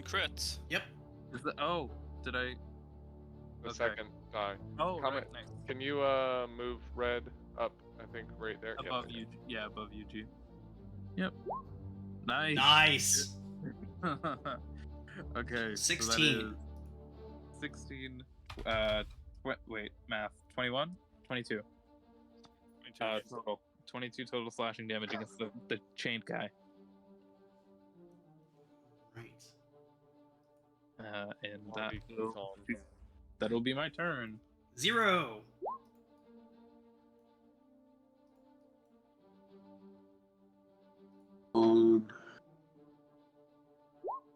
crits. Yep. Is the, oh, did I? The Okay. second die. Oh, Comment. right, nice. Can you move red up? I think right there. Above yeah. UG. Yeah, above UG. Yep. Nice. Nice. Okay. 16. So that is 16. Wait, math. 21? 22. Total. 22 total slashing damage against the chained guy. Right. And Already gone. that'll be my turn. 0.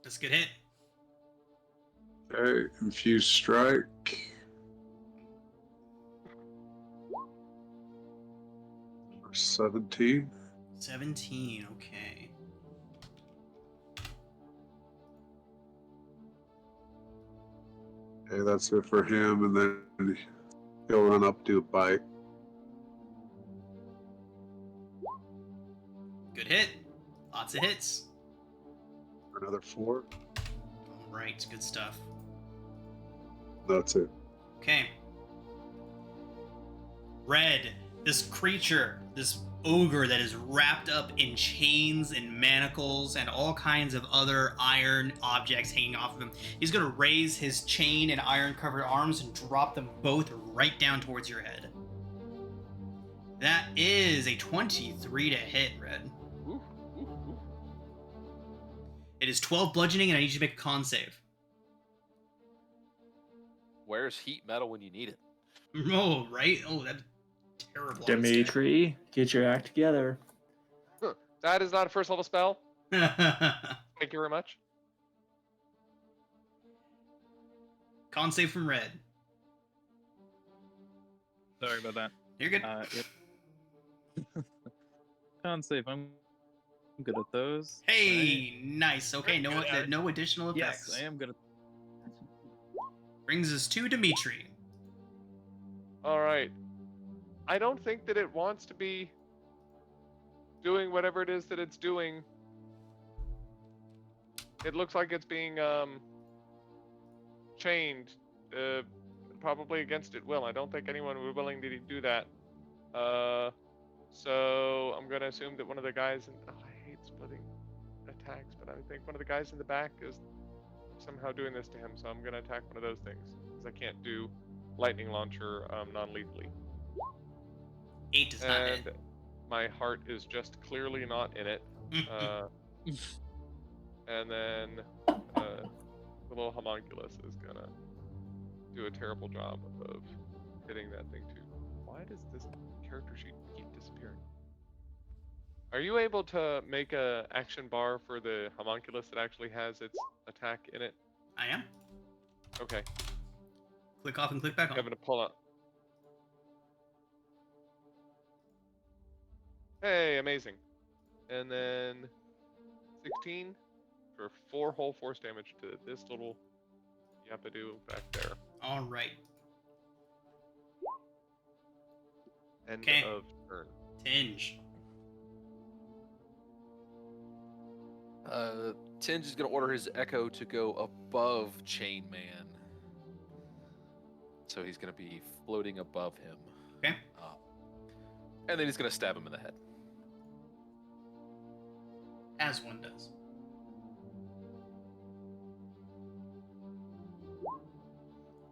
That's a good hit. Okay, infused strike. For 17. 17. Okay. Okay, that's it for him, and then he'll run up, do a bite. Good hit. Lots of hits. For another 4. All right. Good stuff. That's it. Okay. Red, this creature, this ogre that is wrapped up in chains and manacles and all kinds of other iron objects hanging off of him. He's going to raise his chain and iron covered arms and drop them both right down towards your head. That is a 23 to hit, Red. Ooh, ooh, ooh. It is 12 bludgeoning, and I need you to make a con save. Where's heat metal when you need it? Oh, right? Oh, that's terrible. Dimitri, get your act together. That is not a first level spell. Thank you very much. Con save from Red. Sorry about that. You're good. Yep. Con save. I'm good at those. Hey, nice. Okay, You're good at it. no additional effects. Yes, I am good at. Brings us to Dimitri. All right. I don't think that it wants to be doing whatever it is that it's doing. It looks like it's being chained, probably against its will. I don't think anyone would be willing to do that. So I'm gonna assume that one of the guys in I hate splitting attacks, but I think one of the guys in the back is somehow doing this to him. So I'm gonna attack one of those things because I can't do lightning launcher non-lethally. 8 does not hit. And my heart is just clearly not in it. And then the little homunculus is gonna do a terrible job of hitting that thing too. Why does this character sheet keep disappearing? Are you able to make a action bar for the homunculus that actually has its attack in it? I am. Okay. Click off and click back I'm on. having to pull up. Hey, amazing. And then 16 for 4 whole force damage to this little yappadoo back there. All right. End Okay. of turn. Tinge. Tinge is going to order his Echo to go above Chain Man. So he's going to be floating above him. Okay. And then he's going to stab him in the head. As one does.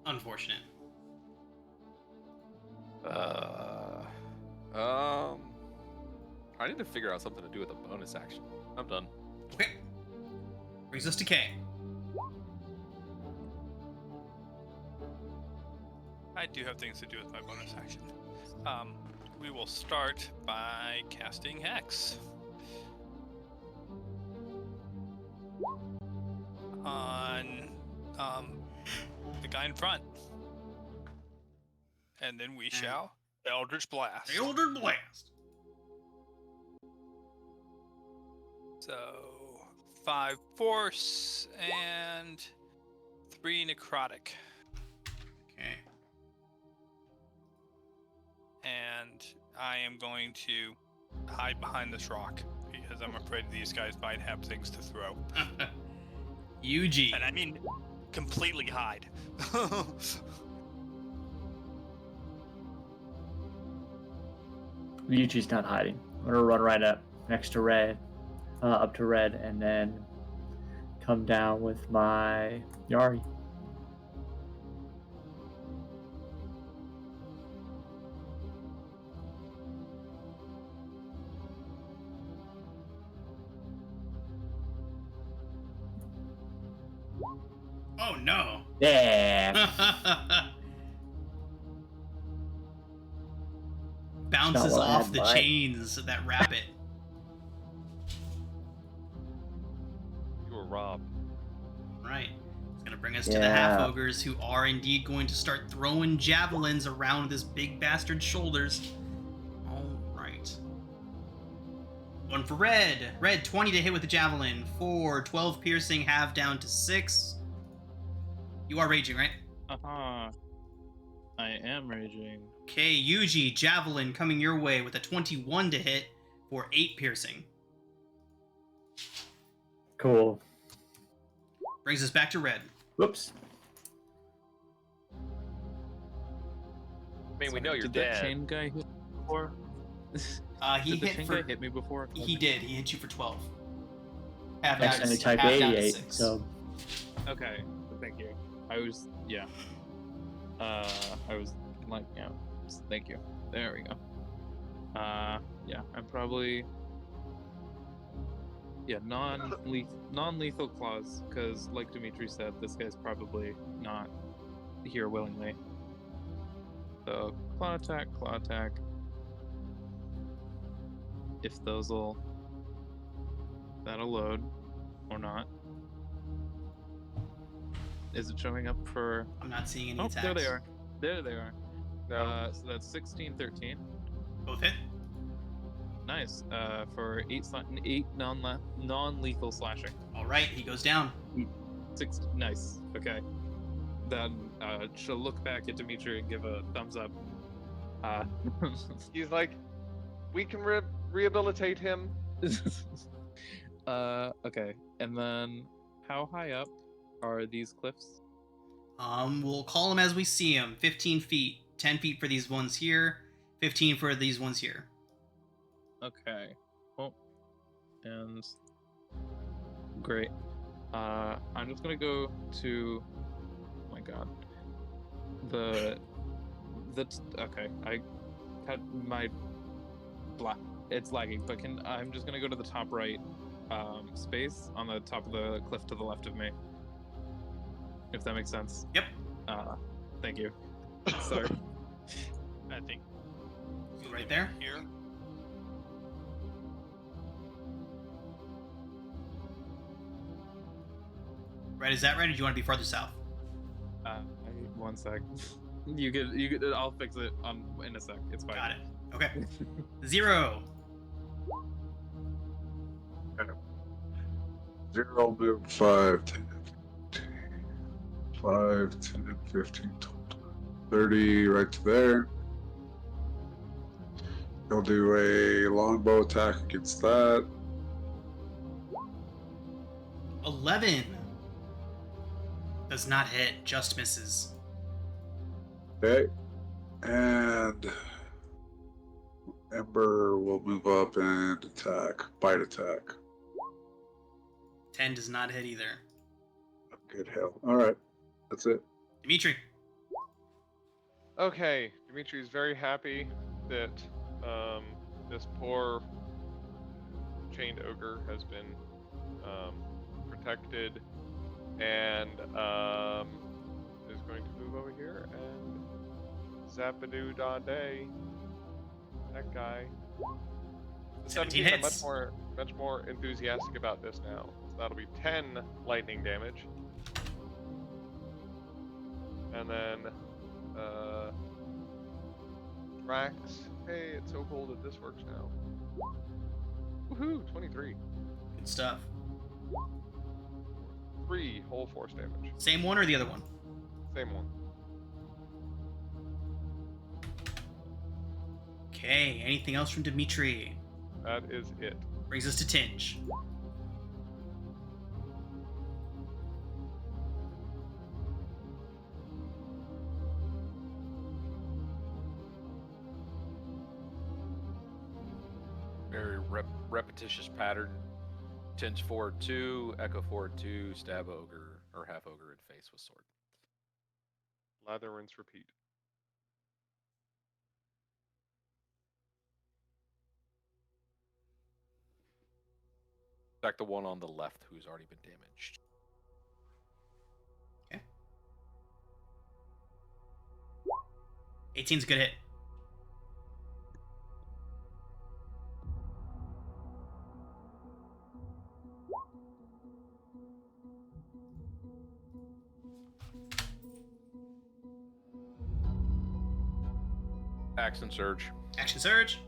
Unfortunate. I need to figure out something to do with a bonus action. I'm done. Okay. Brings us to K. I do have things to do with my bonus action. We will start by casting Hex on the guy in front, and then we shall Eldritch Blast. Eldritch Blast. So 5 force and 3 necrotic. Okay. And I am going to hide behind this rock because I'm afraid these guys might have things to throw. UG. And I mean, completely hide. Yuji's not hiding. I'm gonna run right up next to Red, up to Red, and then come down with my Yari. Oh no. Yeah. Bounces Not what I off had the in mind. chains that wrap it. You were robbed. Right. It's gonna bring us to the Yeah. half ogres who are indeed going to start throwing javelins around this big bastard's shoulders. Alright. One for Red. Red, 20 to hit with the javelin. 4, 12 piercing, half down to 6. You are raging, right? I am raging. Okay, Yuji, javelin coming your way with a 21 to hit for 8 piercing. Cool. Brings us back to Red. Whoops. mean, we know you're Did dead. that chain guy hit me before? He Did the hit chain for. guy hit me before? He did. He hit you for 12. Half Next down to, enemy type half down to 88. 6. So Okay, thank you. I was I was like, yeah, thank you. There we go. Yeah, I'm probably non-lethal claws, because like Dimitri said, this guy's probably not here willingly. So claw attack. If that'll load or not. Is it showing up for? I'm not seeing any Oh, attacks. there they are. There they are. No. So that's 16, 13. Both hit. Nice. For 8 non-lethal slashing. All right, he goes down. Nice. Okay. Then she'll look back at Dimitri and give a thumbs up. He's like, we can rehabilitate him. Okay. And then, how high up are these cliffs? We'll call them as we see them. 15 feet. 10 feet for these ones here. 15 for these ones here. Okay. Well, and great. I'm just gonna go to. Oh my God. Okay. I cut my black. It's lagging, but I'm just gonna go to the top right space on the top of the cliff to the left of me. If that makes sense. Yep. Thank you. Sorry. I think. Right there? Here. Right, is that right, or do you want to be farther south? One sec. You get. I'll fix it in a sec. It's fine. Got it. Okay. 0. 0 move 5, 10, 15, 5, 10, 15, 30, right to there. He'll do a longbow attack against that. 11. Does not hit, just misses. Okay. And Ember will move up and attack. Bite attack. 10 does not hit either. Good hell. Alright. That's it. Dimitri. Okay, Dimitri's very happy that this poor chained ogre has been protected, and is going to move over here and Zapadoo Dande, that guy. The 17 I'm hits. much more enthusiastic about this now. So that'll be 10 lightning damage. And then Drax. Hey, it's so cool that this works now. Woohoo! 23. Good stuff. 3 whole force damage. Same one or the other one? Same one. Okay, anything else from Dimitri? That is it. Brings us to Tinge. Very repetitious pattern. Tinge forward 2, echo forward 2, stab ogre or half ogre in face with sword. Lather, rinse, repeat. Attack the one on the left who's already been damaged. Okay. 18's a good hit. Action surge. Action surge.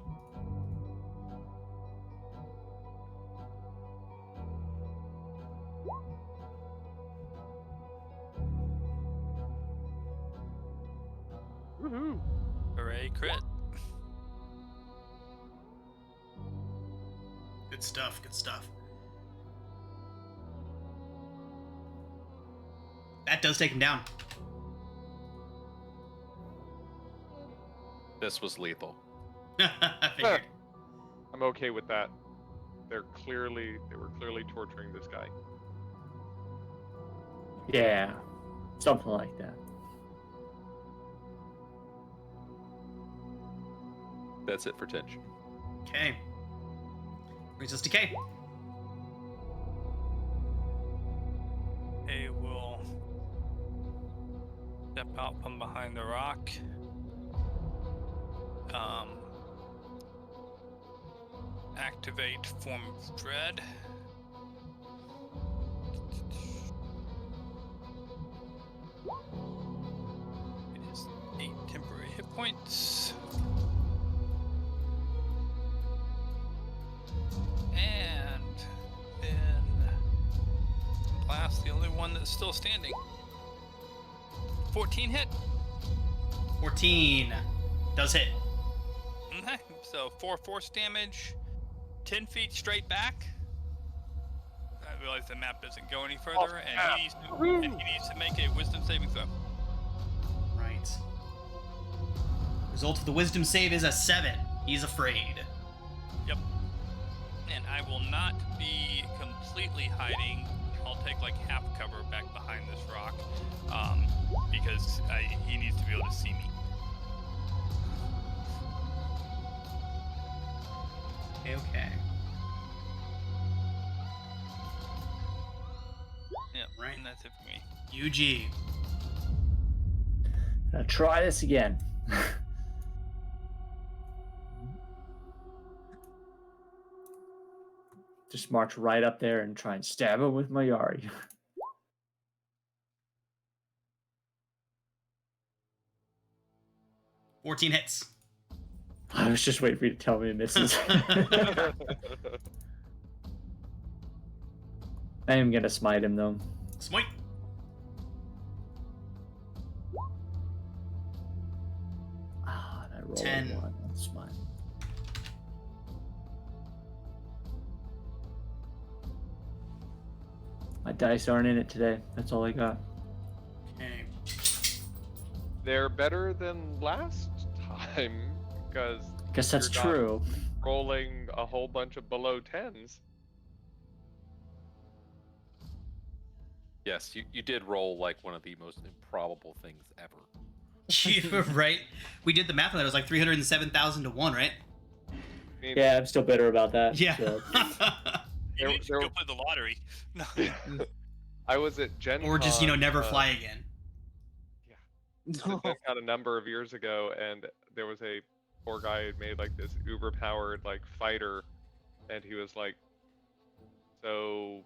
Woohoo! Hooray, crit. Good stuff, good stuff. That does take him down. This was lethal. I figured. I'm okay with that. They were clearly torturing this guy. Yeah, something like that. That's it for tension. Okay. Brings us to K. They will step out from behind the rock. Activate Form of Dread. It is 8 temporary hit points. And then blast the only one that's still standing. 14 hit. 14 does hit. Okay, so 4 force damage, 10 feet straight back. I realize the map doesn't go any further, and he needs to make a wisdom saving throw. Right. Result of the wisdom save is a 7. He's afraid. Yep. And I will not be completely hiding. I'll take like half cover back behind this rock, because he needs to be able to see me. Okay. Yep. Right. And that's it for me. UG. Now try this again. Just march right up there and try and stab him with my Yari. 14 hits. I was just waiting for you to tell me it misses. I am gonna smite him though. Smite. Ah, and I rolled 10. a 1 on smite. My dice aren't in it today. That's all I got. Okay. They're better than last time because Guess that's you're not true. rolling a whole bunch of below 10s. Yes, you did roll like one of the most improbable things ever. Right? We did the math on that. It was like 307,000 to 1, right? I mean, Yeah, I'm still bitter about that. Yeah. so. You There- need to there- go play the lottery. No. I was at Gen Or just, Con, never fly again. Gen Con a number of years ago, and there was a poor guy who made like this uber powered like fighter, and he was like so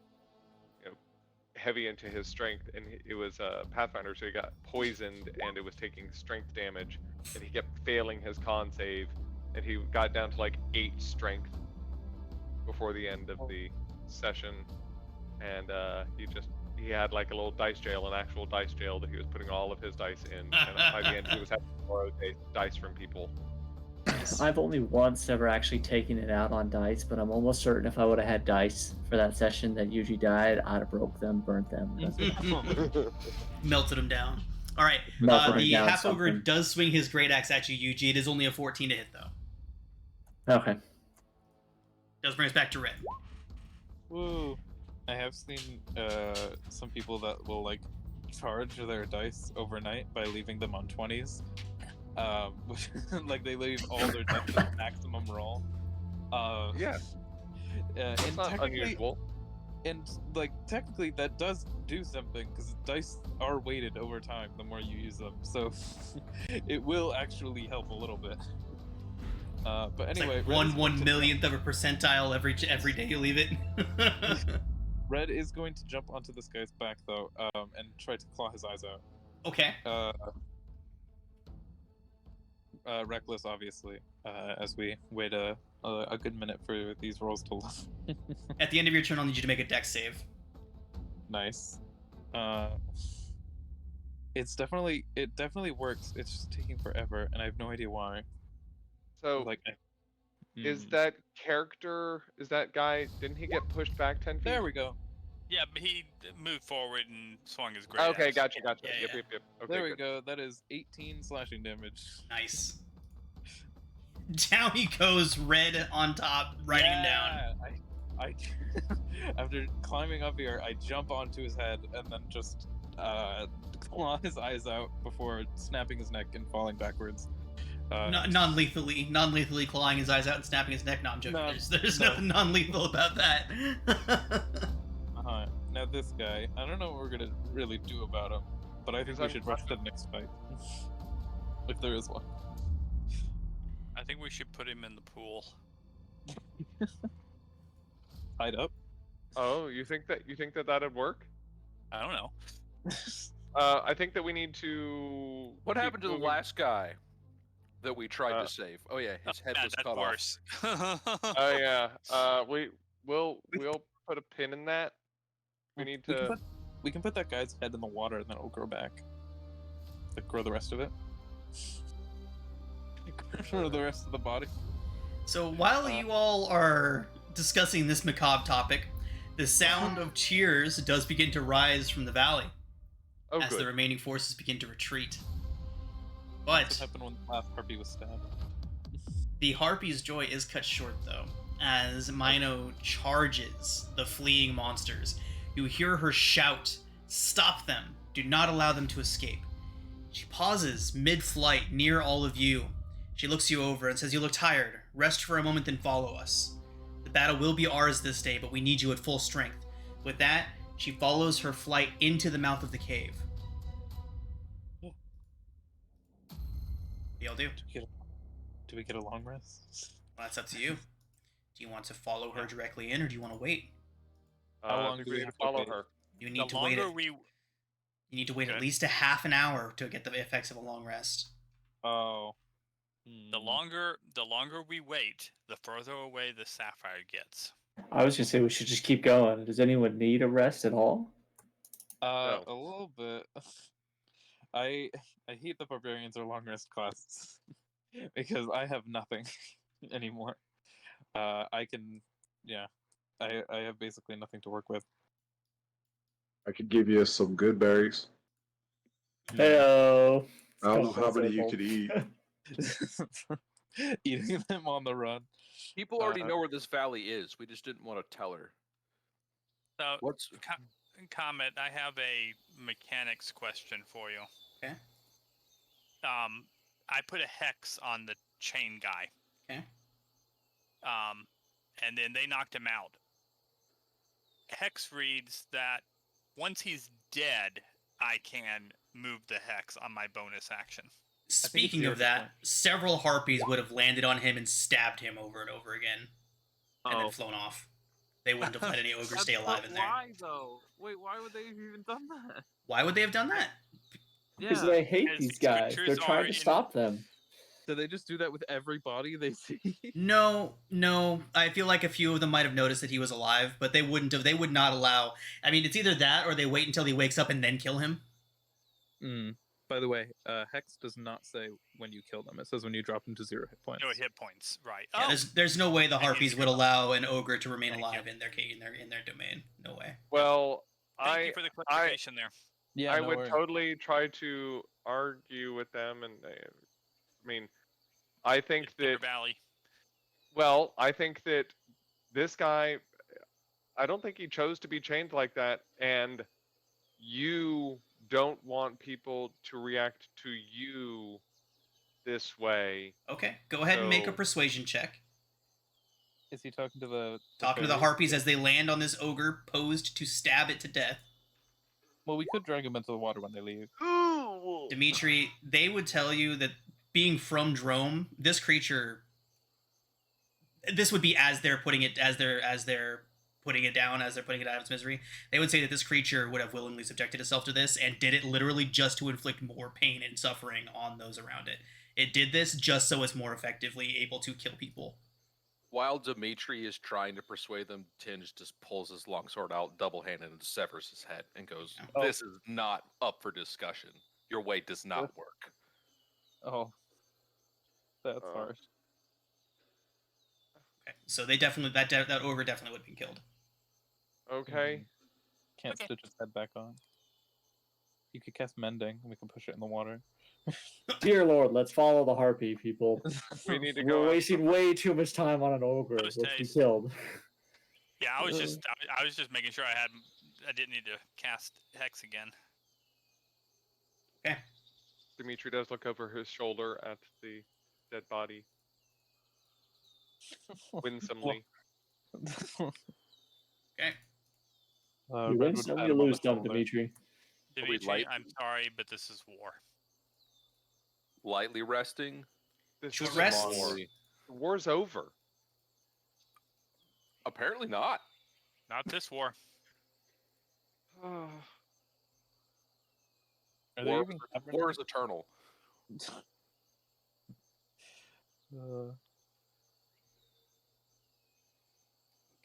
heavy into his strength, and it was a Pathfinder, so he got poisoned and it was taking strength damage, and he kept failing his con save, and he got down to like 8 strength before the end of the session, and he had like a little dice jail, an actual dice jail that he was putting all of his dice in, and by the end he was having to borrow dice from people. I've only once ever actually taken it out on dice, but I'm almost certain if I would have had dice for that session that usually died, I'd have broke them, burnt them. Melted him down. All right. Melted him The down half ogre something. does swing his great axe at you, Yuji. It is only a 14 to hit, though. Okay. Does bring us back to Red. Woo! I have seen some people that will like charge their dice overnight by leaving them on 20s. Like they leave all their dice at maximum roll. Yeah, and it's not technically, unusual. and like technically that does do something because dice are weighted over time the more you use them, so it will actually help a little bit. But It's anyway, like Red is going to 1/1,000,000th of a percentile every day you leave it. Red is going to jump onto this guy's back though, and try to claw his eyes out. Okay. Reckless, obviously, as we wait a good minute for these rolls to load. At the end of your turn, I'll need you to make a dex save. Nice. It definitely works. It's just taking forever, and I have no idea why. So Like, is that guy, didn't he get pushed back 10 feet? there we go. Yeah, but he moved forward and swung his great Okay, axe. gotcha. Yeah, Yep. Okay, There we good. go. That is 18 slashing damage. Nice. Down he goes, red on top, riding him down. I after climbing up here, I jump onto his head and then just claw his eyes out before snapping his neck and falling backwards. Non-lethally clawing his eyes out and snapping his neck. No, I'm joking. No, There's no. nothing non-lethal about that. Now this guy, I don't know what we're gonna really do about him, but I think we should rush the next fight. If there is one. I think we should put him in the pool. Tied up? Oh, you think that that'd work? I don't know. I think that we need to. What keep happened to the moving. last guy that we tried to save? Oh yeah, his head was That's cut worse. Oh yeah. We'll put a pin in that. We need to. We can put that guy's head in the water and then it'll grow back. Like grow the rest of it. Grow the rest of the body. So while you all are discussing this macabre topic, the sound of cheers does begin to rise from the valley Oh, as good. the remaining forces begin to retreat. That's what But happened when the last harpy was stabbed. the harpy's joy is cut short, though, as Mino charges the fleeing monsters. You hear her shout, "Stop them! Do not allow them to escape." She pauses mid-flight near all of you. She looks you over and says, "You look tired. Rest for a moment, then follow us. The battle will be ours this day, but we need you at full strength." With that, she follows her flight into the mouth of the cave. What do y'all do? Do we get a long rest? Well, that's up to you. Do you want to follow her directly in, or do you want to wait? How long I think do we we need to have to follow wait? her? You The need to wait. longer we You need to wait at Okay. least a half an hour to get the effects of a long rest. Oh. the longer we wait, the further away the sapphire gets. I was gonna say we should just keep going. Does anyone need a rest at all? No. A little bit. I hate the barbarians are long rest classes because I have nothing anymore. I have basically nothing to work with. I could give you some good berries. Heyo. I don't know how many you could eat. Eating them on the run. People already know where this valley is. We just didn't want to tell her. So, What's Comet, I have a mechanics question for you. Okay. I put a hex on the chain guy. Okay. And then they knocked him out. Hex reads that once he's dead, I can move the hex on my bonus action. Speaking of that, several harpies would have landed on him and stabbed him over and over again, and then flown off. They wouldn't have let any ogre stay alive in there. Why though? Wait, why would they have even done that? Why would they have done that? Because they hate As these guys. creatures They're trying are to in- stop them. Do they just do that with every body they see? No. I feel like a few of them might have noticed that he was alive, but they wouldn't have. They would not allow. I mean, it's either that or they wait until he wakes up and then kill him. By the way, Hex does not say when you kill them. It says when you drop them to 0 hit points. No hit points, right? Yeah, Oh, there's no way the Thank you. harpies would allow an ogre to remain Thank alive you. in their domain. No way. Well, thank you for the clarification there. Yeah, I no would worries. totally try to argue with them, and I think Bitter that. Valley. Well, I think that this guy, I don't think he chose to be chained like that, and you don't want people to react to you this way. Okay, go ahead and make a So- persuasion check. Is he talking to the Talking to the fairy? harpies as they land on this ogre posed to stab it to death. Well, we could drag them into the water when they leave. Dimitri, they would tell you that being from Droaam, this creature, this would be as they're putting it putting it down, as they're putting it out of its misery. They would say that this creature would have willingly subjected itself to this and did it literally just to inflict more pain and suffering on those around it. It did this just so it's more effectively able to kill people. While Dimitri is trying to persuade them, Tinge just pulls his longsword out, double-handed, and severs his head, and goes, Oh. "This is not up for discussion. Your way does not work." Oh, that's Oh. harsh. Okay, so they definitely that ogre definitely would have been killed. Okay. Can't Okay. stitch its head back on. You could cast mending, and we can push it in the water. Dear Lord, let's follow the harpy, people. We need to We're go. wasting way too much time on an ogre. Those Let's be days. killed. Yeah, I was just making sure I didn't need to cast Hex again. Okay. Dimitri does look over his shoulder at the dead body winsomely. Okay. You win Red would some, pat you him on lose the some, shoulder. Dimitri. Dimitri, light- I'm sorry, but this is war. Lightly resting. This Short is rest? war. Strongly- The war's over. Apparently not. Not this war. Are they War, even covering war him? is eternal.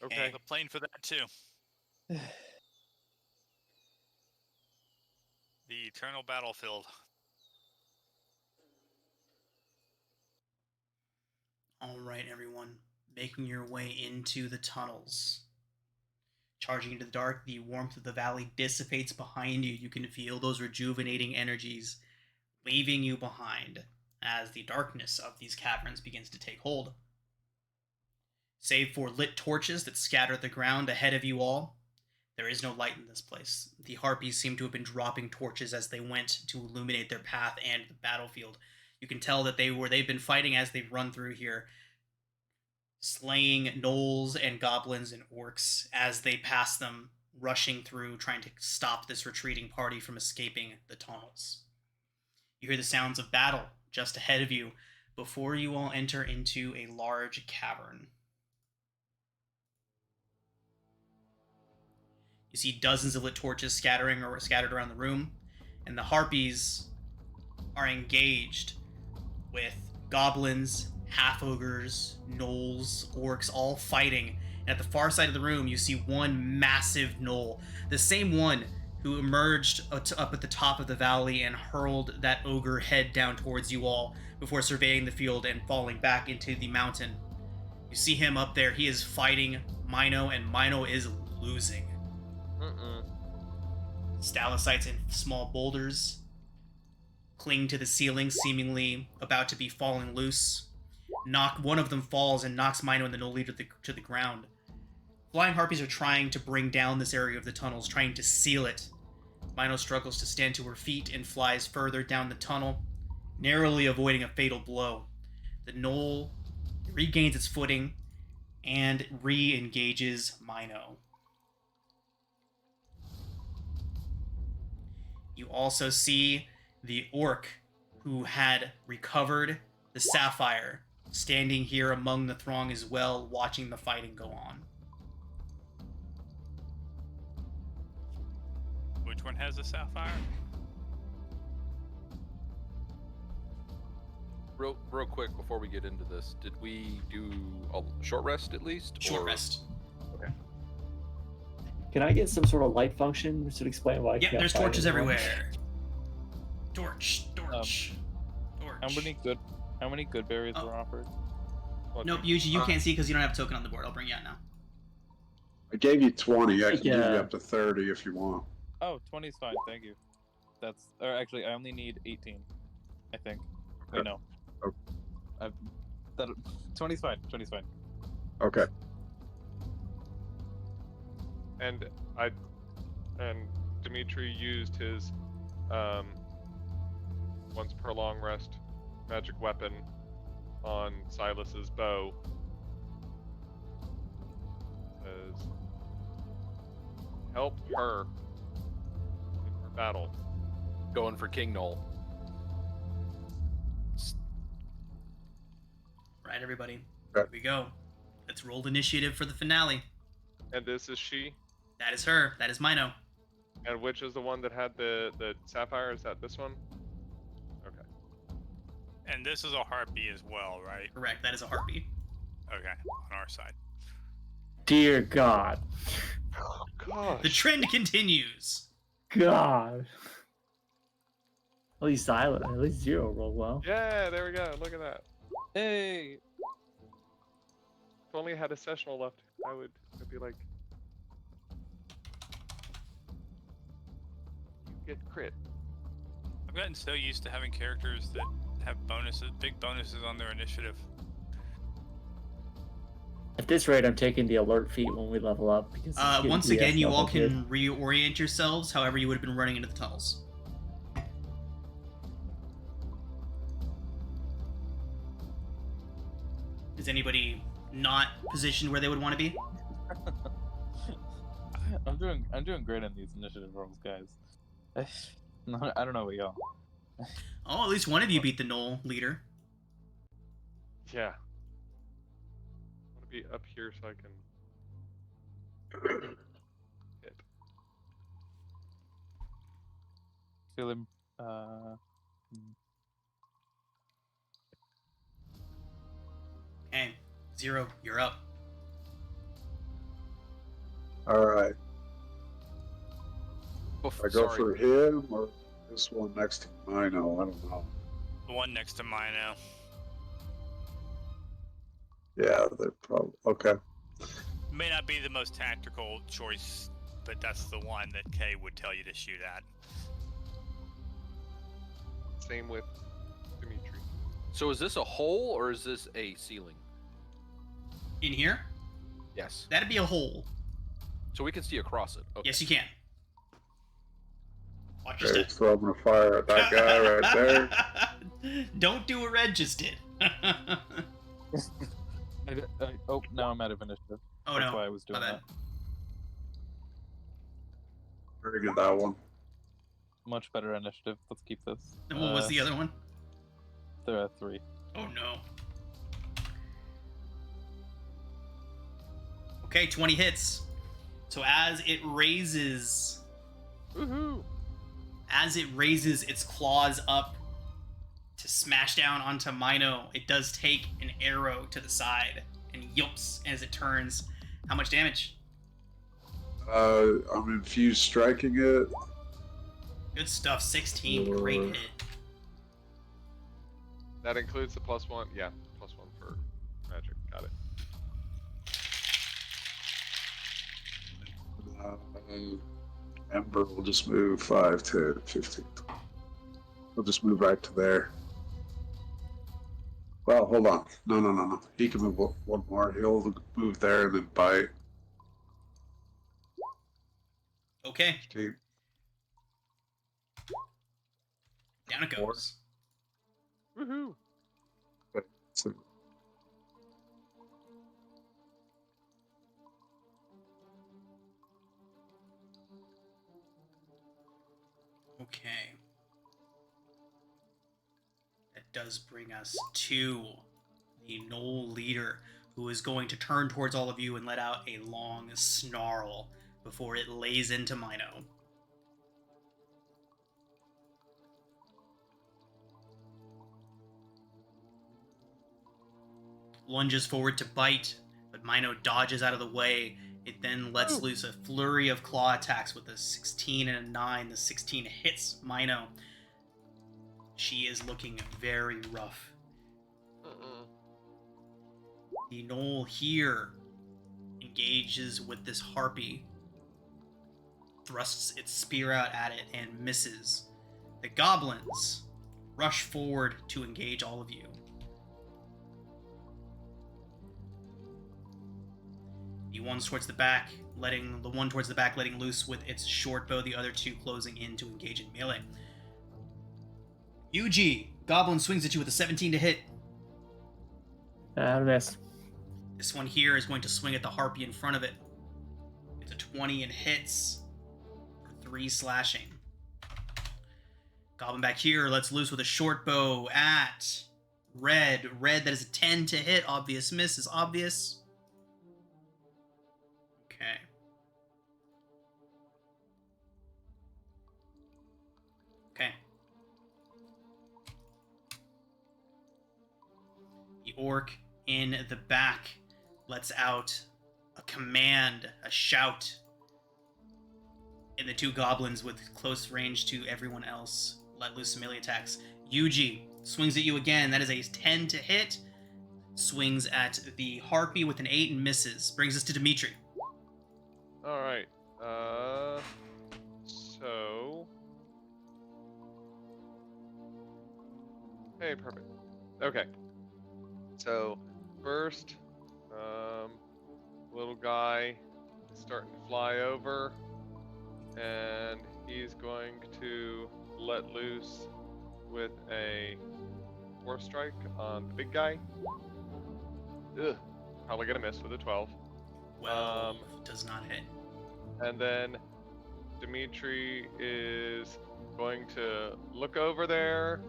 Okay. The plane for that too. The eternal battlefield. All right, everyone. Making your way into the tunnels. Charging into the dark, the warmth of the valley dissipates behind you. You can feel those rejuvenating energies leaving you behind as the darkness of these caverns begins to take hold. Save for lit torches that scatter the ground ahead of you all, there is no light in this place. The harpies seem to have been dropping torches as they went to illuminate their path and the battlefield. You can tell that they've been fighting as they've run through here, slaying gnolls and goblins and orcs as they pass them, rushing through, trying to stop this retreating party from escaping the tunnels. You hear the sounds of battle just ahead of you before you all enter into a large cavern. You see dozens of lit torches scattered around the room, and the harpies are engaged with goblins, half-ogres, gnolls, orcs, all fighting. And at the far side of the room, you see one massive gnoll, the same one who emerged up at the top of the valley and hurled that ogre head down towards you all before surveying the field and falling back into the mountain. You see him up there. He is fighting Mino, and Mino is losing. Stalactites and small boulders cling to the ceiling, seemingly about to be falling loose. One of them falls and knocks Mino and the Gnoll leader to the ground. Flying harpies are trying to bring down this area of the tunnels, trying to seal it. Mino struggles to stand to her feet and flies further down the tunnel, narrowly avoiding a fatal blow. The Gnoll regains its footing and re-engages Mino. You also see the orc who had recovered the sapphire standing here among the throng as well, watching the fighting go on. Which one has the sapphire? Real quick before we get into this, did we do a short rest at least? Short or- rest. Can I get some sort of light function just to explain why I Yep, can't there's find torches it? everywhere. Torch. Torch. How many good berries Oh. were offered? Nope, you can't see because you don't have a token on the board. I'll bring you out now. I gave you 20. I can give you Yeah. up to 30 if you want. Oh, 20 is fine, thank you. Or actually, I only need 18, I think. Wait, no. Okay. 20's fine, 20's fine. Okay. And Dimitri used his once per long rest magic weapon on Silas's bow. Says, help her in her battle. Going for King Knoll. Right, everybody. Okay. Here we go. Let's roll initiative for the finale. And this is she. That is her. That is Mino. And which is the one that had the sapphire? Is that this one? Okay. And this is a harpy as well, right? Correct. That is a heartbeat. Okay, on our side. Dear God. Oh gosh. The trend continues. God. At least Zero rolled well. Yeah, there we go. Look at that. Hey! If only I had a sessional left, I'd be like, you get crit. I've gotten so used to having characters that have bonuses, big bonuses on their initiative. At this rate, I'm taking the alert feat when we level up because it's getting Once DS again, you all level good. can reorient yourselves however you would have been running into the tunnels. Is anybody not positioned where they would want to be? I'm doing great on these initiative rolls, guys. I don't know about y'all. Oh, at least one of you beat the Knoll leader. Yeah. I want to be up here so I can hit. Feeling Okay, Zero, you're up. Alright. I go Sorry. for him or this one next to Mino. I don't know. The one next to Mino. Yeah, they're probably okay. May not be the most tactical choice, but that's the one that Kay would tell you to shoot at. Same with Dimitri. So is this a hole or is this a ceiling? In here? Yes. That'd be a hole. So we can see across it. Okay. Yes, you can. Watch your Okay, step. so I'm gonna fire at that guy right there. Don't do what Red just did. oh, now I'm out of initiative. Oh That's no. why I was doing My bad. that. Very good, that one. Much better initiative. Let's keep this. And what was the other one? There are 3. Oh no. Okay, 20 hits. So as it raises Woohoo! its claws up to smash down onto Mino, it does take an arrow to the side and yelps as it turns. How much damage? I'm infused striking it. Good stuff. 16. Great hit. That includes the +1. Yeah, +1 for magic. Got it. Ember will just move 5, 10, 15. We'll just move right to there. Well, hold on. No. He can move one more. He'll move there and then bite. Okay, 15. down it goes. Woohoo! So, Okay. That does bring us to the Knoll leader, who is going to turn towards all of you and let out a long snarl before it lays into Mino. Lunges forward to bite, but Mino dodges out of the way. It then lets loose a flurry of claw attacks with a 16 and a 9. The 16 hits Mino. She is looking very rough. The Knoll here engages with this harpy, thrusts its spear out at it, and misses. The goblins rush forward to engage all of you. The one towards the back, letting loose with its short bow, the other two closing in to engage in melee. UG, goblin swings at you with a 17 to hit. Miss. This one here is going to swing at the harpy in front of it. It's a 20 and hits for 3 slashing. Goblin back here lets loose with a short bow at Red. Red, that is a 10 to hit. Obvious miss is obvious. Okay. Okay. The orc in the back lets out a command, a shout, and the 2 goblins with close range to everyone else let loose some melee attacks. Yuji swings at you again. That is a 10 to hit. Swings at the harpy with an 8 and misses. Brings us to Dimitri. Alright. So Hey, perfect. Okay. So, first, little guy is starting to fly over, and he's going to let loose with a 4-strike on the big guy. Ugh. Probably gonna miss with a 12. 12 does not hit. And then Dimitri is going to look over there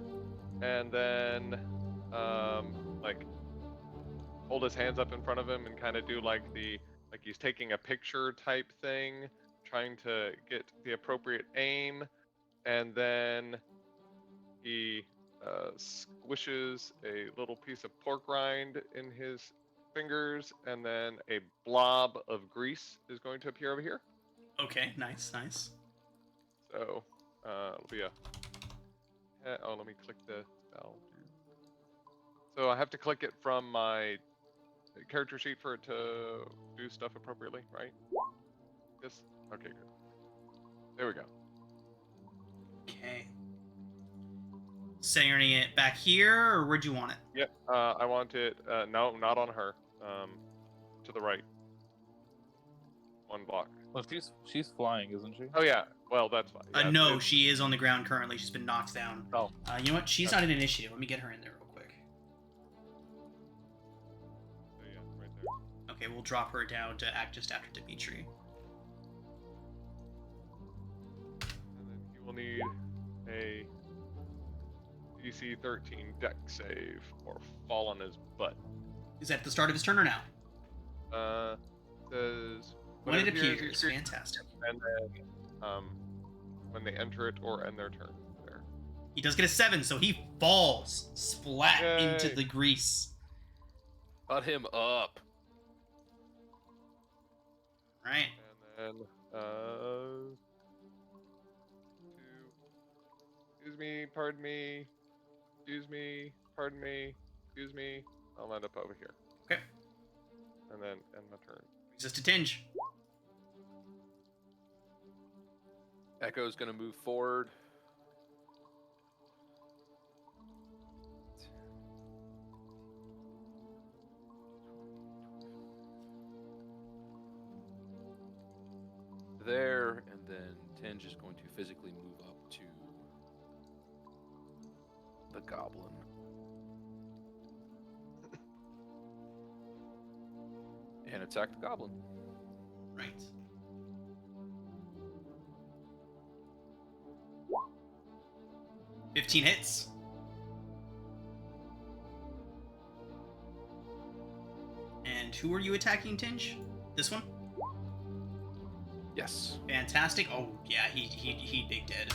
and then like hold his hands up in front of him and kind of do like he's taking a picture type thing, trying to get the appropriate aim, and then he squishes a little piece of pork rind in his fingers, and then a blob of grease is going to appear over here. Okay, nice. So it'll be a. Oh, let me click the spell. So I have to click it from my character sheet for it to do stuff appropriately, right? Yes. Okay, good. There we go. Okay. Centering it back here, or where'd you want it? Yep. I want it. No, not on her. To the right. 1 block. Well, she's flying, isn't she? Oh yeah. Well, that's fine. Yeah, No, she is on the ground currently. She's been knocked down. Oh. You know what? She's not an initiative. Let me get her in there real quick. So yeah, right there. Okay, we'll drop her down to act just after Dimitri. And then he will need a DC 13 deck save or fall on his butt. Is that the start of his turn or now? Says When it appears, appears. each Fantastic. and then when they enter it or end their turn. There. He does get a 7, so he falls splat Yay. into the grease. Cut him up. Right. And then excuse me, pardon me, excuse me, pardon me, excuse me. I'll end up over here. Okay. And then end my turn. Brings us to Tinge. Echo's gonna move forward. There, and then Tinge is going to physically move up to the goblin. And attack the goblin. Right. $15 hits. And who are you attacking, Tinge? This one? Yes. Fantastic. Oh yeah, he big dead.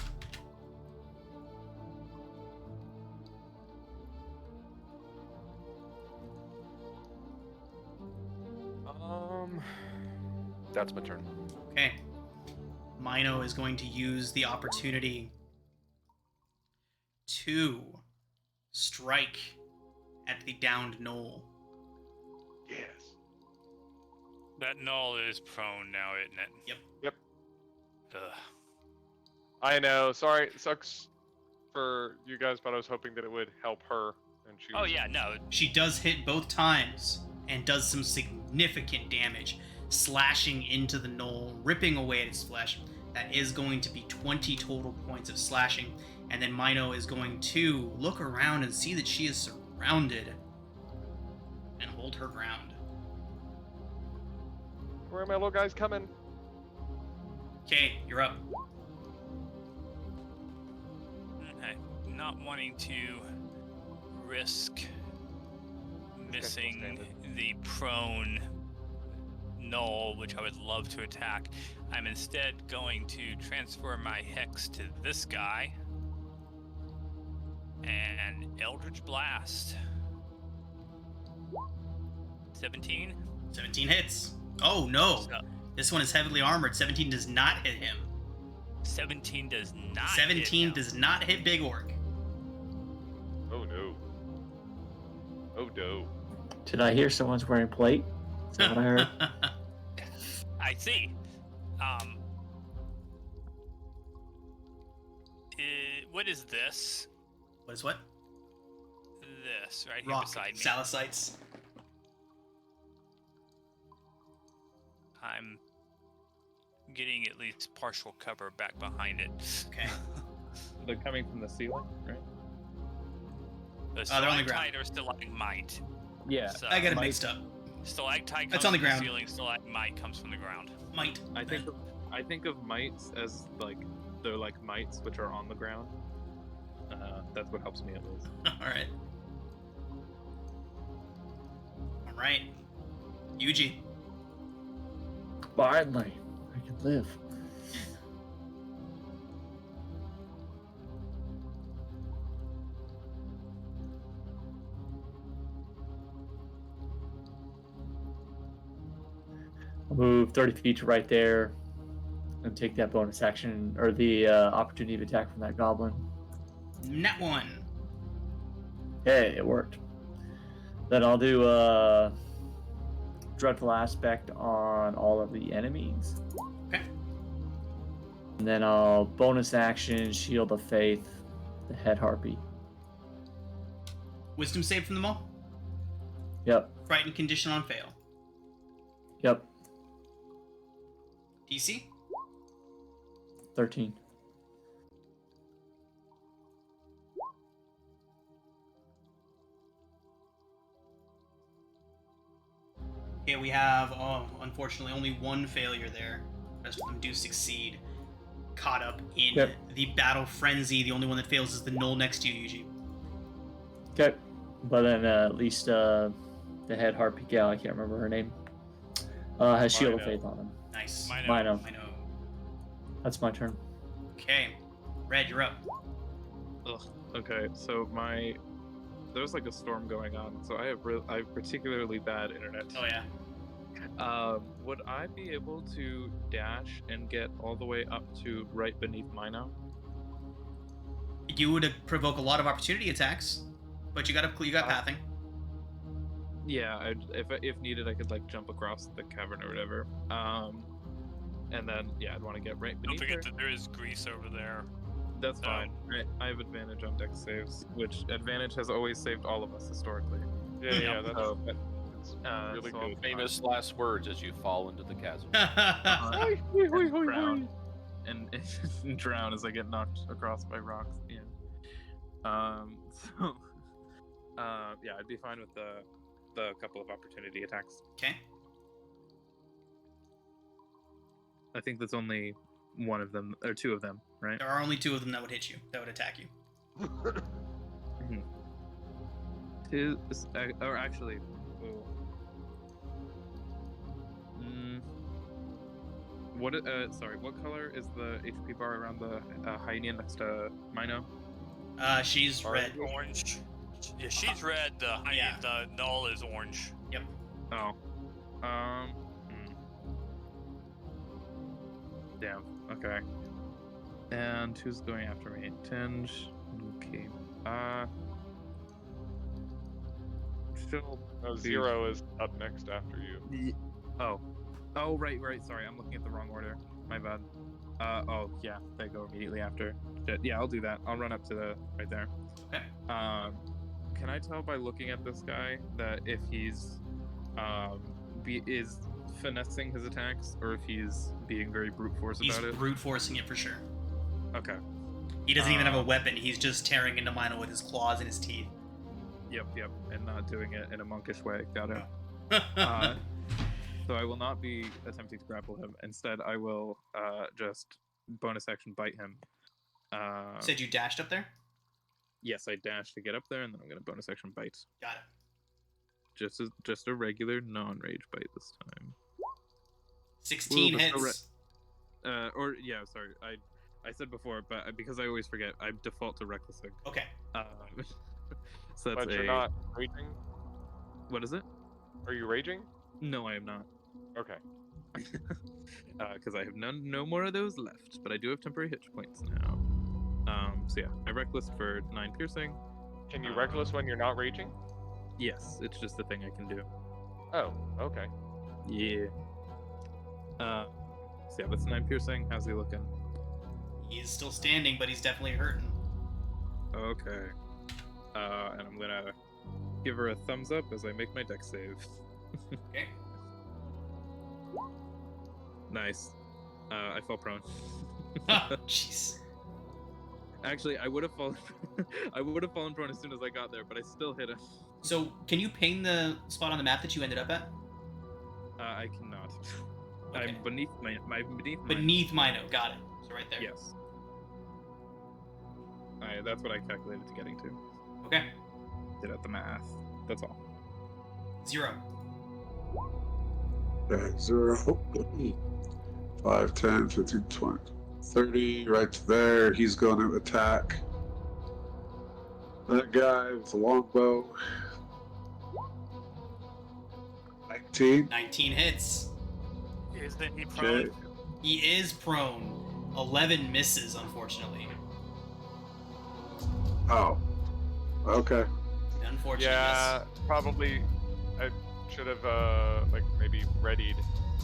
That's my turn. Okay. Mino is going to use the opportunity to strike at the downed knoll. Yes. That null is prone now, isn't it? Yep. Yep. Ugh. I know. Sorry, it sucks for you guys, but I was hoping that it would help her. And she. Oh was- yeah, no. She does hit both times and does some significant damage, slashing into the knoll, ripping away at its flesh. That is going to be 20 total points of slashing. And then Mino is going to look around and see that she is surrounded and hold her ground. Where are my little guys coming? Okay, you're up. Okay. Not wanting to risk missing the prone null, which I would love to attack. I'm instead going to transfer my hex to this guy and Eldritch Blast. 17. 17 hits. Oh no, So, this one is heavily armored. 17 does not hit him. 17 does not. 17 hit him. does not hit Big Orc. Oh no. Oh no. Did I hear someone's wearing plate? Is that what I heard? I see. What is this? What is what? this right here rock beside me. salicites. I'm getting at least partial cover back behind it. Okay. They're coming from the ceiling, right? The they're on the ground. stalactite or stalagmite. Yeah. So, I got it mixed up. Stalactite That's comes on the from ground. the ceiling, stalagmite comes from the ground. Might. I think of mites as like they're like mites which are on the ground. That's what helps me at least. All right. All right. Yuji. Finally, I can live. I'll move 30 feet to right there and take that bonus action or the opportunity of attack from that goblin. Nat 1. Hey, it worked. Then I'll do Dreadful Aspect on all of the enemies. Okay. And then I'll bonus action Shield of Faith, the Head Harpy. Wisdom save from them all. Yep, Frightened condition on fail. yep, DC. 13. Okay, we have, unfortunately, only one failure there. The rest of them do succeed. Caught up in Yep. the battle frenzy. The only one that fails is the knoll next to you, Yuji. Okay, but then at least the Head Harpy gal, I can't remember her name, has Shield of Mino. Faith on him. Nice. Mino. Mino. I know. That's my turn. Okay. Red, you're up. Ugh. Okay, so there's like a storm going on, so I have particularly bad internet. Oh, yeah. Would I be able to dash and get all the way up to right beneath Mino? You would provoke a lot of opportunity attacks, but you got pathing. Yeah, if needed, I could like jump across the cavern or whatever. And then yeah, I'd want to get right Don't beneath forget her. that there is grease over there. That's fine. I have advantage on dex saves, which advantage has always saved all of us historically. Yeah, that's So, really so I'll good. be fine. Famous last words as you fall into the chasm. And drown, and drown as I get knocked across by rocks. Yeah. So, yeah, I'd be fine with the couple of opportunity attacks. Okay. I think that's only one of them or two of them, right? There are only two of them that would hit you, that would attack you. Or actually, what color is the HP bar around the hyena next to Mino? She's red. Orange. Yeah, she's red. The null is orange. Yep. Oh. Damn. Okay. And who's going after me? Tinge. Okay. Still. Zero is up next after you. Oh. Oh, right. Sorry, I'm looking at the wrong order. My bad. Oh, yeah, they go immediately after. Shit. Yeah, I'll do that. I'll run up to the right there. Okay. Can I tell by looking at this guy that if he's is finessing his attacks or if he's being very brute force He's about it? brute forcing it for sure. Okay. He doesn't even have a weapon. He's just tearing into Mino with his claws and his teeth. Yep, and not doing it in a monkish way. Got it. So I will not be attempting to grapple him. Instead, I will just bonus action bite him. Said you dashed up there? Yes, I dash to get up there, and then I'm going to bonus action bite. Got it. Just a regular non-rage bite this time. 16 Ooh, but hits. Sorry. I said before, but because I always forget, I default to recklessing. Okay. So that's But you're not raging? What is it? Are you raging? No, I am not. Okay. Because I have no more of those left, but I do have temporary hit points now. So yeah, I reckless for 9 piercing. Can you reckless when you're not raging? Yes, it's just a thing I can do. Oh, okay. Yeah. So yeah, that's 9 piercing. How's he looking? He's still standing, but he's definitely hurting. Okay. And I'm gonna give her a thumbs up as I make my dex save. Okay. Nice. I fell prone. Jeez. Actually, I would have fallen. I would have fallen prone as soon as I got there, but I still hit him. So, can you ping the spot on the map that you ended up at? I cannot. Okay. I'm beneath beneath. Beneath Mino. Got it. So right there. Yes. That's what I calculated to getting to. Okay. Did out the math. That's all. 0. Okay, 0. 5, 10, 15, 20, 30. Right there. He's going to attack that guy with the longbow. 19. 19 hits. Isn't he prone? Okay. He is prone. 11 misses, unfortunately. Oh. Okay. Unfortunate Yeah, probably. I should have like maybe readied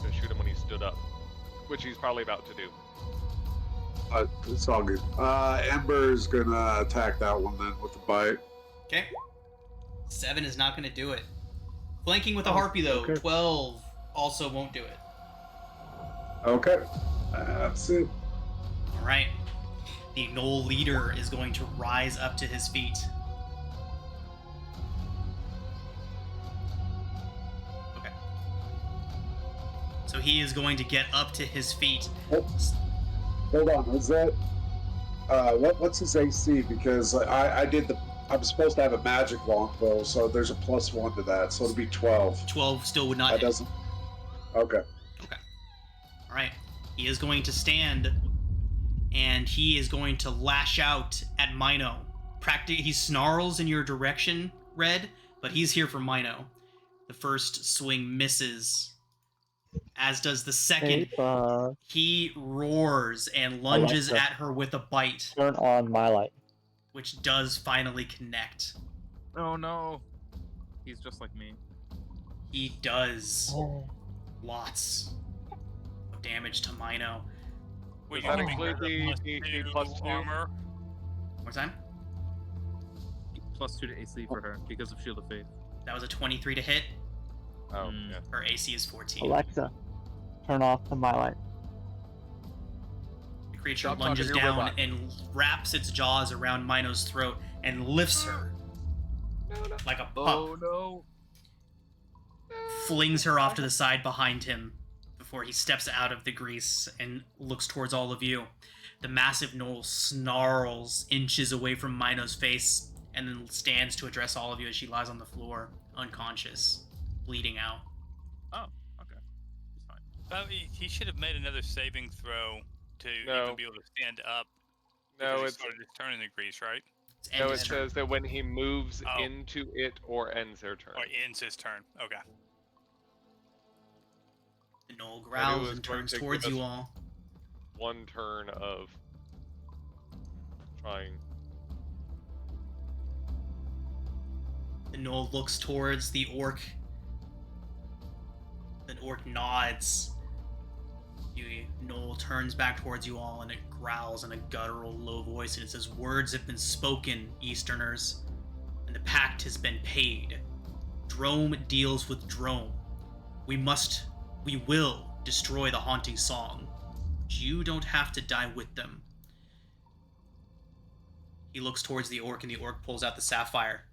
to shoot him when he stood up, which he's probably about to do. It's all good. Ember's gonna attack that one then with the bite. miss. Okay. 7 is not going to do it. Flanking with a harpy, though. okay. 12 also won't do it. Okay. That's it. All right. The Gnoll leader is going to rise up to his feet. Okay. So he is going to get up to his feet. Hold on. Is that what's his AC? Because I'm supposed to have a magic longbow, so there's a +1 to that, so it'll be 12. 12 still would not That hit. doesn't. Okay. All right. He is going to stand, and he is going to lash out at Mino. He snarls in your direction, Red, but he's here for Mino. The first swing misses, as does the second. He roars and lunges Alexa. at her with a bite, Turn on my light. which does finally connect. Oh no. He's just like me. He does lots of damage to Mino. Will Does that you include the +2? armor? One more time. +2 to AC for her because of Shield of Faith. That was a 23 to hit. Oh, Mm. yeah. Her AC is 14. Alexa, turn off the my light. The creature Stop talking lunges to your down robot. and wraps its jaws around Mino's throat and lifts her like a pup. Oh no. Flings her off to the side behind him before he steps out of the grease and looks towards all of you. The massive gnoll snarls inches away from Mino's face and then stands to address all of you as she lies on the floor, unconscious, bleeding out. Oh, okay. He's fine. Oh, he should have made another saving throw to No. even be able to stand up. No, because he it's started his turn in the grease, right? It's no. end It his turn. says that when he moves Oh. into it or ends their turn. Or ends his turn. Okay. The gnoll growls was and going turns to towards give you us- all. One turn of trying. The gnoll looks towards the orc. The orc nods. The gnoll turns back towards you all and it growls in a guttural, low voice and it says, "Words have been spoken, Easterners, and the pact has been paid. Droaam deals with Droaam. We will destroy the haunting song. But you don't have to die with them." He looks towards the orc and the orc pulls out the sapphire.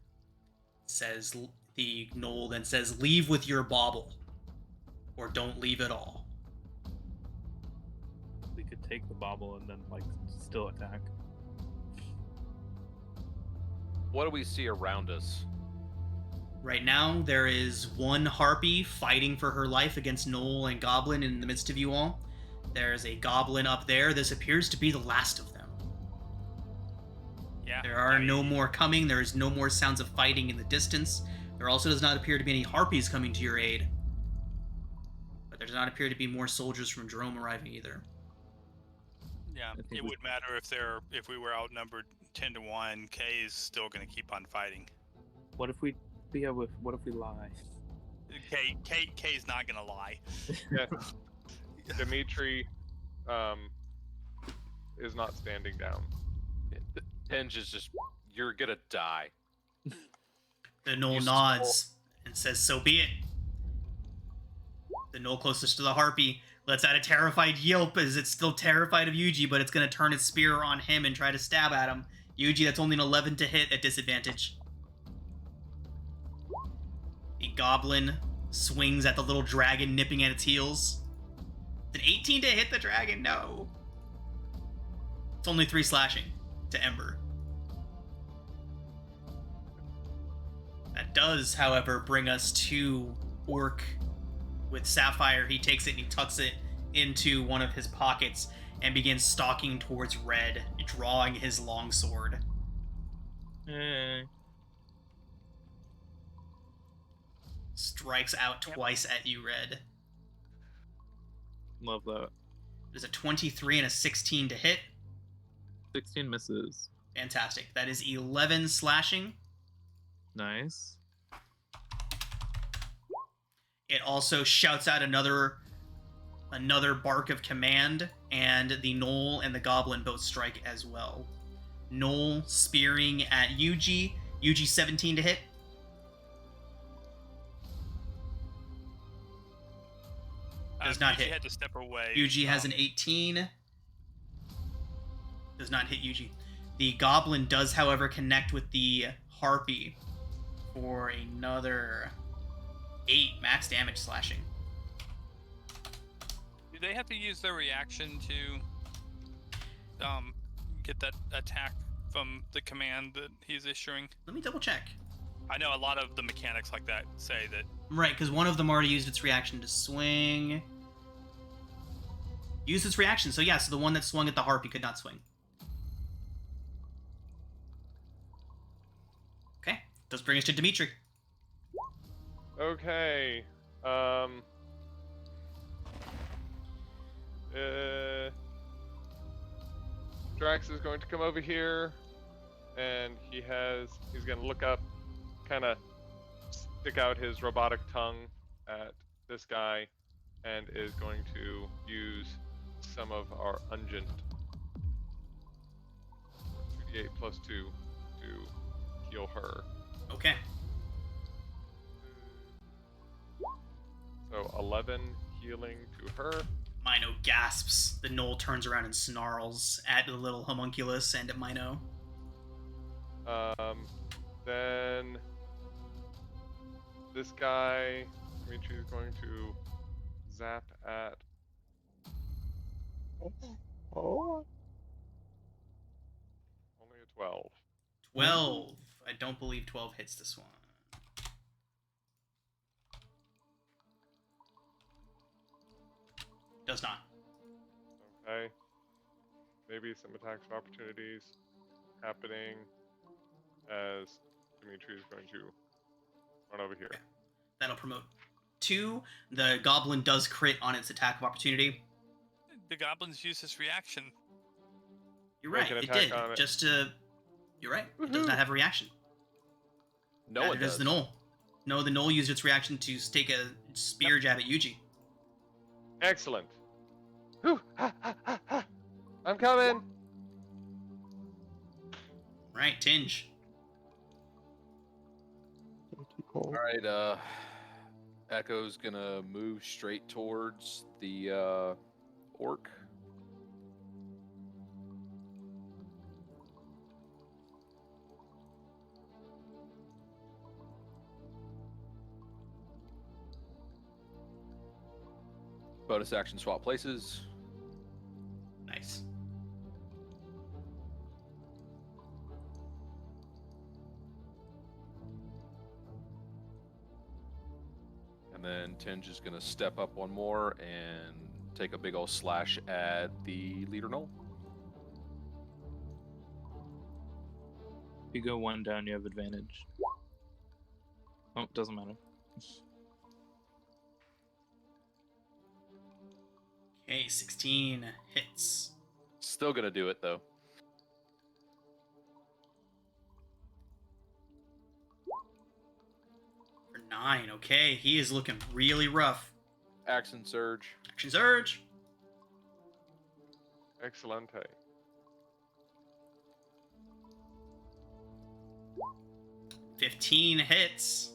Says the gnoll then says, "Leave with your bauble, or don't leave at all." We could take the bauble and then like still attack. What do we see around us? Right now, there is one harpy fighting for her life against Gnoll and Goblin in the midst of you all. There's a goblin up there. This appears to be the last of them. Yeah. There are no more coming. There is no more sounds of fighting in the distance. There also does not appear to be any harpies coming to your aid. But there does not appear to be more soldiers from Droaam arriving either. Yeah. think It we- would matter if we were outnumbered 10-1. Kay is still going to keep on fighting. What if we what if we lie? Kay's not going to lie. Yeah. Dimitri is not standing down. Tenge is just, you're gonna die. The gnoll Use nods and says, "So be it." The gnoll closest to the harpy lets out a terrified yelp as it's still terrified of Yuji, but it's going to turn its spear on him and try to stab at him. Yuji, that's only an 11 to hit at disadvantage. The goblin swings at the little dragon nipping at its heels. It's an 18 to hit the dragon. No. It's only 3 slashing to Ember. That does, however, bring us to Orc with Sapphire. He takes it and he tucks it into one of his pockets and begins stalking towards Red, drawing his longsword. Strikes out twice at you, Red. Love that. There's a 23 and a 16 to hit. 16 misses. Fantastic. That is 11 slashing. Nice. It also shouts out another bark of command, and the gnoll and the goblin both strike as well. Gnoll spearing at Yuji. Yuji 17 to hit. Does not Yuji hit. had to step away. Yuji has an 18. Does not hit Yuji. The goblin does, however, connect with the harpy for another 8 max damage slashing. Do they have to use their reaction to get that attack from the command that he's issuing? Let me double check. I know a lot of the mechanics like that say that. Right, because one of them already used its reaction to swing. Used its reaction, so yeah, so the one that swung at the harpy could not swing. Okay, does bring us to Dimitri. Okay. Drax is going to come over here, and he's going to look up, kind of stick out his robotic tongue at this guy, and is going to use some of our ungent 2d8 plus 2 to heal her. Okay. So 11 healing to her. Mino gasps. The gnoll turns around and snarls at the little homunculus and at Mino. Then this guy, Dimitri's going to zap at. Oh. Only a 12. 12. I don't believe 12 hits this one. Does not. Okay. Maybe some attacks of opportunities happening as Dimitri is going to run over here. Okay. That'll promote 2. The goblin does crit on its attack of opportunity. The goblins use this reaction. You're Make right, an it attack did. on it. Just to... You're right. It does Woohoo. not have a reaction. No Neither one does does. the gnoll. No, the gnoll used its reaction to take a spear jab at Yuji. Excellent. Whew. Ha, ha, ha, ha. I'm coming. Right, Tinge. All right, Echo's gonna move straight towards the orc. Bonus action swap places. Nice. And then Tinge is going to step up one more and take a big old slash at the leader gnoll. If you go 1 down, you have advantage. Oh, doesn't matter. Okay, 16 hits. Still going to do it, though. For 9, okay. He is looking really rough. Action surge. Action surge. 15 hits.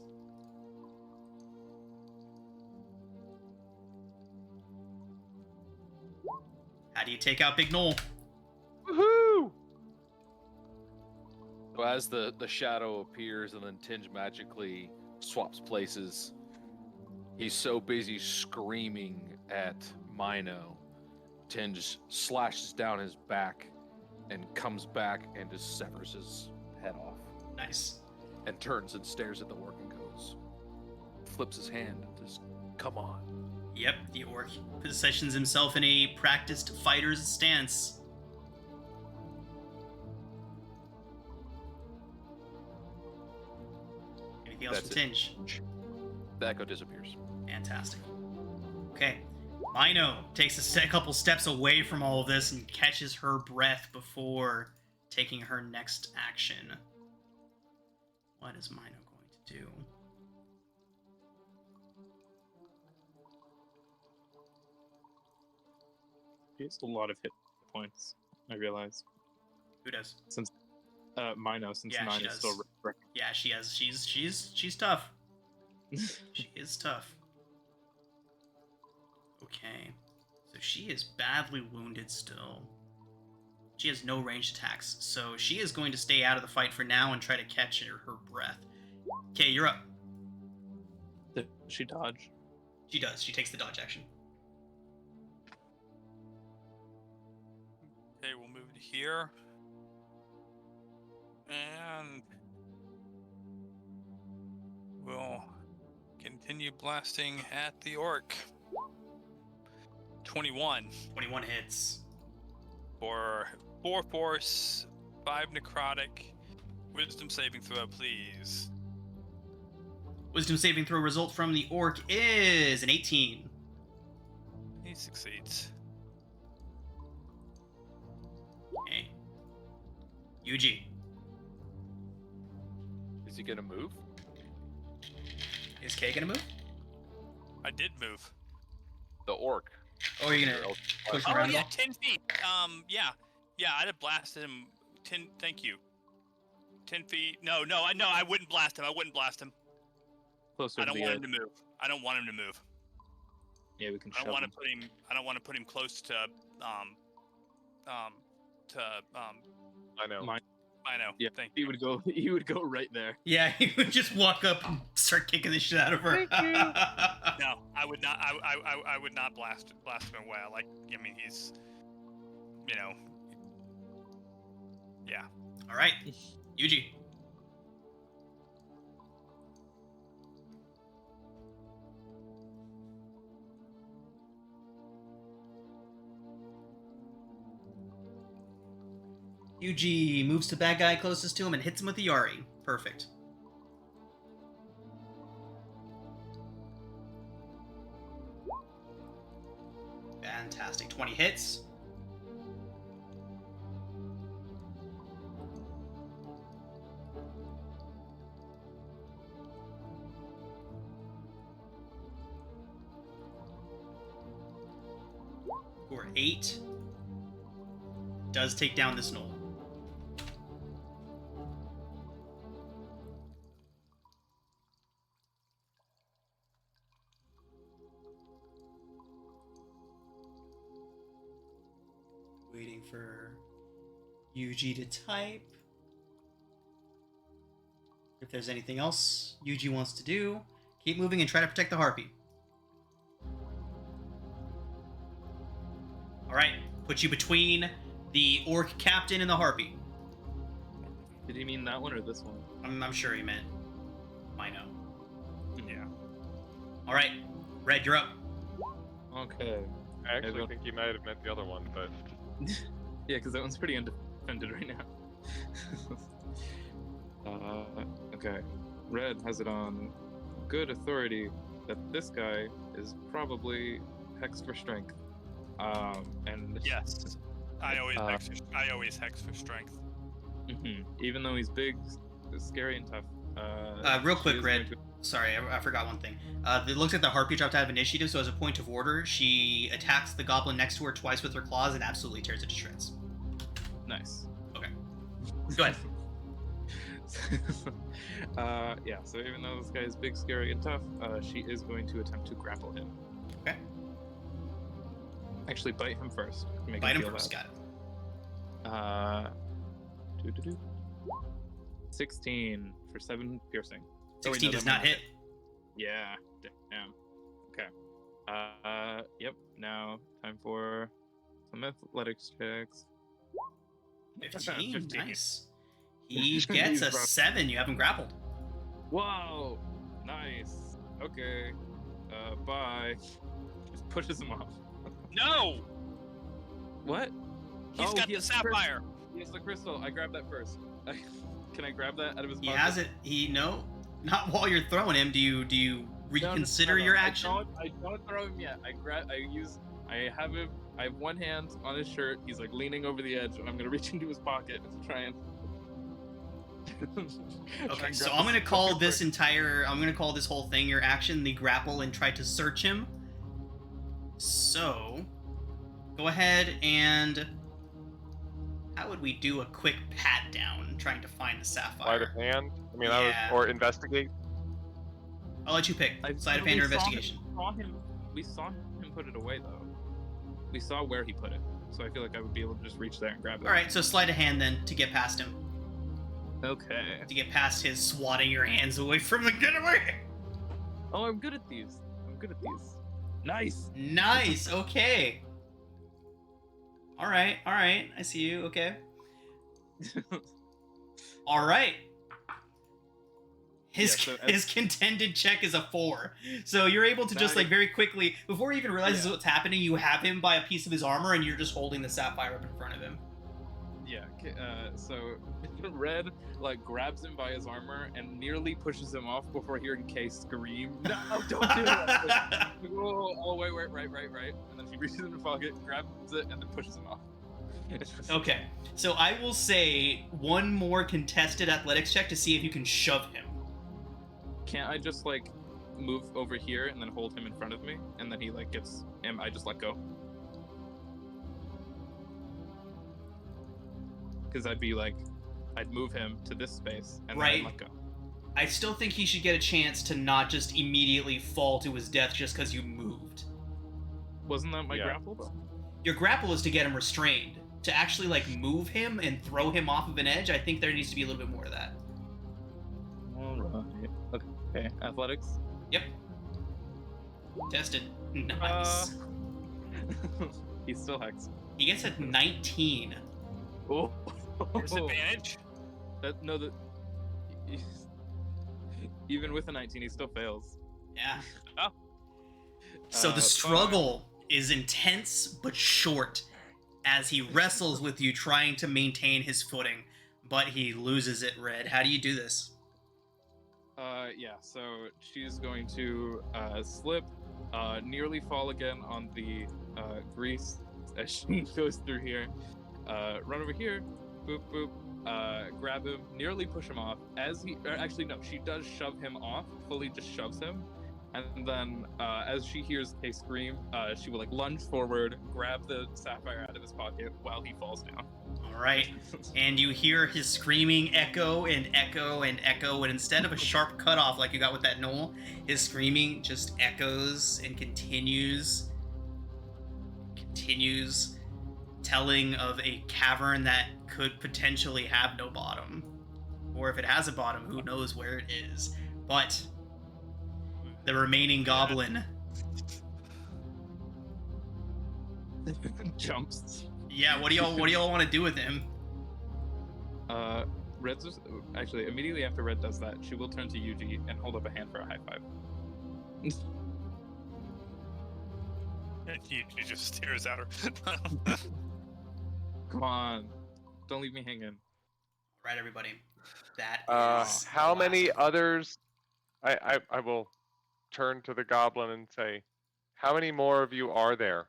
How do you take out Big Knoll? Woohoo! So as the shadow appears and then Tinge magically swaps places, he's so busy screaming at Mino, Tinge slashes down his back and comes back and just severs his head off Nice. and turns and stares at the orc and goes, flips his hand and just, come on. Yep, the orc positions himself in a practiced fighter's stance. Anything else That's from Tinge? The echo disappears. Fantastic. Okay. Mino takes a couple steps away from all of this and catches her breath before taking her next action. What is Mino going to do? She has a lot of hit points, I realize. Who does? Since Mino, since Yeah, 9 she is does. still Yeah, she has. She's tough. She is tough. Okay. So she is badly wounded still. She has no ranged attacks, so she is going to stay out of the fight for now and try to catch her breath. Okay, you're up. Did she dodge? She does. She takes the dodge action. Okay, we'll move to here. And we'll continue blasting at the orc. 21 21 hits. for 4 force, 5 necrotic. Wisdom saving throw, please. Wisdom saving throw result from the orc is an 18. He succeeds. Okay. Yuji. Is he gonna move? Is Kay gonna move? I did move. The orc. Oh, you're gonna push him Oh around? yeah, 10 feet. Yeah, I'd have blasted him. 10. Thank you. 10 feet. No, I wouldn't blast him. Closer I to don't the want edge. him to move. I don't want him to move. Yeah, we can I shove don't want him. to put him. I don't want to put him close to I know. I know. Yeah, Thank he you. would go. He would go right there. Yeah, he would just walk up and start kicking the shit out of her. No, I would not. I would not blast him away. I mean, he's, yeah. All right, Yuji. Yuji moves to bad guy closest to him and hits him with the Yari. Perfect. Fantastic. 20 hits. For 8. Does take down this knoll. Waiting for Yuji to type. If there's anything else Yuji wants to do, keep moving and try to protect the harpy. Alright, put you between the orc captain and the harpy. Did he mean that one or this one? I'm sure he meant Mino. Yeah. Alright, Red, you're up. Okay. I actually Everyone- think you might have meant the other one, but Yeah, because that one's pretty undefended right now. Okay. Red has it on good authority that this guy is probably hex for strength. And Yes. I always Uh, hex for strength. even though he's big, scary, and tough. Real she quick, is Red. going to- Sorry, I forgot one thing. It looks like the harpy dropped out of initiative, so as a point of order, she attacks the goblin next to her twice with her claws and absolutely tears it to shreds. Nice. Okay. Go ahead. Yeah, so even though this guy is big, scary, and tough, she is going to attempt to grapple him. Okay. Actually, bite him first. Make Bite him feel first. bad. Got it. 16 for 7 piercing. 16 does that not might hit. Yeah, damn. Okay. Yep, now time for some athletics checks. 15. 15. Nice. He gets He's a rough. 7. You have him grappled. Whoa! Nice. Okay. Bye. Just pushes him off. No! What? He's got he the has crystal. sapphire. He has the crystal. I grabbed that first. Can I grab that out of his He pocket? has it. Not while you're throwing him. Do you reconsider your action? I don't throw him yet. I have one hand on his shirt. He's like leaning over the edge, and I'm gonna reach into his pocket and try and. Okay, so I'm gonna call this whole thing your action, the grapple, and try to search him. So, go ahead and how would we do a quick pat down, trying to find the sapphire? Sleight of hand. I mean, Yeah. or investigate. I'll let you pick. Sleight of hand or investigation. We saw him put it away though. We saw where he put it, so I feel like I would be able to just reach there and grab it. All right, so sleight of hand then to get past him, Okay. to get past his swatting your hands away from the getaway. Oh, I'm good at these. Nice. Nice. Okay. All right. I see you. Okay. All right. His contended check is a 4, so you're able to just like very quickly, before he even realizes what's happening, you have him by a piece of his armor, and you're just holding the sapphire up in front of him. Yeah. So Red like grabs him by his armor and nearly pushes him off before hearing Kay scream, "No, don't do that!" Oh, wait, right. And then he reaches in the pocket, grabs it, and then pushes him off. Okay, so I will say one more contested athletics check to see if you can shove him. Can't I just like move over here and then hold him in front of me, and then he like gets him? I just let go. Because I'd move him to this space and then I'd let go. I still think he should get a chance to not just immediately fall to his death just because you moved. Wasn't that my grapple though? Your grapple is to get him restrained. To actually like move him and throw him off of an edge, I think there needs to be a little bit more of that. Alright. Okay. Athletics? Yep. Tested. Nice. He's still hexed. He gets a 19. Oh. Disadvantage? Even with a 19, he still fails. Yeah. Oh. So the struggle is intense but short as he wrestles with you, trying to maintain his footing, but he loses it. Red, how do you do this? So she's going to slip, nearly fall again on the grease as she goes through here, run over here, boop boop, grab him, nearly push him off. She does shove him off, fully just shoves him, and then as she hears Kay scream, she will like lunge forward, grab the sapphire out of his pocket while he falls down. All right, and you hear his screaming echo and echo and echo, and instead of a sharp cutoff like you got with that knoll, his screaming just echoes and continues, telling of a cavern that could potentially have no bottom, or if it has a bottom, who knows where it is. But the remaining goblin jumps. Yeah, what do y'all want to do with him? Red's just, actually immediately after Red does that, she will turn to Yuji and hold up a hand for a high five. He just stares at her. Come on, don't leave me hanging. All right, everybody. That is How the many last- others? I will turn to the goblin and say, how many more of you are there?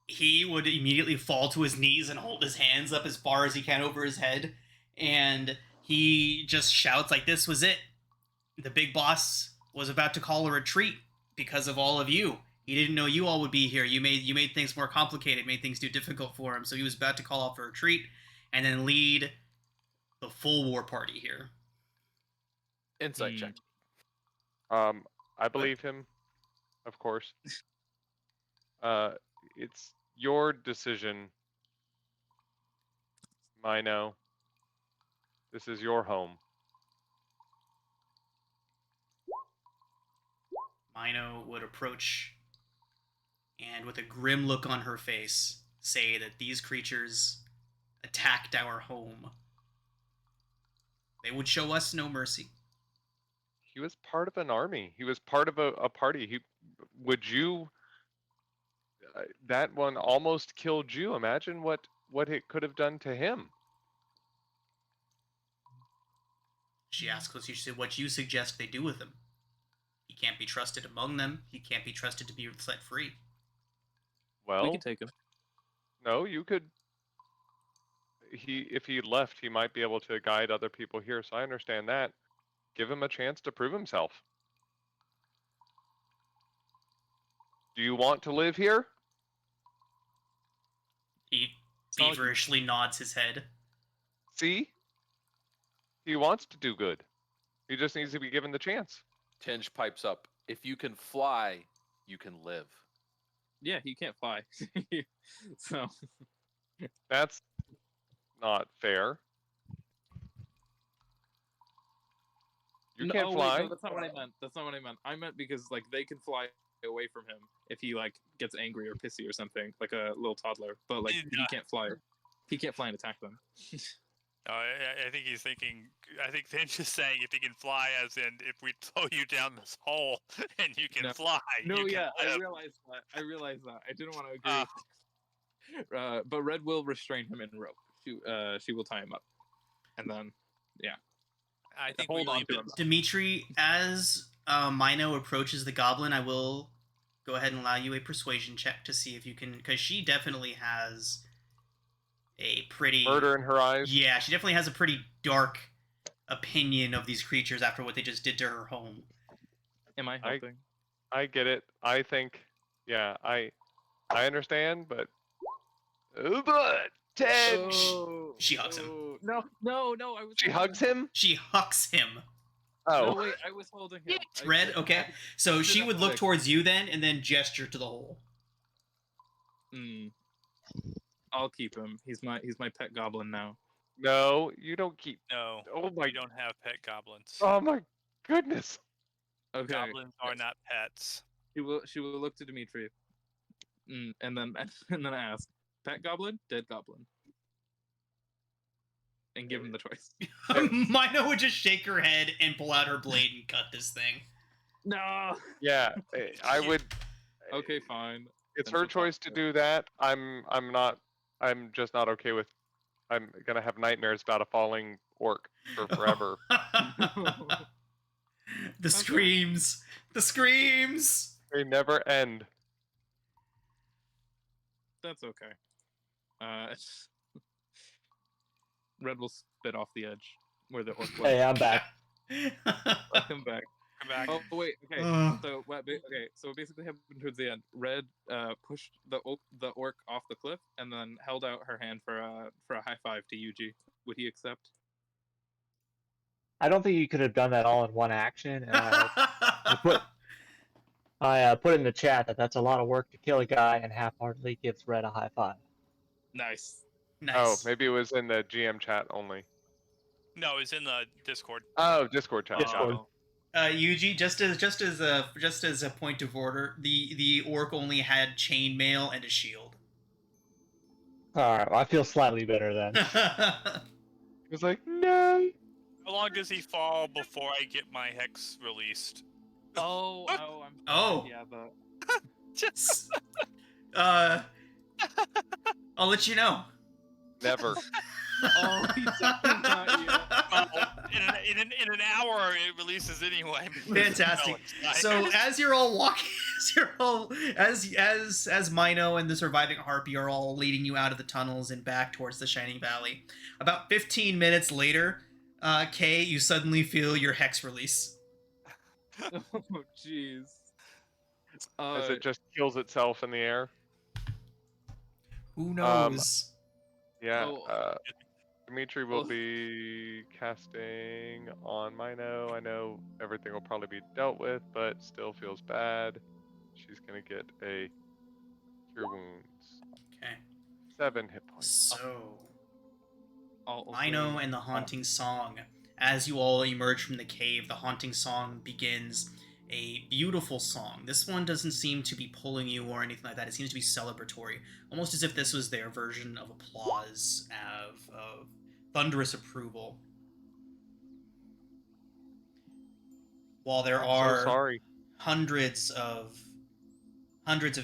He would immediately fall to his knees and hold his hands up as far as he can over his head, and he just shouts like, "This was it. The big boss was about to call a retreat because of all of you. He didn't know you all would be here. You made things more complicated, made things too difficult for him, so he was about to call off a retreat and then lead the full war party here. Insight check. I believe him, of course. It's your decision, Mino. This is your home. Mino would approach and, with a grim look on her face, say that these creatures attacked our home. They would show us no mercy. He was part of an army. He was part of a party. Would you? That one almost killed you. Imagine what it could have done to him. She asked us, she said, what you suggest they do with him. He can't be trusted among them. He can't be trusted to be set free. We Well, can take him. no, you could. If he left, he might be able to guide other people here. So I understand that. Give him a chance to prove himself. Do you want to live here? He feverishly nods his head. See? He wants to do good. He just needs to be given the chance. Tinge pipes up. If you can fly, you can live. Yeah, he can't fly. So That's not fair. You can't fly. Wait, no, that's not what I meant. That's not what I meant. I meant because like they can fly away from him if he like gets angry or pissy or something, like a little toddler. But like he can't fly. He can't fly and attack them. I think he's thinking. I think Finch is saying if he can fly, as in if we throw you down this hole and you can fly. No, you yeah, can I live. realized that. I didn't want to agree. But Red will restrain him in rope. She will tie him up, and then I think hold we on leave to it. him. Dimitri, as Mino approaches the goblin, I will go ahead and allow you a persuasion check to see if you can, because she definitely has a pretty Murder in her eyes. Yeah, she definitely has a pretty dark opinion of these creatures after what they just did to her home. Am I helping? I get it. I think, yeah, I understand, but Tinge. She hugs him. No, I was. She hugs him. She hucks him. Oh, No, wait, I was holding him. Red, okay. So she would look towards you then, and then gesture to the hole. I'll keep him. He's my pet goblin now. no, you don't keep. No, Oh my. we don't have pet goblins. Oh my goodness. Okay. Goblins are not pets. She will look to Dimitri, and then ask, pet goblin, dead goblin, and give him the choice. Mino would just shake her head and pull out her blade and cut this thing. No. Yeah, I would. Okay, fine. It's Then her she'll choice talk to do that. I'm not. I'm just not okay with. I'm gonna have nightmares about a falling orc for forever. The screams. The screams. They never end. That's okay. Red will spit off the edge where the orc was. Hey, I'm back. Welcome back. Come back. Oh wait, okay. Ugh. So what basically happened towards the end. Red pushed the orc off the cliff and then held out her hand for a high five to Yuji. Would he accept? I don't think you could have done that all in one action. And I put in the chat that that's a lot of work to kill a guy, and half-heartedly gives Red a high five. Nice. Nice. Oh, maybe it was in the GM chat only. No, it's in the Discord. Oh, Discord chat. Discord. Yuji, just as a point of order, the orc only had chainmail and a shield. All right, well, I feel slightly better then. He was like, no. How long does he fall before I get my hex released? Oh, I'm sorry. Oh. Yeah, but Just I'll let you know. Never. he definitely not yet. in an hour it releases anyway. Fantastic. So as you're all walking, as Mino and the surviving harpy are all leading you out of the tunnels and back towards the Shining Valley, about 15 minutes later, Kay, you suddenly feel your hex release. Oh, jeez. As it just kills itself in the air. Who knows? Yeah. Oh. Dimitri will Oof. be casting on Mino. I know everything will probably be dealt with, but still feels bad. She's gonna get a cure wounds. Okay. 7 hit points. So, Also, Mino and the Haunting Song. As you all emerge from the cave, the Haunting Song begins a beautiful song. This one doesn't seem to be pulling you or anything like that. It seems to be celebratory, almost as if this was their version of applause, of thunderous approval. While there I'm are so sorry. hundreds of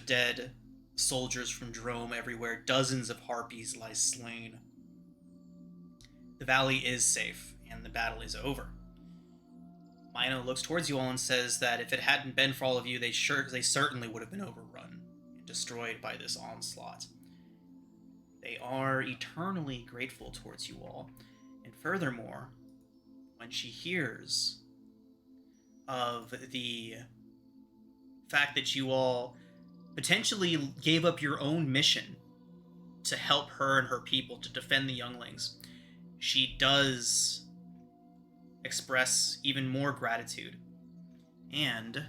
dead soldiers from Droaam everywhere, dozens of harpies lie slain. The valley is safe, and the battle is over. Mino looks towards you all and says that if it hadn't been for all of you, they certainly would have been overrun and destroyed by this onslaught. They are eternally grateful towards you all, and furthermore, when she hears of the fact that you all potentially gave up your own mission to help her and her people to defend the younglings, she does express even more gratitude. And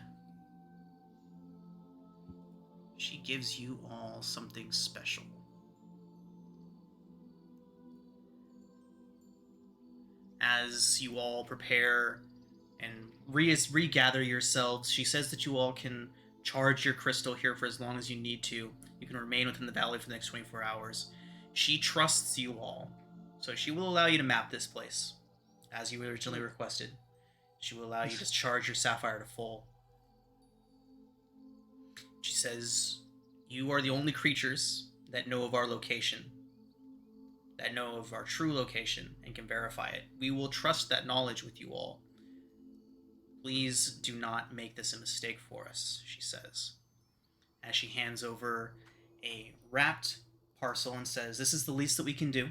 she gives you all something special. As you all prepare and regather yourselves, she says that you all can charge your crystal here for as long as you need to. You can remain within the valley for the next 24 hours. She trusts you all, so she will allow you to map this place, as you originally requested. She will allow you to charge your sapphire to full. She says, you are the only creatures that know of our location, that know of our true location, and can verify it. We will trust that knowledge with you all. Please do not make this a mistake for us, she says, as she hands over a wrapped parcel and says, this is the least that we can do.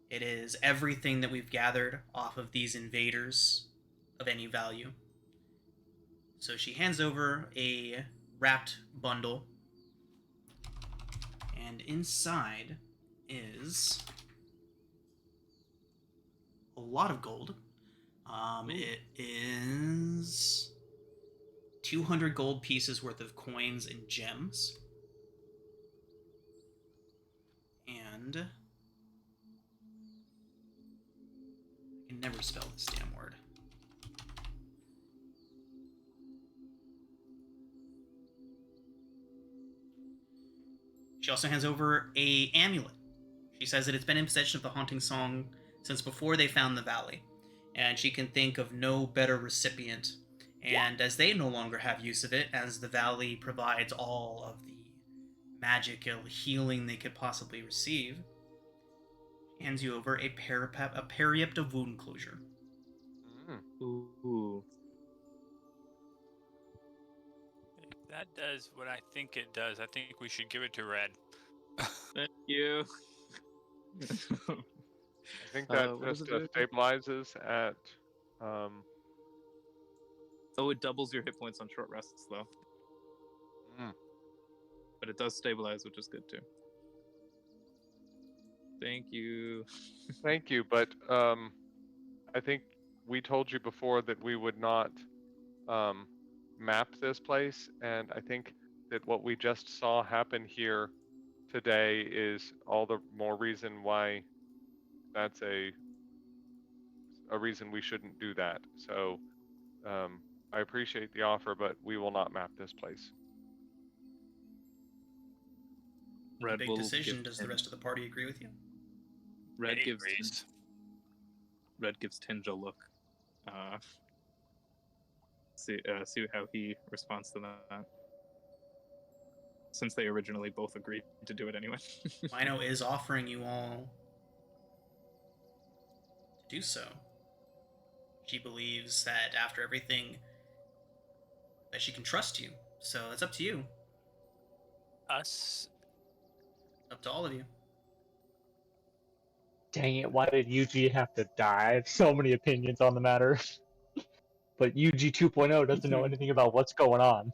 It is everything that we've gathered off of these invaders of any value. So she hands over a wrapped bundle, and inside is a lot of gold. It is 200 gold pieces worth of coins and gems. And I can never spell this damn word. She also hands over a amulet. She says that it's been in possession of the Haunting Song since before they found the valley, and she can think of no better recipient. And as they no longer have use of it, as the valley provides all of the magical healing they could possibly receive, she hands you over a Periapt of wound closure. Ooh. If that does what I think it does, I think we should give it to Red. Thank you. I think that what does just it do? stabilizes at. Oh, it doubles your hit points on short rests, though. But it does stabilize, which is good too. Thank you. Thank you, but I think we told you before that we would not map this place, and I think that what we just saw happen here today is all the more reason why that's a reason we shouldn't do that. So I appreciate the offer, but we will not map this place. Red big will decision. give Does the Tinge- rest of the party agree with you? Red Eddie gives agrees. Red gives Tinge a look. See how he responds to that. Since they originally both agreed to do it anyway. Mino is offering you all to do so. She believes that after everything, that she can trust you. So it's up to you. Us? Up to all of you. Dang it, why did UG have to die? I have so many opinions on the matter. But UG 2.0 doesn't know anything about what's going on.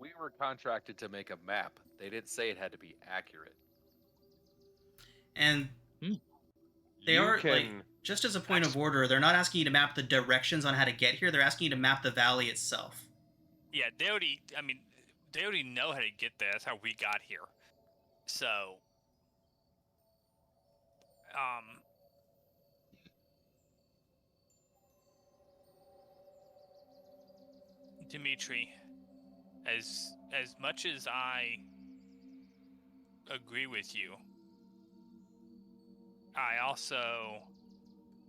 We were contracted to make a map. They didn't say it had to be accurate. And They you are, can. like, just as a point of order, they're not asking you to map the directions on how to get here, they're asking you to map the valley itself. Yeah, they already know how to get there. That's how we got here. So, Dimitri, as much as I agree with you, I also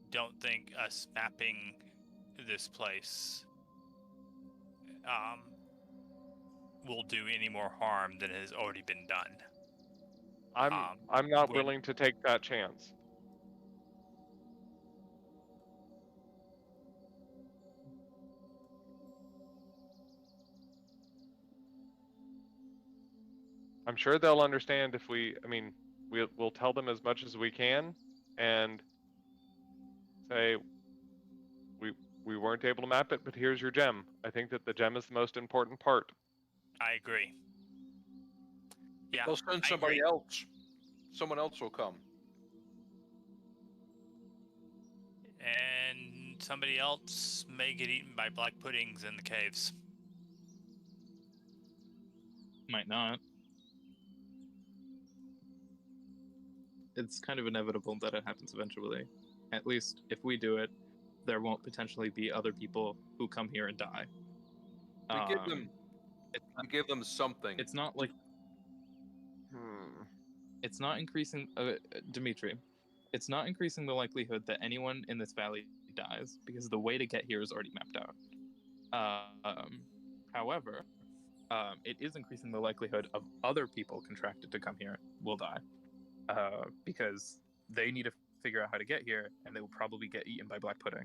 don't think us mapping this place will do any more harm than has already been done. I'm not willing to take that chance. I'm sure they'll understand if we'll tell them as much as we can and say we weren't able to map it, but here's your gem. I think that the gem is the most important part. I agree. Yeah, They'll send I somebody agree. else. Someone else will come. And somebody else may get eaten by black puddings in the caves. Might not. It's kind of inevitable that it happens eventually. At least if we do it, there won't potentially be other people who come here and die. We give them something. It's not like it's not increasing, Dimitri. It's not increasing the likelihood that anyone in this valley dies because the way to get here is already mapped out. However, it is increasing the likelihood of other people contracted to come here will die because they need to figure out how to get here, and they will probably get eaten by black pudding.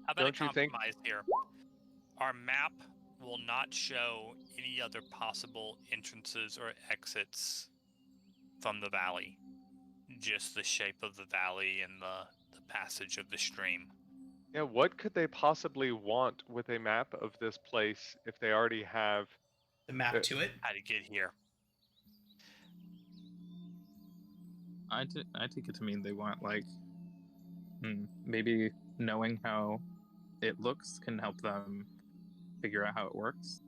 How about Don't a you think- compromise here? Our map will not show any other possible entrances or exits from the valley. Just the shape of the valley and the passage of the stream. Yeah, what could they possibly want with a map of this place if they already have The map to it. How to get here. I take it to mean they want, like, maybe knowing how it looks can help them figure out how it works.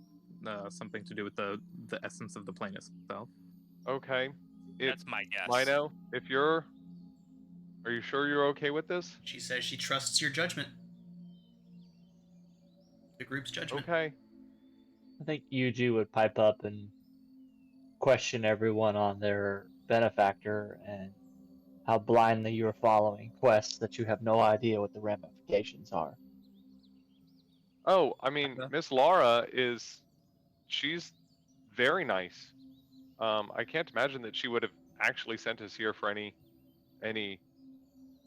Something to do with the essence of the plane itself. Okay. That's my guess. Lino, are you sure you're okay with this? She says she trusts your judgment. The group's judgment. Okay. I think Yuji would pipe up and question everyone on their benefactor and how blindly you're following quests that you have no idea what the ramifications are. Oh, I mean, Miss Laura she's very nice. I can't imagine that she would have actually sent us here for any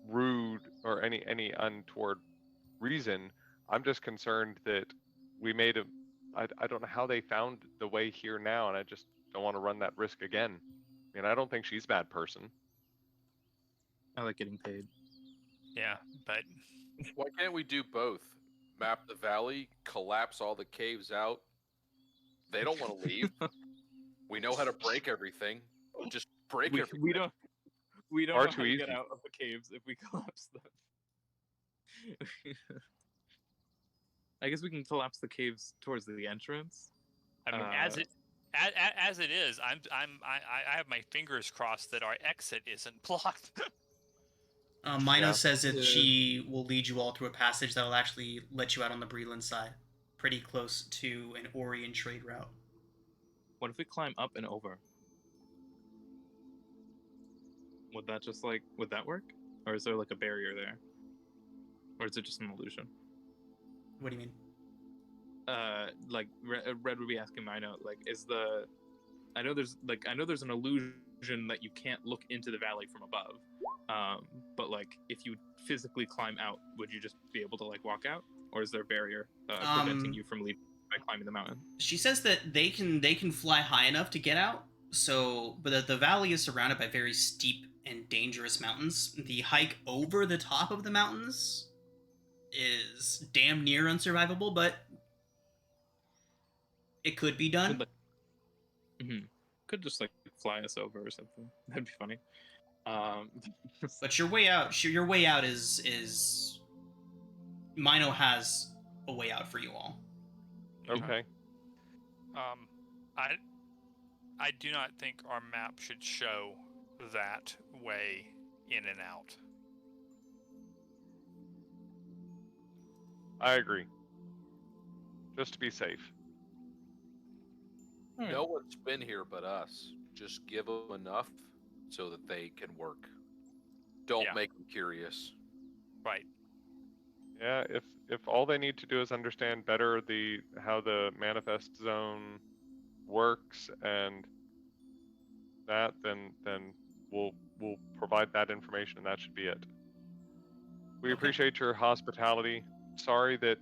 rude or any untoward reason. I'm just concerned that we made I don't know how they found the way here now, and I just don't want to run that risk again. I mean, I don't think she's a bad person. I like getting paid. Yeah, but Why can't we do both? Map the valley, collapse all the caves out. They don't want to leave. We know how to break everything. Just break everything. We don't Far know too how to easy. get out of the caves if we collapse them. I guess we can collapse the caves towards the entrance. I mean, as it is, I have my fingers crossed that our exit isn't blocked. Mino Yeah. says that she will lead you all through a passage that will actually let you out on the Breland side, pretty close to an Orion trade route. What if we climb up and over? Would that work? Or is there like a barrier there? Or is it just an illusion? What do you mean? Like Red would be asking Mino, like, I know there's an illusion that you can't look into the valley from above. But like, if you physically climb out, would you just be able to like walk out, or is there a barrier preventing you from leaving by climbing the mountain? She says that they can fly high enough to get out. But that the valley is surrounded by very steep and dangerous mountains. The hike over the top of the mountains is damn near unsurvivable, but it could be done. Could just like fly us over or something. That'd be funny. Um, But your way out is Mino has a way out for you all. Okay. I do not think our map should show that way in and out. I agree. Just to be safe. Alright. No one's been here but us. Just give them enough so that they can work. Don't Yeah. make them curious. Right. Yeah, if all they need to do is understand better how the manifest zone works and that, then we'll provide that information and that should be it. We Okay. appreciate your hospitality. Sorry that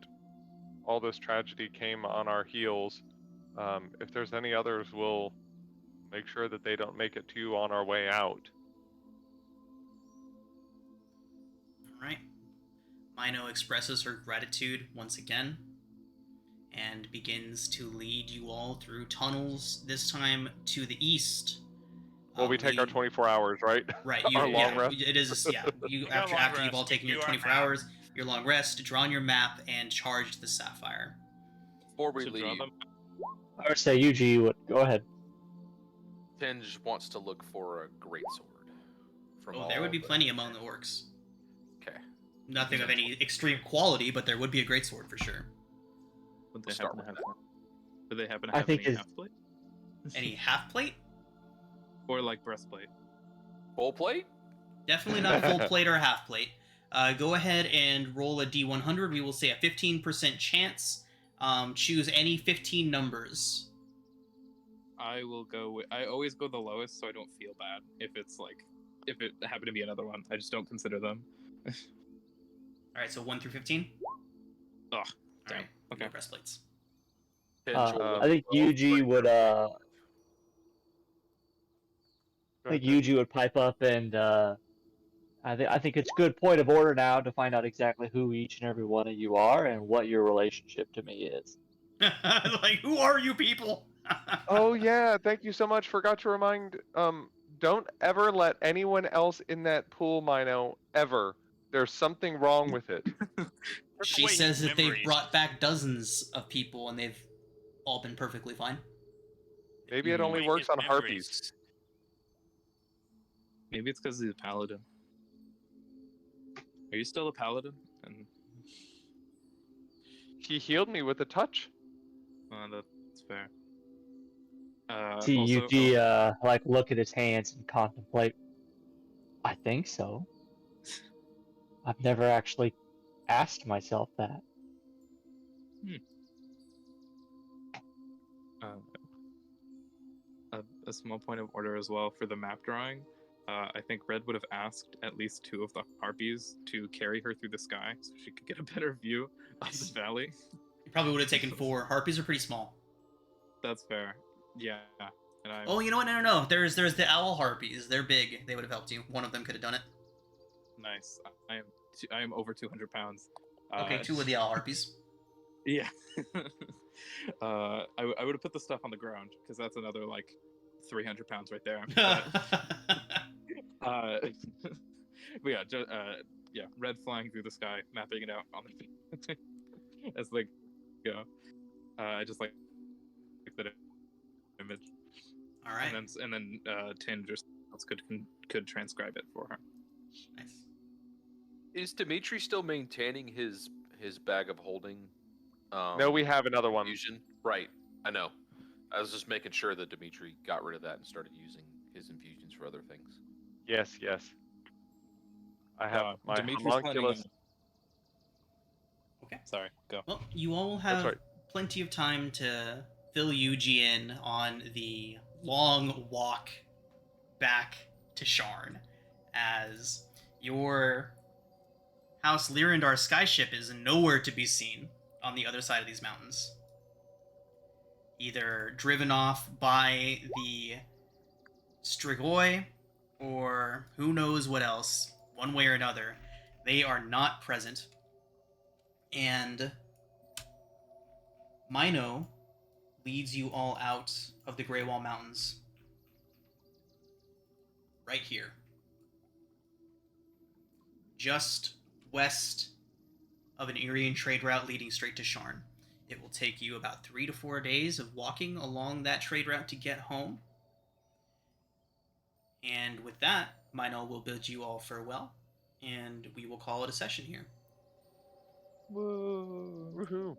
all this tragedy came on our heels. If there's any others, we'll make sure that they don't make it to you on our way out. All right. Mino expresses her gratitude once again and begins to lead you all through tunnels, this time to the east. Well, we take our 24 hours, right? Right, our long rest. it is. Yeah, you got a long after you've all rest, taken your do our 24 map. hours, your long rest, drawn your map, and charged the sapphire. Before we Should draw leave, them. I would say UG would go ahead. Tinge wants to look for a greatsword. From Oh, there would all be the- plenty among the orcs. Okay. Nothing of any extreme quality, but there would be a great sword for sure. Would they We'll start happen to with have? Would they happen to I have think any it's- half plate Any half plate? or like breastplate? Full plate? Definitely not full plate or half plate. Go ahead and roll a d100. We will say a 15% chance. Choose any 15 numbers. I will go with. I always go the lowest, so I don't feel bad if it happened to be another one. I just don't consider them. All right, so 1 through 15. Oh, All damn. right, Okay. no breastplates. Tinge will I look think for UG would Go I think ahead. UG would pipe up and I think it's a good point of order now to find out exactly who each and every one of you are and what your relationship to me is. Like, who are you people? Oh yeah, thank you so much. Forgot to remind. Don't ever let anyone else in that pool, Mino. Ever. There's something wrong with it. She away his says that they've memories. brought back dozens of people and they've all been perfectly fine. Maybe it only Away works his on harpies. memories. Maybe it's because he's a paladin. Are you still a paladin? And He healed me with a touch. that's fair. See also, UG like look at his hands and contemplate. I think so. I've never actually asked myself that. a small point of order as well for the map drawing. I think Red would have asked at least 2 of the harpies to carry her through the sky so she could get a better view of the valley. You probably would have taken 4. Harpies are pretty small. That's fair. Yeah. And I. Oh, you know what? No. There's the owl harpies. They're big. They would have helped you. One of them could have done it. Nice. I am over 200 pounds. Okay, 2 of the owl harpies. Yeah. I would have put the stuff on the ground because that's another like 300 pounds right there. But yeah, Red flying through the sky, mapping it out on the as they go. I just like that image. All right. And then Tin just could transcribe it for her. Nice. Is Dimitri still maintaining his bag of holding? No, we have another one. Infusion? Right, I know. I was just making sure that Dimitri got rid of that and started using his infusions for other things. Yes. I have my Dimitri's homunculus. Okay. Sorry, go. Well, you all That's have right. plenty of time to fill UG in on the long walk back to Sharn, as your House Lyrandar skyship is nowhere to be seen on the other side of these mountains. Either driven off by the Strigoi, or who knows what else, one way or another, they are not present. And Mino leads you all out of the Greywall Mountains. Right here. just west of an Irian trade route leading straight to Sharn. It will take you about 3 to 4 days of walking along that trade route to get home. And with that, Mino will bid you all farewell, and we will call it a session here. Whoa. Woohoo.